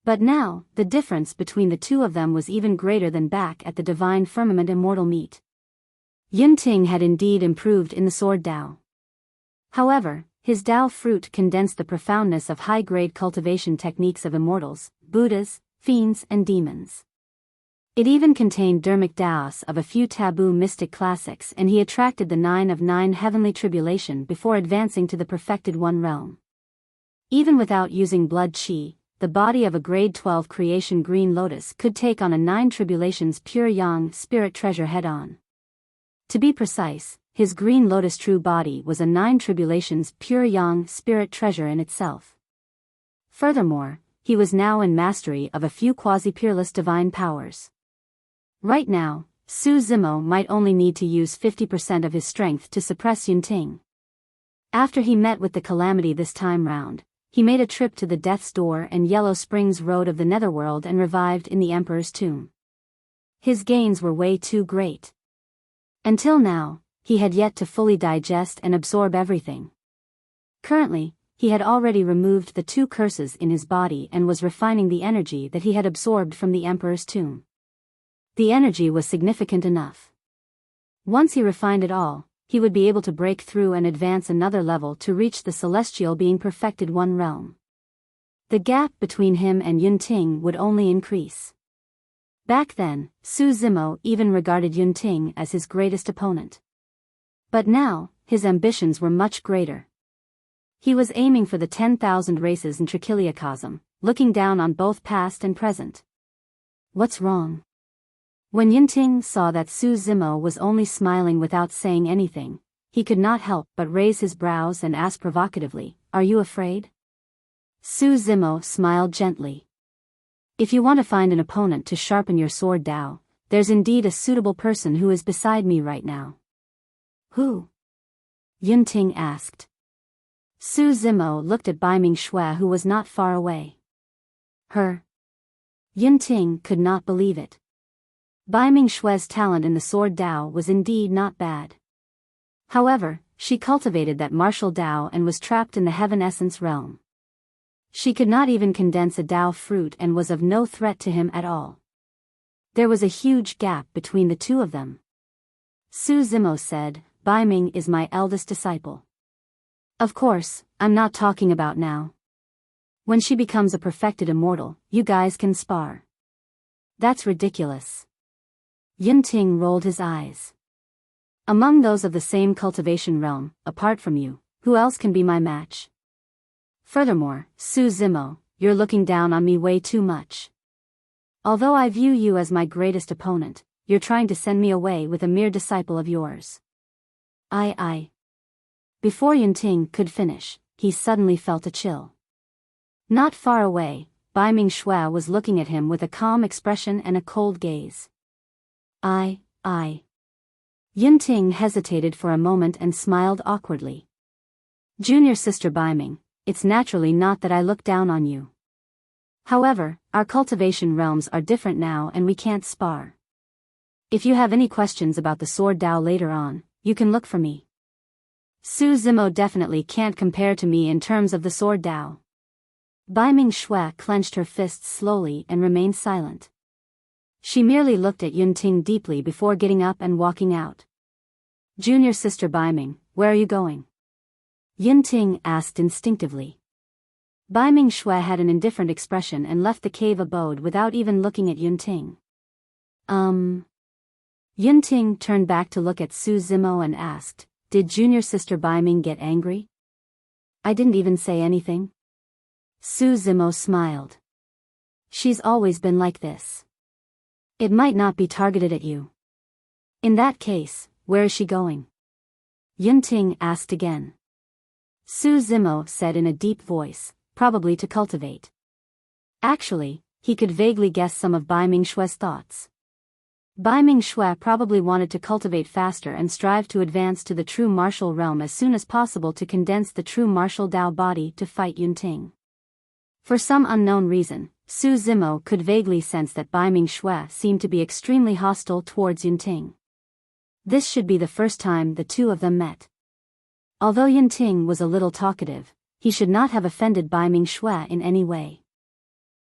But now, the difference between the two of them was even greater than back at the divine firmament immortal meet. Yunting had indeed improved in the sword Dao. However, his Dao fruit condensed the profoundness of high-grade cultivation techniques of immortals, Buddhas, fiends and demons. It even contained dermic Daos of a few taboo mystic classics, and he attracted the 9 of 9 heavenly tribulation before advancing to the perfected one realm. Even without using blood qi, the body of a grade 12 creation green lotus could take on a 9 tribulations pure yang spirit treasure head-on. To be precise, his green lotus true body was a 9 tribulations pure yang spirit treasure in itself. Furthermore, he was now in mastery of a few quasi-peerless divine powers. Right now, Su Zimo might only need to use 50% of his strength to suppress Yunting. After he met with the calamity this time round, he made a trip to the Death's Door and Yellow Springs Road of the Netherworld and revived in the Emperor's tomb. His gains were way too great. Until now, he had yet to fully digest and absorb everything. Currently, he had already removed the 2 curses in his body and was refining the energy that he had absorbed from the Emperor's tomb. The energy was significant enough. Once he refined it all, he would be able to break through and advance another level to reach the celestial being perfected one realm. The gap between him and Yunting would only increase. Back then, Su Zimo even regarded Yunting as his greatest opponent. But now, his ambitions were much greater. He was aiming for the 10,000 races in Trichiliacosm, looking down on both past and present. What's wrong? When Yunting saw that Su Zimo was only smiling without saying anything, he could not help but raise his brows and ask provocatively, "Are you afraid?" Su Zimo smiled gently. "If you want to find an opponent to sharpen your sword Dao, there's indeed a suitable person who is beside me right now." "Who?" Yunting asked. Su Zimo looked at Baiming Shui, who was not far away. Her. Yunting could not believe it. Baiming Shui's talent in the sword Dao was indeed not bad. However, she cultivated that martial Dao and was trapped in the heaven essence realm. She could not even condense a Dao fruit and was of no threat to him at all. There was a huge gap between the two of them. Su Zimo said, "Baiming is my eldest disciple. Of course, I'm not talking about now. When she becomes a perfected immortal, you guys can spar." "That's ridiculous." Yunting rolled his eyes. "Among those of the same cultivation realm, apart from you, who else can be my match? Furthermore, Su Zimo, you're looking down on me way too much. Although I view you as my greatest opponent, you're trying to send me away with a mere disciple of yours." I. Before Yunting could finish, he suddenly felt a chill. Not far away, Baiming Shui was looking at him with a calm expression and a cold gaze. I. Yunting hesitated for a moment and smiled awkwardly. "Junior sister Baiming, it's naturally not that I look down on you. However, our cultivation realms are different now and we can't spar. If you have any questions about the sword Dao later on, you can look for me. Su Zimo definitely can't compare to me in terms of the sword Dao." Baiming Shui clenched her fists slowly and remained silent. She merely looked at Yunting deeply before getting up and walking out. "Junior sister Baiming, where are you going?" Yunting asked instinctively. Baiming Shui had an indifferent expression and left the cave abode without even looking at Yunting. Yunting turned back to look at Su Zimo and asked, "Did junior sister Baiming get angry?" "I didn't even say anything." Su Zimo smiled. "She's always been like this. It might not be targeted at you." "In that case, where is she going?" Yunting asked again. Su Zimo said in a deep voice, "Probably to cultivate." Actually, he could vaguely guess some of Baiming Shui's thoughts. Baiming Shui probably wanted to cultivate faster and strive to advance to the true martial realm as soon as possible to condense the true martial Dao body to fight Yunting. For some unknown reason, Su Zimo could vaguely sense that Bai Ming-Xue seemed to be extremely hostile towards Yunting. This should be the first time the two of them met. Although Yunting was a little talkative, he should not have offended Bai Ming-Xue in any way.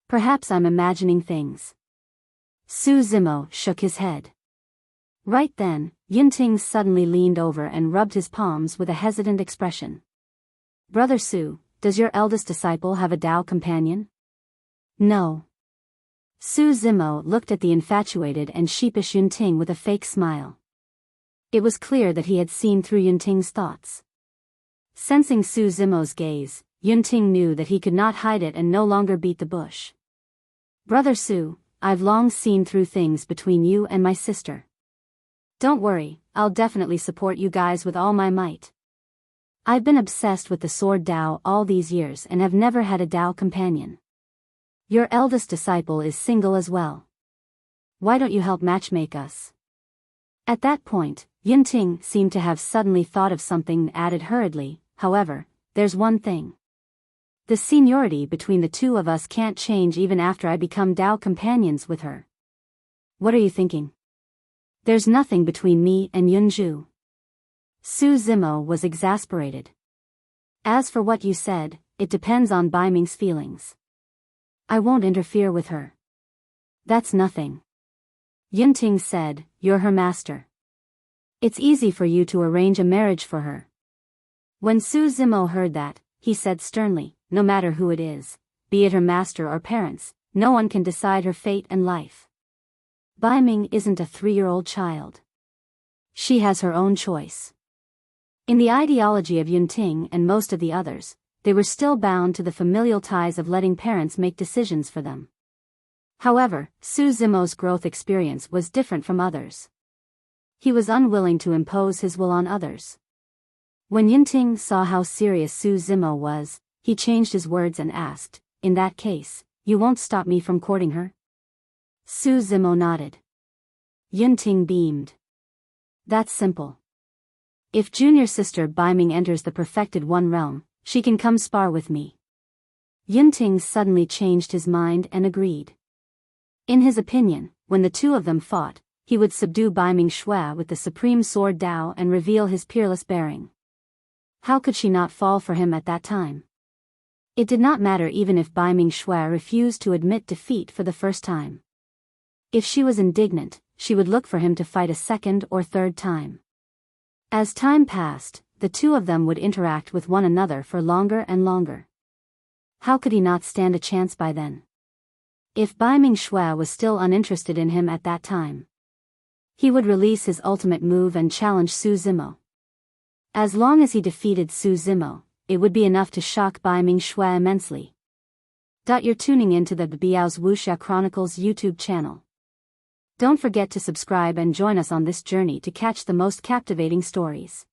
Perhaps I'm imagining things. Su Zimo shook his head. Right then, Yunting suddenly leaned over and rubbed his palms with a hesitant expression. Brother Su, does your eldest disciple have a Tao companion? No. Su Zimo looked at the infatuated and sheepish Yunting with a fake smile. It was clear that he had seen through Yunting's thoughts. Sensing Su Zimo's gaze, Yunting knew that he could not hide it and no longer beat the bush. Brother Su, I've long seen through things between you and my sister. Don't worry, I'll definitely support you guys with all my might. I've been obsessed with the sword Tao all these years and have never had a Tao companion. Your eldest disciple is single as well. Why don't you help matchmake us? At that point, Yunting seemed to have suddenly thought of something and added hurriedly, however, there's one thing. The seniority between the two of us can't change even after I become Tao companions with her. What are you thinking? There's nothing between me and Yunju. Su Zimo was exasperated. As for what you said, it depends on Bai Ming's feelings. I won't interfere with her. That's nothing. Yunting said, you're her master. It's easy for you to arrange a marriage for her. When Su Zimo heard that, he said sternly, no matter who it is, be it her master or parents, no one can decide her fate and life. Bai Ming isn't a 3-year-old child. She has her own choice. In the ideology of Yunting and most of the others, they were still bound to the familial ties of letting parents make decisions for them. However, Su Zimo's growth experience was different from others. He was unwilling to impose his will on others. When Yunting saw how serious Su Zimo was, he changed his words and asked, in that case, you won't stop me from courting her? Su Zimo nodded. Yunting beamed. That's simple. If junior sister Bai Ming enters the perfected one realm, she can come spar with me. Yunting suddenly changed his mind and agreed. In his opinion, when the two of them fought, he would subdue Bai Ming-Xue with the supreme sword Tao and reveal his peerless bearing. How could she not fall for him at that time? It did not matter even if Bai Ming-Xue refused to admit defeat for the first time. If she was indignant, she would look for him to fight a second or third time. As time passed, the two of them would interact with one another for longer and longer. How could he not stand a chance by then? If Bai Ming-Xue was still uninterested in him at that time, he would release his ultimate move and challenge Su Zimo. As long as he defeated Su Zimo, it would be enough to shock Bai Ming-Xue immensely. You're tuning into the Biyao's Wuxia Chronicles YouTube channel. Don't forget to subscribe and join us on this journey to catch the most captivating stories.